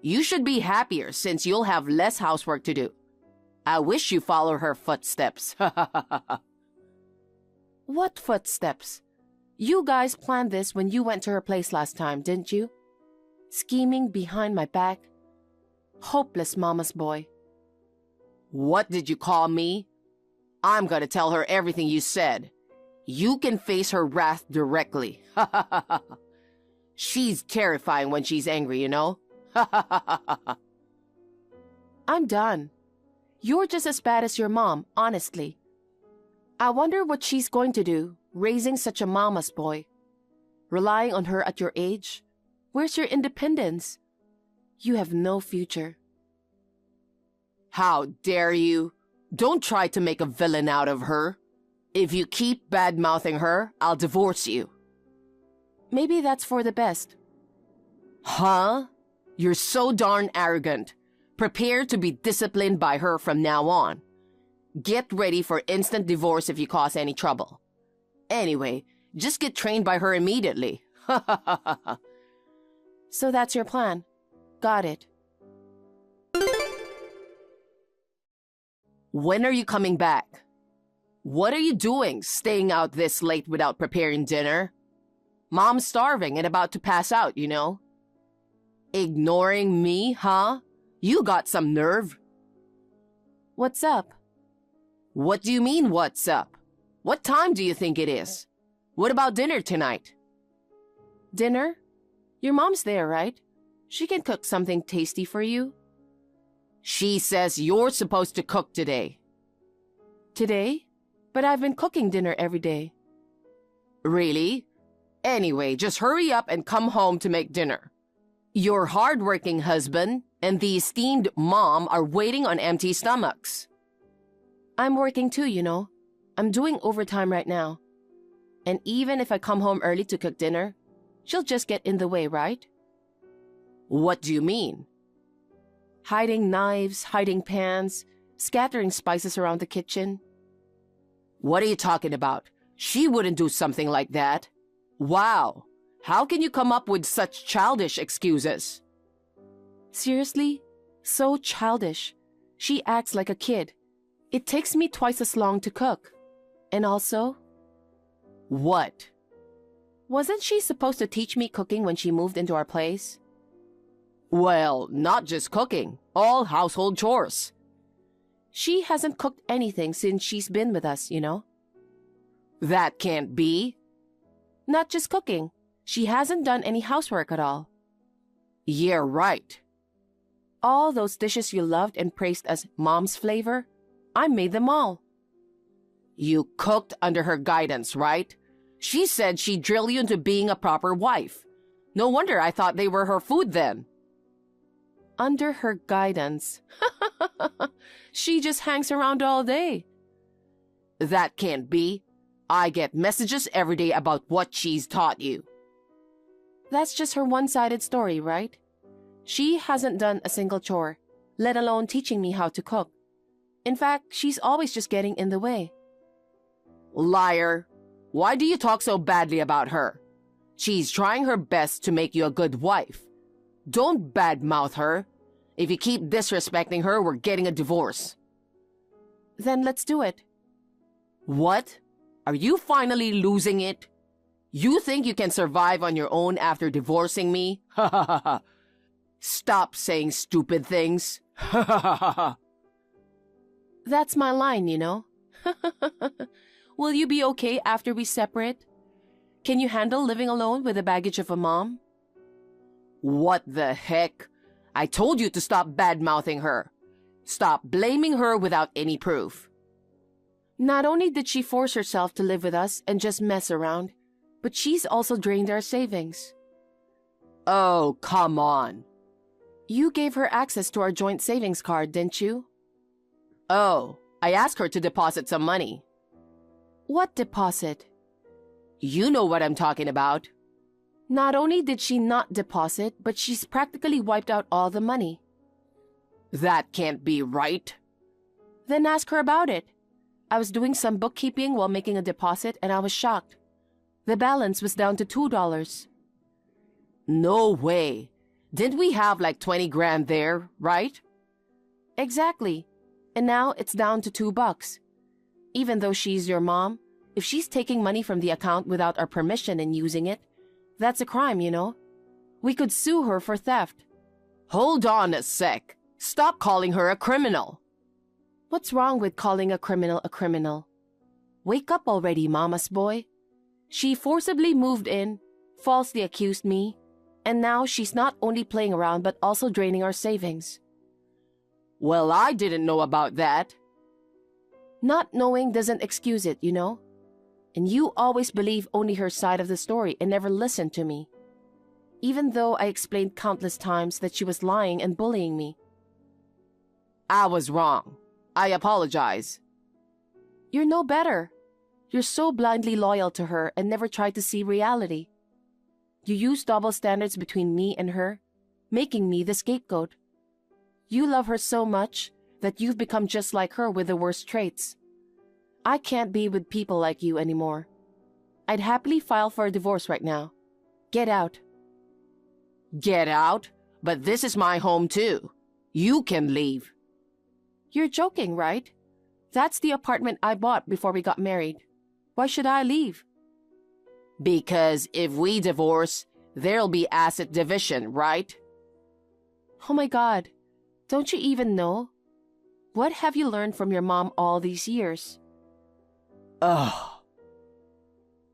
[SPEAKER 5] You should be happier since you'll have less housework to do. I wish you follow her footsteps.
[SPEAKER 7] What footsteps? You guys planned this when you went to her place last time, didn't you? Scheming behind my back. Hopeless mama's boy.
[SPEAKER 5] What did you call me? I'm gonna tell her everything you said. You can face her wrath directly. She's terrifying when she's angry, you know?
[SPEAKER 7] I'm done. You're just as bad as your mom, honestly. I wonder what she's going to do, raising such a mama's boy. Relying on her at your age? Where's your independence? You have no future.
[SPEAKER 5] How dare you? Don't try to make a villain out of her. If you keep bad-mouthing her, I'll divorce you.
[SPEAKER 7] Maybe that's for the best.
[SPEAKER 5] Huh? You're so darn arrogant. Prepare to be disciplined by her from now on. Get ready for instant divorce if you cause any trouble. Anyway, just get trained by her immediately.
[SPEAKER 7] So that's your plan. Got it.
[SPEAKER 5] When are you coming back? What are you doing, staying out this late without preparing dinner? Mom's starving and about to pass out, you know. Ignoring me, huh? You got some nerve.
[SPEAKER 7] What's up?
[SPEAKER 5] What do you mean, what's up? What time do you think it is? What about dinner tonight?
[SPEAKER 7] Dinner? Your mom's there, right? She can cook something tasty for you.
[SPEAKER 5] She says you're supposed to cook today.
[SPEAKER 7] Today? But I've been cooking dinner every day.
[SPEAKER 5] Really? Anyway, just hurry up and come home to make dinner. Your hard-working husband and the esteemed mom are waiting on empty stomachs.
[SPEAKER 7] I'm working too, you know. I'm doing overtime right now. And even if I come home early to cook dinner, she'll just get in the way, right?
[SPEAKER 5] What do you mean?
[SPEAKER 7] Hiding knives, hiding pans, scattering spices around the kitchen.
[SPEAKER 5] What are you talking about? She wouldn't do something like that. Wow, how can you come up with such childish excuses?
[SPEAKER 7] Seriously? So childish. She acts like a kid. It takes me twice as long to cook. And also...
[SPEAKER 5] What?
[SPEAKER 7] Wasn't she supposed to teach me cooking when she moved into our place?
[SPEAKER 5] Well, not just cooking, all household chores.
[SPEAKER 7] She hasn't cooked anything since she's been with us, you know?
[SPEAKER 5] That can't be.
[SPEAKER 7] Not just cooking. She hasn't done any housework at all.
[SPEAKER 5] Yeah, right.
[SPEAKER 7] All those dishes you loved and praised as mom's flavor, I made them all.
[SPEAKER 5] You cooked under her guidance, right? She said she'd drill you into being a proper wife. No wonder I thought they were her food then.
[SPEAKER 7] Under her guidance. She just hangs around all day.
[SPEAKER 5] That can't be. I get messages every day about what she's taught you.
[SPEAKER 7] That's just her one-sided story, right? She hasn't done a single chore, let alone teaching me how to cook. In fact, she's always just getting in the way.
[SPEAKER 5] Liar. Why do you talk so badly about her? She's trying her best to make you a good wife. Don't badmouth her. If you keep disrespecting her, we're getting a divorce.
[SPEAKER 7] Then let's do it.
[SPEAKER 5] What? Are you finally losing it? You think you can survive on your own after divorcing me? Ha ha ha ha. Stop saying stupid things. Ha ha ha ha.
[SPEAKER 7] That's my line, you know. Will you be okay after we separate? Can you handle living alone with the baggage of a mom?
[SPEAKER 5] What the heck? I told you to stop bad-mouthing her. Stop blaming her without any proof.
[SPEAKER 7] Not only did she force herself to live with us and just mess around, but she's also drained our savings.
[SPEAKER 5] Oh, come on.
[SPEAKER 7] You gave her access to our joint savings card, didn't you? Oh, I asked her to deposit some money. What deposit? You know what I'm talking about. Not only did she not deposit, but she's practically wiped out all the money. That can't be right. Then ask her about it. I was doing some bookkeeping while making a deposit and I was shocked. The balance was down to $2. No way. Didn't we have like 20 grand there, right? Exactly. And now it's down to $2. Even though she's your mom, if she's taking money from the account without our permission and using it, that's a crime, you know? We could sue her for theft. Hold on a sec. Stop calling her a criminal. What's wrong with calling a criminal a criminal? Wake up already, mama's boy. She forcibly moved in, falsely accused me, and now she's not only playing around but also draining our savings. Well, I didn't know about that. Not knowing doesn't excuse it, you know? And you always believe only her side of the story and never listen to me. Even though I explained countless times that she was lying and bullying me. I was wrong. I apologize. You're no better. You're so blindly loyal to her and never try to see reality. You use double standards between me and her, making me the scapegoat. You love her so much that you've become just like her with the worst traits. I can't be with people like you anymore. I'd happily file for a divorce right now. Get out. Get out? But this is my home too. You can leave. You're joking, right? That's the apartment I bought before we got married. Why should I leave? Because if we divorce, there'll be asset division, right? Oh my God, don't you even know? What have you learned from your mom all these years? Ugh.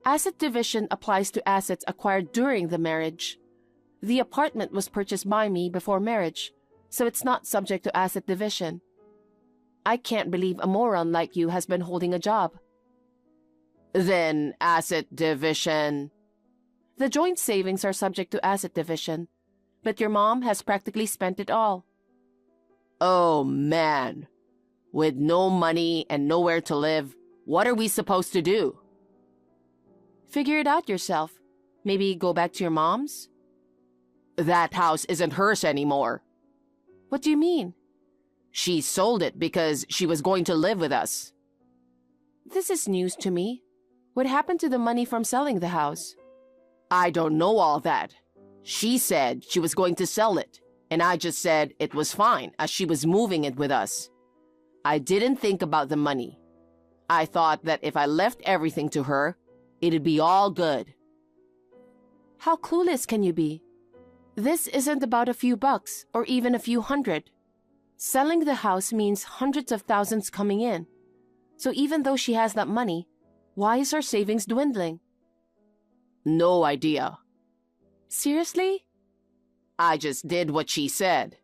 [SPEAKER 7] Asset division applies to assets acquired during the marriage. The apartment was purchased by me before marriage, so it's not subject to asset division. I can't believe a moron like you has been holding a job. Then asset division. The joint savings are subject to asset division, but your mom has practically spent it all. Oh man. With no money and nowhere to live, what are we supposed to do? Figure it out yourself. Maybe go back to your mom's? That house isn't hers anymore. What do you mean? She sold it because she was going to live with us. This is news to me. What happened to the money from selling the house? I don't know all that. She said she was going to sell it, and I just said it was fine as she was moving it with us. I didn't think about the money. I thought that if I left everything to her, it'd be all good. How clueless can you be? This isn't about a few bucks or even a few hundred. Selling the house means hundreds of thousands coming in. So even though she has that money, why is her savings dwindling? No idea. Seriously? I just did what she said.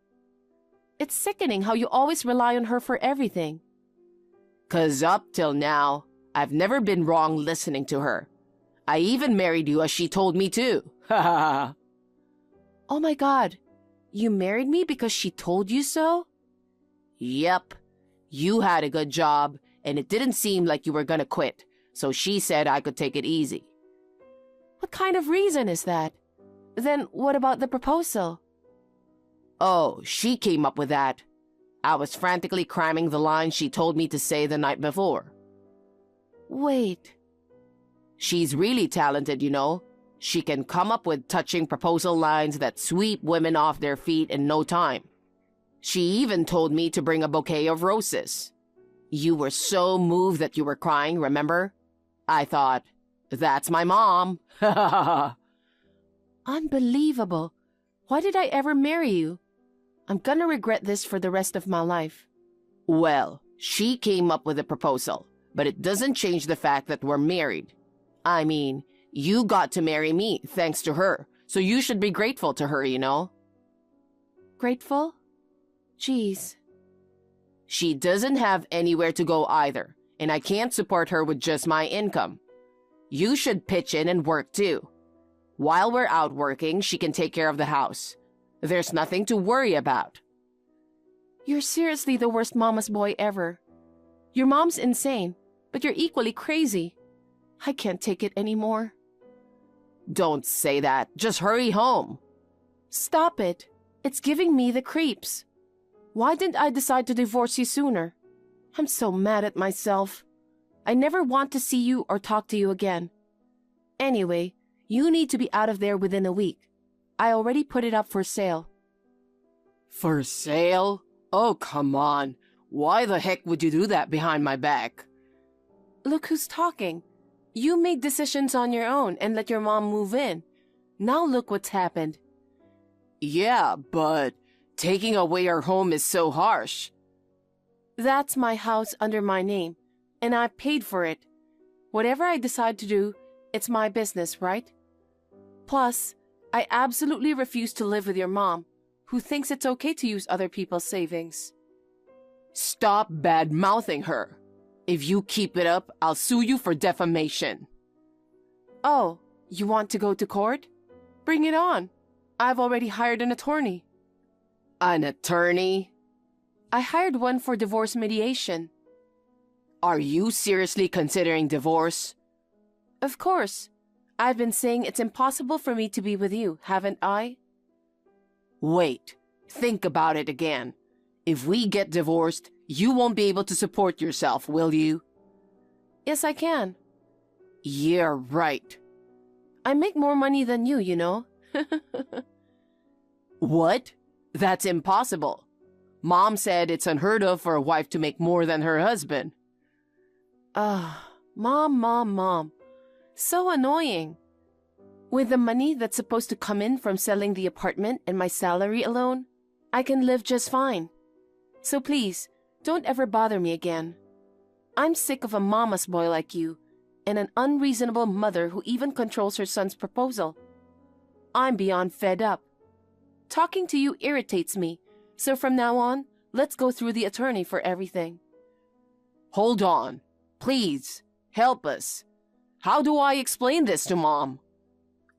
[SPEAKER 7] It's sickening how you always rely on her for everything. 'Cause up till now, I've never been wrong listening to her. I even married you as she told me to. Ha ha ha. Oh my God, you married me because she told you so? Yep. You had a good job, and it didn't seem like you were gonna quit, so she said I could take it easy. What kind of reason is that? Then what about the proposal? Oh, she came up with that. I was frantically cramming the lines she told me to say the night before. Wait. She's really talented, you know. She can come up with touching proposal lines that sweep women off their feet in no time. She even told me to bring a bouquet of roses. You were so moved that you were crying, remember? I thought, that's my mom. Unbelievable. Why did I ever marry you? I'm gonna regret this for the rest of my life. Well, she came up with a proposal, but it doesn't change the fact that we're married. I mean, you got to marry me thanks to her, so you should be grateful to her, you know? Grateful? Jeez. She doesn't have anywhere to go either, and I can't support her with just my income. You should pitch in and work too. While we're out working, she can take care of the house.
[SPEAKER 5] There's nothing to worry about.
[SPEAKER 7] You're seriously the worst mama's boy ever. Your mom's insane, but you're equally crazy. I can't take it anymore.
[SPEAKER 5] Don't say that. Just hurry home.
[SPEAKER 7] Stop it. It's giving me the creeps. Why didn't I decide to divorce you sooner? I'm so mad at myself. I never want to see you or talk to you again. Anyway, you need to be out of there within a week. I already put it up for sale.
[SPEAKER 5] For sale? Oh, come on. Why the heck would you do that behind my back?
[SPEAKER 7] Look who's talking. You made decisions on your own and let your mom move in. Now look what's happened.
[SPEAKER 5] Yeah, but taking away our home is so harsh.
[SPEAKER 7] That's my house under my name, and I paid for it. Whatever I decide to do, it's my business, right? Plus, I absolutely refuse to live with your mom, who thinks it's okay to use other people's savings.
[SPEAKER 5] Stop bad-mouthing her. If you keep it up, I'll sue you for defamation.
[SPEAKER 7] Oh, you want to go to court? Bring it on. I've already hired an attorney.
[SPEAKER 5] An attorney?
[SPEAKER 7] I hired one for divorce mediation.
[SPEAKER 5] Are you seriously considering divorce?
[SPEAKER 7] Of course. I've been saying it's impossible for me to be with you, haven't I?
[SPEAKER 5] Wait. Think about it again. If we get divorced, you won't be able to support yourself, will you?
[SPEAKER 7] Yes, I can.
[SPEAKER 5] Yeah, right.
[SPEAKER 7] I make more money than you know.
[SPEAKER 5] What? That's impossible. Mom said it's unheard of for a wife to make more than her husband.
[SPEAKER 7] Mom. So annoying. With the money that's supposed to come in from selling the apartment and my salary alone, I can live just fine. So please, don't ever bother me again. I'm sick of a mama's boy like you and an unreasonable mother who even controls her son's proposal. I'm beyond fed up. Talking to you irritates me, so from now on, let's go through the attorney for everything.
[SPEAKER 5] Hold on. Please, help us. How do I explain this to Mom?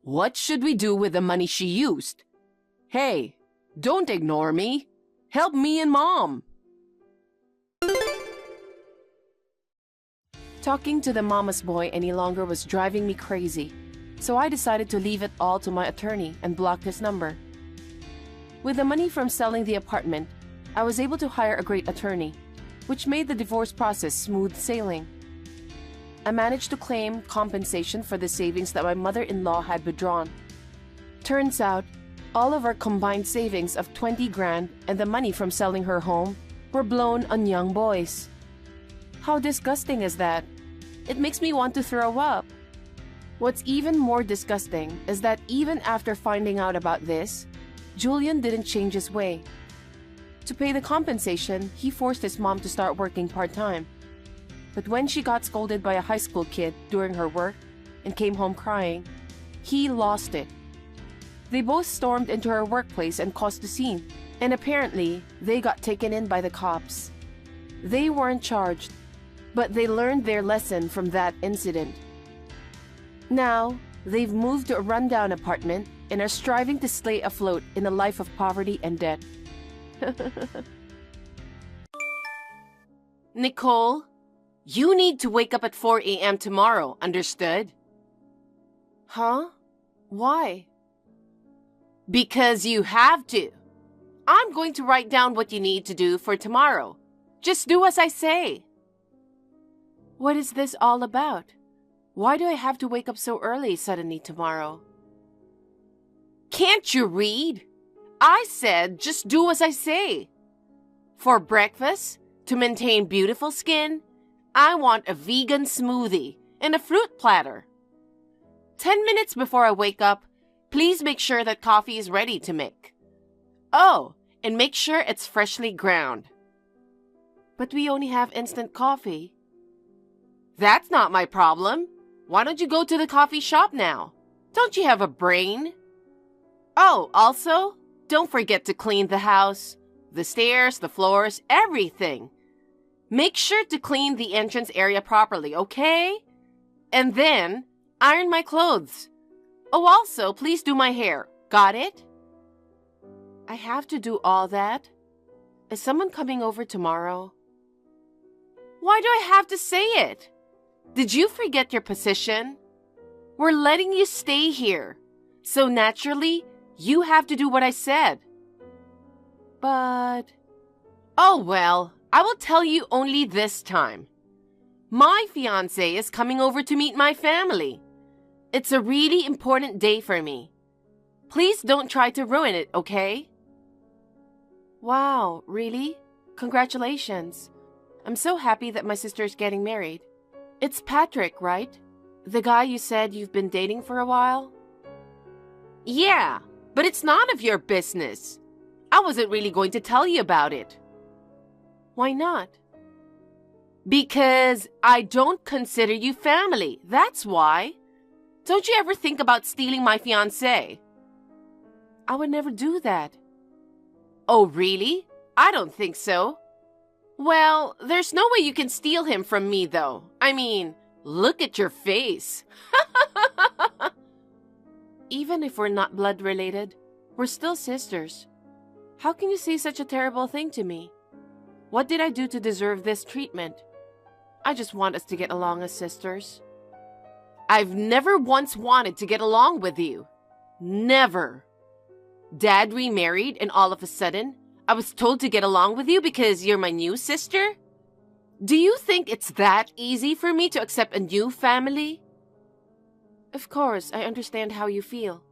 [SPEAKER 5] What should we do with the money she used? Hey, don't ignore me. Help me and Mom.
[SPEAKER 7] Talking to the mama's boy any longer was driving me crazy, so I decided to leave it all to my attorney and blocked his number. With the money from selling the apartment, I was able to hire a great attorney, which made the divorce process smooth sailing. I managed to claim compensation for the savings that my mother-in-law had withdrawn. Turns out, all of our combined savings of 20 grand and the money from selling her home were blown on young boys. How disgusting is that? It makes me want to throw up. What's even more disgusting is that even after finding out about this, Julian didn't change his way. To pay the compensation, he forced his mom to start working part-time. But when she got scolded by a high school kid during her work and came home crying, he lost it. They both stormed into her workplace and caused a scene, and apparently they got taken in by the cops. They weren't charged, but they learned their lesson from that incident. Now, they've moved to a rundown apartment and are striving to stay afloat in a life of poverty and debt.
[SPEAKER 5] Nicole, you need to wake up at 4 a.m. tomorrow, understood?
[SPEAKER 7] Huh? Why?
[SPEAKER 5] Because you have to. I'm going to write down what you need to do for tomorrow. Just do as I say.
[SPEAKER 7] What is this all about? Why do I have to wake up so early suddenly tomorrow?
[SPEAKER 5] Can't you read? I said just do as I say. For breakfast, to maintain beautiful skin, I want a vegan smoothie and a fruit platter. 10 minutes before I wake up, please make sure that coffee is ready to make. Oh, and make sure it's freshly ground.
[SPEAKER 7] But we only have instant coffee.
[SPEAKER 5] That's not my problem. Why don't you go to the coffee shop now? Don't you have a brain? Oh, also, don't forget to clean the house, the stairs, the floors, everything. Make sure to clean the entrance area properly, okay? And then, iron my clothes. Oh, also, please do my hair. Got it?
[SPEAKER 7] I have to do all that? Is someone coming over tomorrow? Why do I have to say it? Did you forget your position? We're letting you stay here. So naturally, you have to do what I said. But... Oh well, I will tell you only this time. My fiancé is coming over to meet my family. It's a really important day for me. Please don't try to ruin it, okay? Wow, really? Congratulations. I'm so happy that my sister's getting married. It's Patrick, right? The guy you said you've been dating for a while? Yeah, but it's none of your business. I wasn't really going to tell you about it. Why not? Because I don't consider you family, that's why. Don't you ever think about stealing my fiancé? I would never do that. Oh, really? I don't think so. Well, there's no way you can steal him from me, though. I mean, look at your face. Even if we're not blood related, we're still sisters. How can you say such a terrible thing to me? What did I do to deserve this treatment? I just want us to get along as sisters. I've never once wanted to get along with you. Never. Dad remarried and all of a sudden, I was told to get along with you because you're my new sister? Do you think it's that easy for me to accept a new family? Of course, I understand how you feel.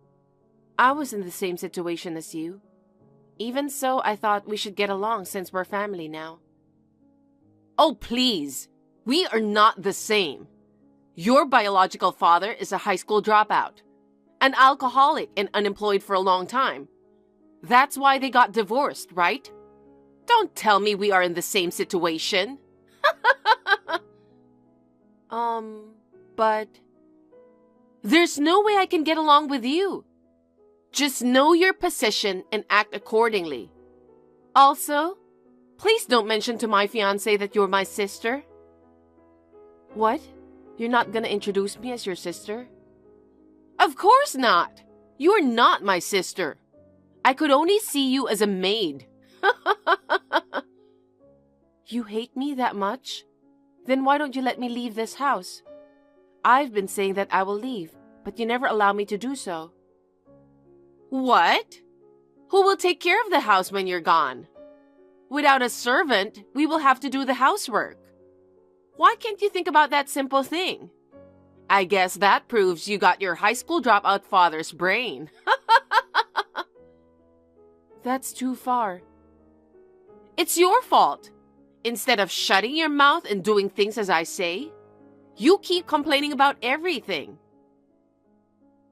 [SPEAKER 7] I was in the same situation as you. Even so, I thought we should get along since we're family now. Oh, please. We are not the same. Your biological father is a high school dropout, an alcoholic and unemployed for a long time. That's why they got divorced, right? Don't tell me we are in the same situation. But there's no way I can get along with you. Just know your position and act accordingly. Also, please don't mention to my fiancé that you're my sister. What? You're not gonna introduce me as your sister? Of course not. You're not my sister. I could only see you as a maid. You hate me that much? Then why don't you let me leave this house? I've been saying that I will leave, but you never allow me to do so. What? Who will take care of the house when you're gone? Without a servant, we will have to do the housework. Why can't you think about that simple thing? I guess that proves you got your high school dropout father's brain. That's too far. It's your fault. Instead of shutting your mouth and doing things as I say, you keep complaining about everything.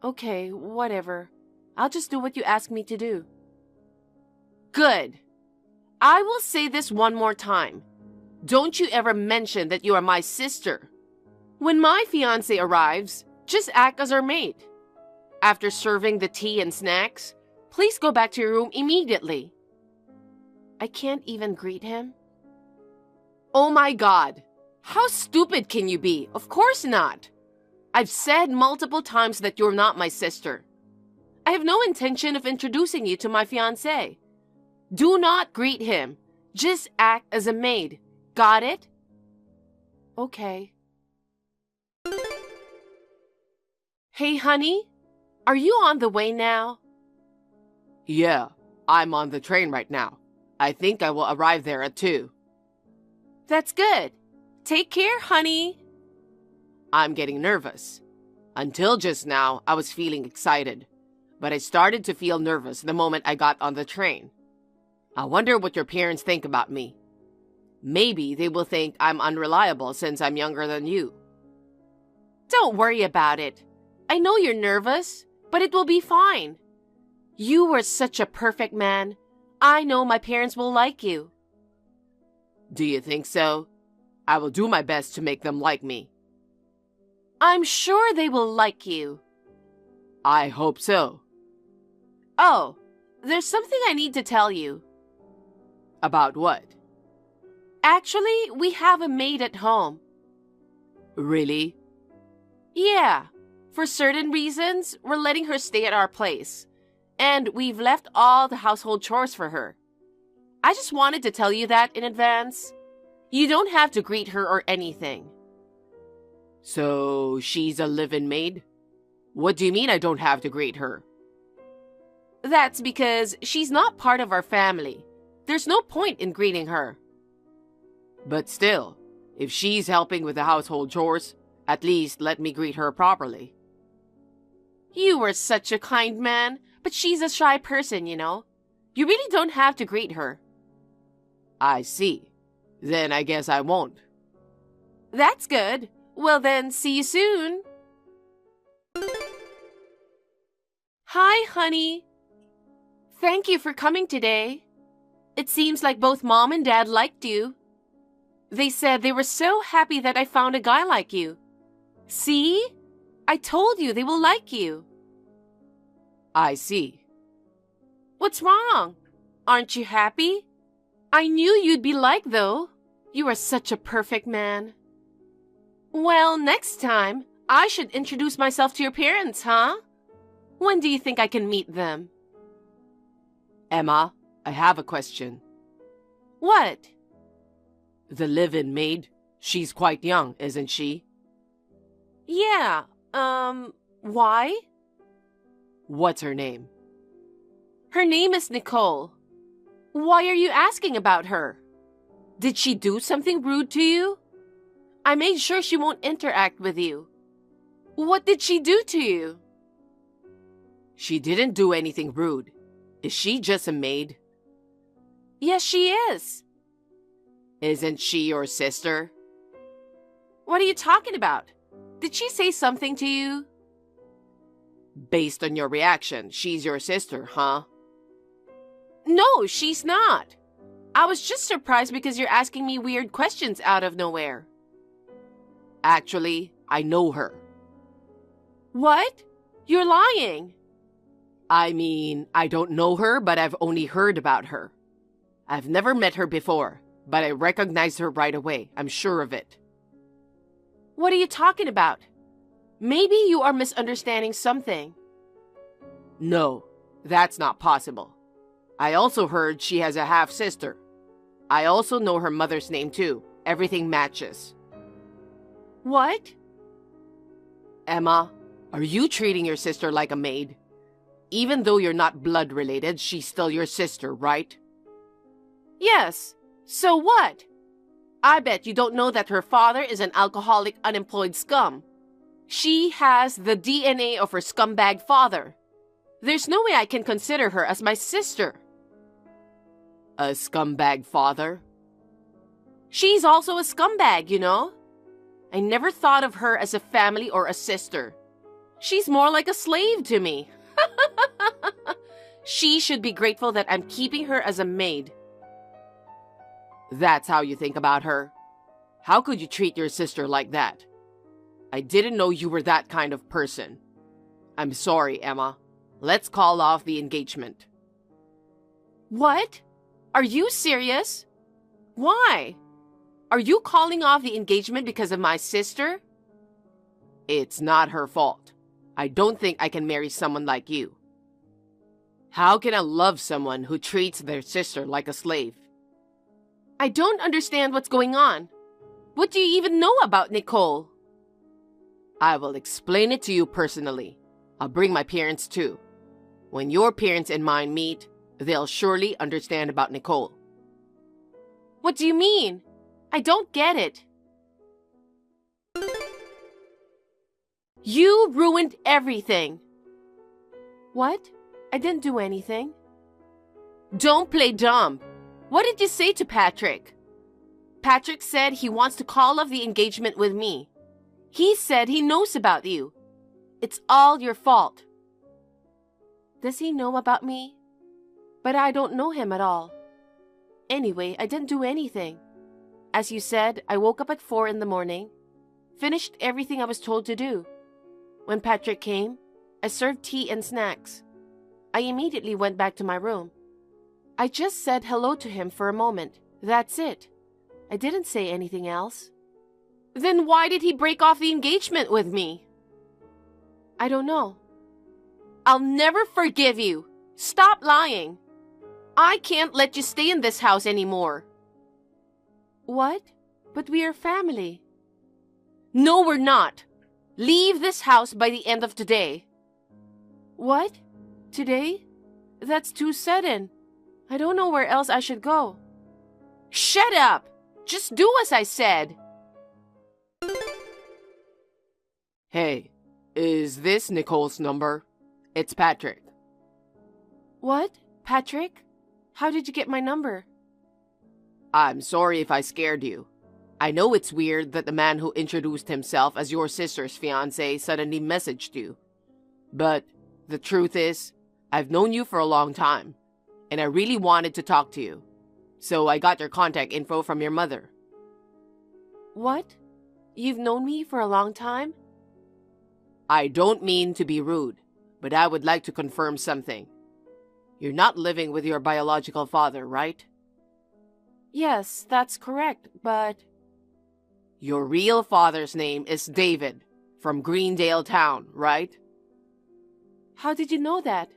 [SPEAKER 7] Okay, whatever. I'll just do what you ask me to do. Good. I will say this one more time. Don't you ever mention that you are my sister. When my fiancé arrives, just act as our maid. After serving the tea and snacks, please go back to your room immediately. I can't even greet him. Oh my God. How stupid can you be? Of course not. I've said multiple times that you're not my sister. I have no intention of introducing you to my fiancé. Do not greet him. Just act as a maid. Got it? Okay. Hey, honey. Are you on the way now?
[SPEAKER 5] Yeah, I'm on the train right now. I think I will arrive there at 2.
[SPEAKER 7] That's good. Take care, honey.
[SPEAKER 5] I'm getting nervous. Until just now, I was feeling excited. But I started to feel nervous the moment I got on the train. I wonder what your parents think about me. Maybe they will think I'm unreliable since I'm younger than you.
[SPEAKER 7] Don't worry about it. I know you're nervous, but it will be fine. You were such a perfect man. I know my parents will like you.
[SPEAKER 5] Do you think so? I will do my best to make them like me.
[SPEAKER 7] I'm sure they will like you.
[SPEAKER 5] I hope so.
[SPEAKER 7] Oh, there's something I need to tell you.
[SPEAKER 5] About what?
[SPEAKER 7] Actually, we have a maid at home.
[SPEAKER 5] Really?
[SPEAKER 7] Yeah. For certain reasons, we're letting her stay at our place. And we've left all the household chores for her. I just wanted to tell you that in advance. You don't have to greet her or anything.
[SPEAKER 5] So, she's a live-in maid? What do you mean I don't have to greet her?
[SPEAKER 7] That's because she's not part of our family. There's no point in greeting her.
[SPEAKER 5] But still, if she's helping with the household chores, at least let me greet her properly.
[SPEAKER 7] You were such a kind man, but she's a shy person, you know. You really don't have to greet her.
[SPEAKER 5] I see. Then I guess I won't.
[SPEAKER 7] That's good. Well then, see you soon. Hi, honey. Thank you for coming today. It seems like both Mom and Dad liked you. They said they were so happy that I found a guy like you. See? I told you they will like you.
[SPEAKER 5] I see.
[SPEAKER 7] What's wrong? Aren't you happy? I knew you'd be liked, though. You are such a perfect man. Well, next time, I should introduce myself to your parents, huh? When do you think I can meet them?
[SPEAKER 5] Emma, I have a question.
[SPEAKER 7] What?
[SPEAKER 5] The live-in maid, she's quite young, isn't she?
[SPEAKER 7] Yeah, why?
[SPEAKER 5] What's her name?
[SPEAKER 7] Her name is Nicole. Why are you asking about her? Did she do something rude to you? I made sure she won't interact with you. What did she do to you?
[SPEAKER 5] She didn't do anything rude. Is she just a maid?
[SPEAKER 7] Yes, she is.
[SPEAKER 5] Isn't she your sister?
[SPEAKER 7] What are you talking about? Did she say something to you?
[SPEAKER 5] Based on your reaction, she's your sister, huh?
[SPEAKER 7] No, she's not. I was just surprised because you're asking me weird questions out of nowhere.
[SPEAKER 5] Actually, I know her.
[SPEAKER 7] What? You're lying.
[SPEAKER 5] I mean, I don't know her, but I've only heard about her. I've never met her before, but I recognized her right away. I'm sure of it.
[SPEAKER 7] What are you talking about? Maybe you are misunderstanding something.
[SPEAKER 5] No, that's not possible. I also heard she has a half-sister. I also know her mother's name too. Everything matches.
[SPEAKER 7] What?
[SPEAKER 5] Emma, are you treating your sister like a maid? Even though you're not blood related, she's still your sister, right?
[SPEAKER 7] Yes. So what? I bet you don't know that her father is an alcoholic, unemployed scum. She has the DNA of her scumbag father. There's no way I can consider her as my sister.
[SPEAKER 5] A scumbag father?
[SPEAKER 7] She's also a scumbag, you know? I never thought of her as a family or a sister. She's more like a slave to me. She should be grateful that I'm keeping her as a maid.
[SPEAKER 5] That's how you think about her? How could you treat your sister like that? I didn't know you were that kind of person. I'm sorry, Emma. Let's call off the engagement.
[SPEAKER 7] What? Are you serious? Why? Are you calling off the engagement because of my sister?
[SPEAKER 5] It's not her fault. I don't think I can marry someone like you. How can I love someone who treats their sister like a slave?
[SPEAKER 7] I don't understand what's going on. What do you even know about Nicole?
[SPEAKER 5] I will explain it to you personally. I'll bring my parents too. When your parents and mine meet, they'll surely understand about Nicole.
[SPEAKER 7] What do you mean? I don't get it. You ruined everything. What? I didn't do anything. Don't play dumb. What did you say to Patrick? Patrick said he wants to call off the engagement with me. He said he knows about you. It's all your fault. Does he know about me? But I don't know him at all. Anyway, I didn't do anything. As you said, I woke up at 4 in the morning, finished everything I was told to do. When Patrick came, I served tea and snacks. I immediately went back to my room. I just said hello to him for a moment. That's it. I didn't say anything else. Then why did he break off the engagement with me? I don't know. I'll never forgive you. Stop lying. I can't let you stay in this house anymore. What? But we are family. No, we're not. Leave this house by the end of today. What? Today? That's too sudden. I don't know where else I should go. Shut up! Just do as I said.
[SPEAKER 5] Hey, is this Nicole's number? It's Patrick.
[SPEAKER 7] What? Patrick? How did you get my number?
[SPEAKER 5] I'm sorry if I scared you. I know it's weird that the man who introduced himself as your sister's fiancé suddenly messaged you. But the truth is, I've known you for a long time, and I really wanted to talk to you. So I got your contact info from your mother.
[SPEAKER 7] What? You've known me for a long time?
[SPEAKER 5] I don't mean to be rude, but I would like to confirm something. You're not living with your biological father, right?
[SPEAKER 7] Yes, that's correct, but...
[SPEAKER 5] Your real father's name is David, from Greendale Town, right?
[SPEAKER 7] How did you know that?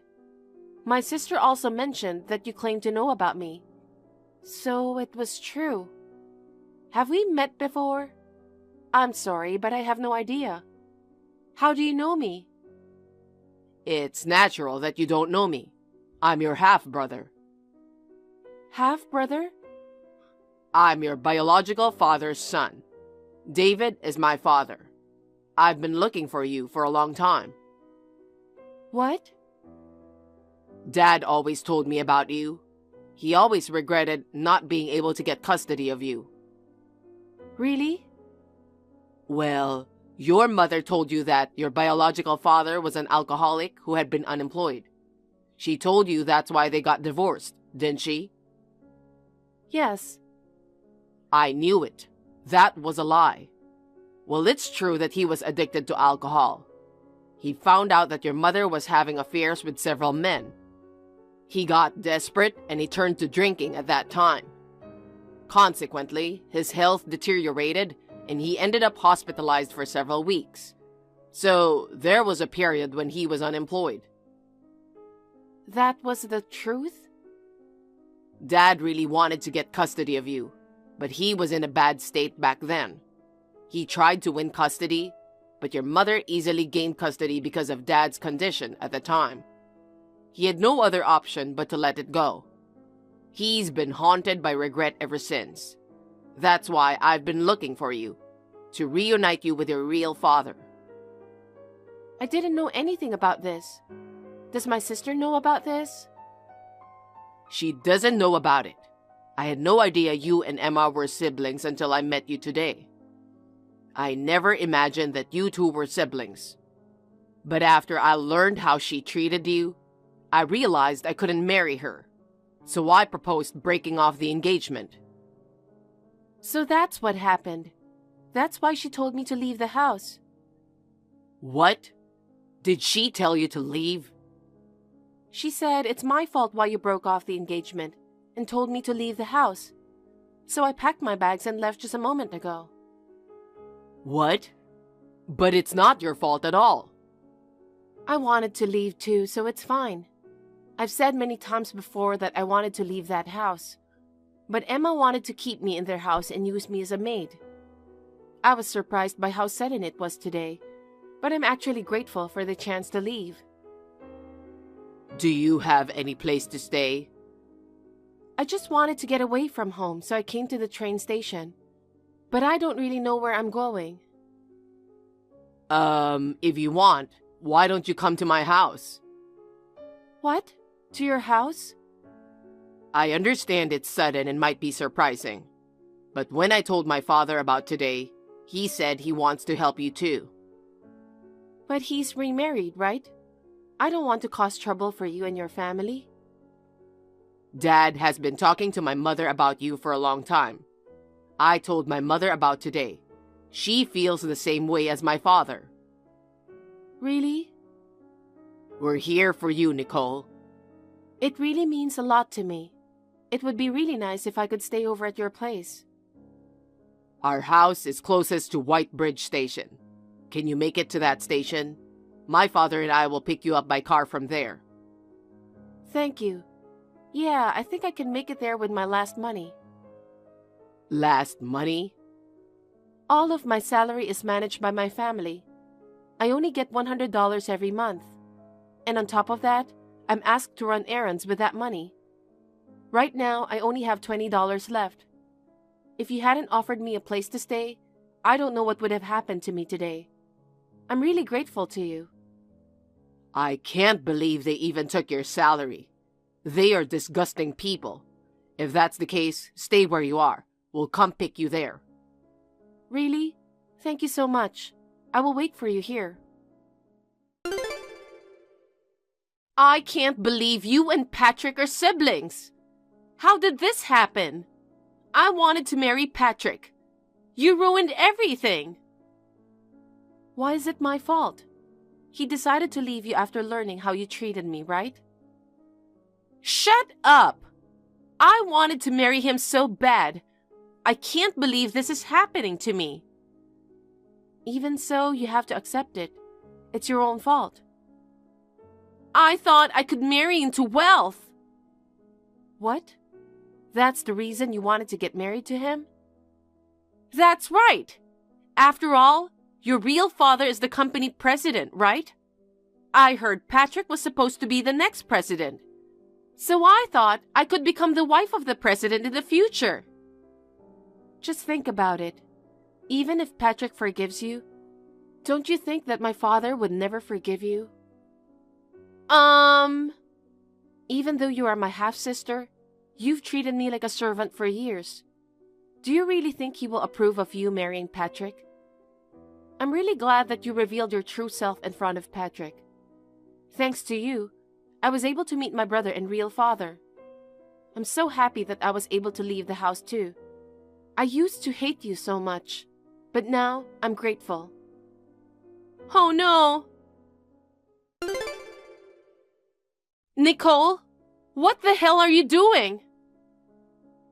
[SPEAKER 7] My sister also mentioned that you claimed to know about me. So it was true. Have we met before? I'm sorry, but I have no idea. How do you know me?
[SPEAKER 5] It's natural that you don't know me. I'm your half-brother.
[SPEAKER 7] Half-brother?
[SPEAKER 5] I'm your biological father's son. David is my father. I've been looking for you for a long time.
[SPEAKER 7] What?
[SPEAKER 5] Dad always told me about you. He always regretted not being able to get custody of you.
[SPEAKER 7] Really?
[SPEAKER 5] Well, your mother told you that your biological father was an alcoholic who had been unemployed. She told you that's why they got divorced, didn't she?
[SPEAKER 7] Yes.
[SPEAKER 5] I knew it. That was a lie. Well, it's true that he was addicted to alcohol. He found out that your mother was having affairs with several men. He got desperate and he turned to drinking at that time. Consequently, his health deteriorated and he ended up hospitalized for several weeks. So there was a period when he was unemployed.
[SPEAKER 7] That was the truth?
[SPEAKER 5] Dad really wanted to get custody of you, but he was in a bad state back then. He tried to win custody, but your mother easily gained custody because of Dad's condition at the time. He had no other option but to let it go. He's been haunted by regret ever since. That's why I've been looking for you, to reunite you with your real father.
[SPEAKER 7] I didn't know anything about this. Does my sister know about this?
[SPEAKER 5] She doesn't know about it. I had no idea you and Emma were siblings until I met you today. I never imagined that you two were siblings. But after I learned how she treated you, I realized I couldn't marry her. So I proposed breaking off the engagement.
[SPEAKER 7] So that's what happened. That's why she told me to leave the house.
[SPEAKER 5] What? Did she tell you to leave?
[SPEAKER 7] She said it's my fault why you broke off the engagement and told me to leave the house. So I packed my bags and left just a moment ago.
[SPEAKER 5] What? But it's not your fault at all.
[SPEAKER 7] I wanted to leave too, so it's fine. I've said many times before that I wanted to leave that house. But Emma wanted to keep me in their house and use me as a maid. I was surprised by how sudden it was today, but I'm actually grateful for the chance to leave.
[SPEAKER 5] Do you have any place to stay?
[SPEAKER 7] I just wanted to get away from home, so I came to the train station. But I don't really know where I'm going.
[SPEAKER 5] If you want, why don't you come to my house?
[SPEAKER 7] What? To your house?
[SPEAKER 5] I understand it's sudden and might be surprising. But when I told my father about today, he said he wants to help you too.
[SPEAKER 7] But he's remarried, right? I don't want to cause trouble for you and your family.
[SPEAKER 5] Dad has been talking to my mother about you for a long time. I told my mother about today. She feels the same way as my father.
[SPEAKER 7] Really?
[SPEAKER 5] We're here for you, Nicole.
[SPEAKER 7] It really means a lot to me. It would be really nice if I could stay over at your place.
[SPEAKER 5] Our house is closest to White Bridge Station. Can you make it to that station? My father and I will pick you up by car from there.
[SPEAKER 7] Thank you. Yeah, I think I can make it there with my last money.
[SPEAKER 5] Last money?
[SPEAKER 7] All of my salary is managed by my family. I only get $100 every month. And on top of that, I'm asked to run errands with that money. Right now, I only have $20 left. If you hadn't offered me a place to stay, I don't know what would have happened to me today. I'm really grateful to you.
[SPEAKER 5] I can't believe they even took your salary. They are disgusting people. If that's the case, stay where you are. We'll come pick you there.
[SPEAKER 7] Really? Thank you so much. I will wait for you here.
[SPEAKER 4] I can't believe you and Patrick are siblings. How did this happen? I wanted to marry Patrick. You ruined everything.
[SPEAKER 7] Why is it my fault? He decided to leave you after learning how you treated me, right?
[SPEAKER 4] Shut up! I wanted to marry him so bad. I can't believe this is happening to me.
[SPEAKER 7] Even so, you have to accept it. It's your own fault.
[SPEAKER 4] I thought I could marry into wealth.
[SPEAKER 7] What? That's the reason you wanted to get married to him?
[SPEAKER 4] That's right. After all, your real father is the company president, right? I heard Patrick was supposed to be the next president. So I thought I could become the wife of the president in the future.
[SPEAKER 7] Just think about it. Even if Patrick forgives you, don't you think that my father would never forgive you? Even though you are my half-sister, you've treated me like a servant for years. Do you really think he will approve of you marrying Patrick? I'm really glad that you revealed your true self in front of Patrick. Thanks to you, I was able to meet my brother and real father. I'm so happy that I was able to leave the house too. I used to hate you so much, but now I'm grateful.
[SPEAKER 4] Oh no! Nicole, what the hell are you doing?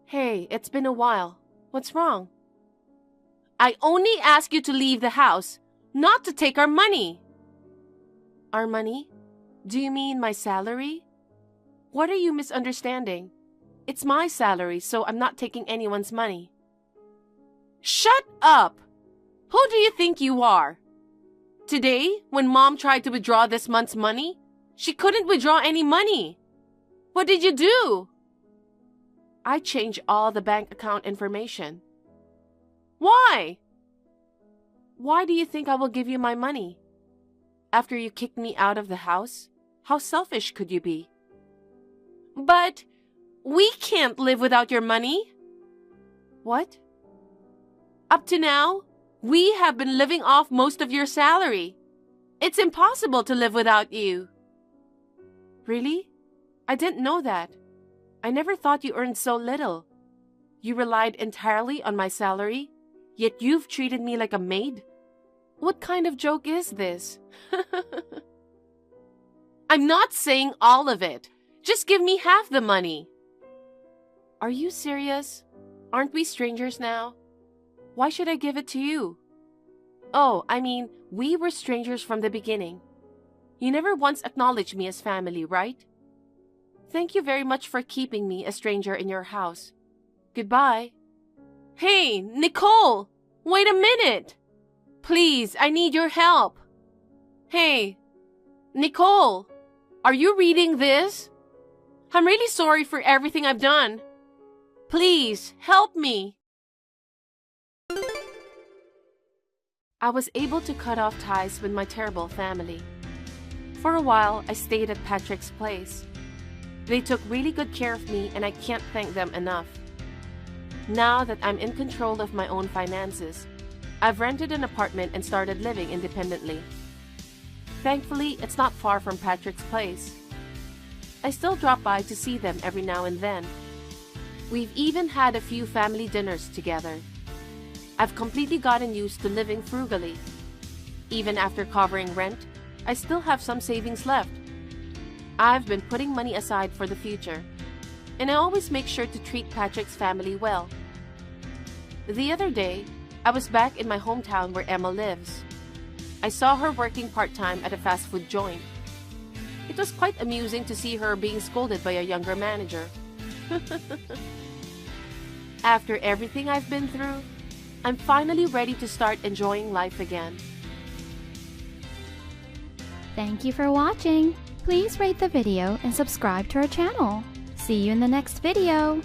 [SPEAKER 7] Hey, it's been a while. What's wrong?
[SPEAKER 4] I only asked you to leave the house, not to take our money.
[SPEAKER 7] Our money? Do you mean my salary? What are you misunderstanding? It's my salary, so I'm not taking anyone's money.
[SPEAKER 4] Shut up! Who do you think you are? Today, when Mom tried to withdraw this month's money, she couldn't withdraw any money. What did you do?
[SPEAKER 7] I changed all the bank account information.
[SPEAKER 4] Why?
[SPEAKER 7] Why do you think I will give you my money? After you kicked me out of the house? How selfish could you be?
[SPEAKER 4] But we can't live without your money.
[SPEAKER 7] What?
[SPEAKER 4] Up to now, we have been living off most of your salary. It's impossible to live without you.
[SPEAKER 7] Really? I didn't know that. I never thought you earned so little. You relied entirely on my salary, yet you've treated me like a maid? What kind of joke is this?
[SPEAKER 4] I'm not saying all of it. Just give me half the money.
[SPEAKER 7] Are you serious? Aren't we strangers now? Why should I give it to you? Oh, I mean, we were strangers from the beginning. You never once acknowledged me as family, right? Thank you very much for keeping me a stranger in your house. Goodbye.
[SPEAKER 4] Hey, Nicole! Wait a minute! Please, I need your help. Hey, Nicole! Are you reading this? I'm really sorry for everything I've done. Please, help me.
[SPEAKER 7] I was able to cut off ties with my terrible family. For a while, I stayed at Patrick's place. They took really good care of me, and I can't thank them enough. Now that I'm in control of my own finances, I've rented an apartment and started living independently. Thankfully, it's not far from Patrick's place. I still drop by to see them every now and then. We've even had a few family dinners together. I've completely gotten used to living frugally. Even after covering rent, I still have some savings left. I've been putting money aside for the future, and I always make sure to treat Patrick's family well. The other day, I was back in my hometown where Emma lives. I saw her working part-time at a fast food joint. It was quite amusing to see her being scolded by a younger manager. After everything I've been through, I'm finally ready to start enjoying life again.
[SPEAKER 1] Thank you for watching. Please rate the video and subscribe to our channel. See you in the next video.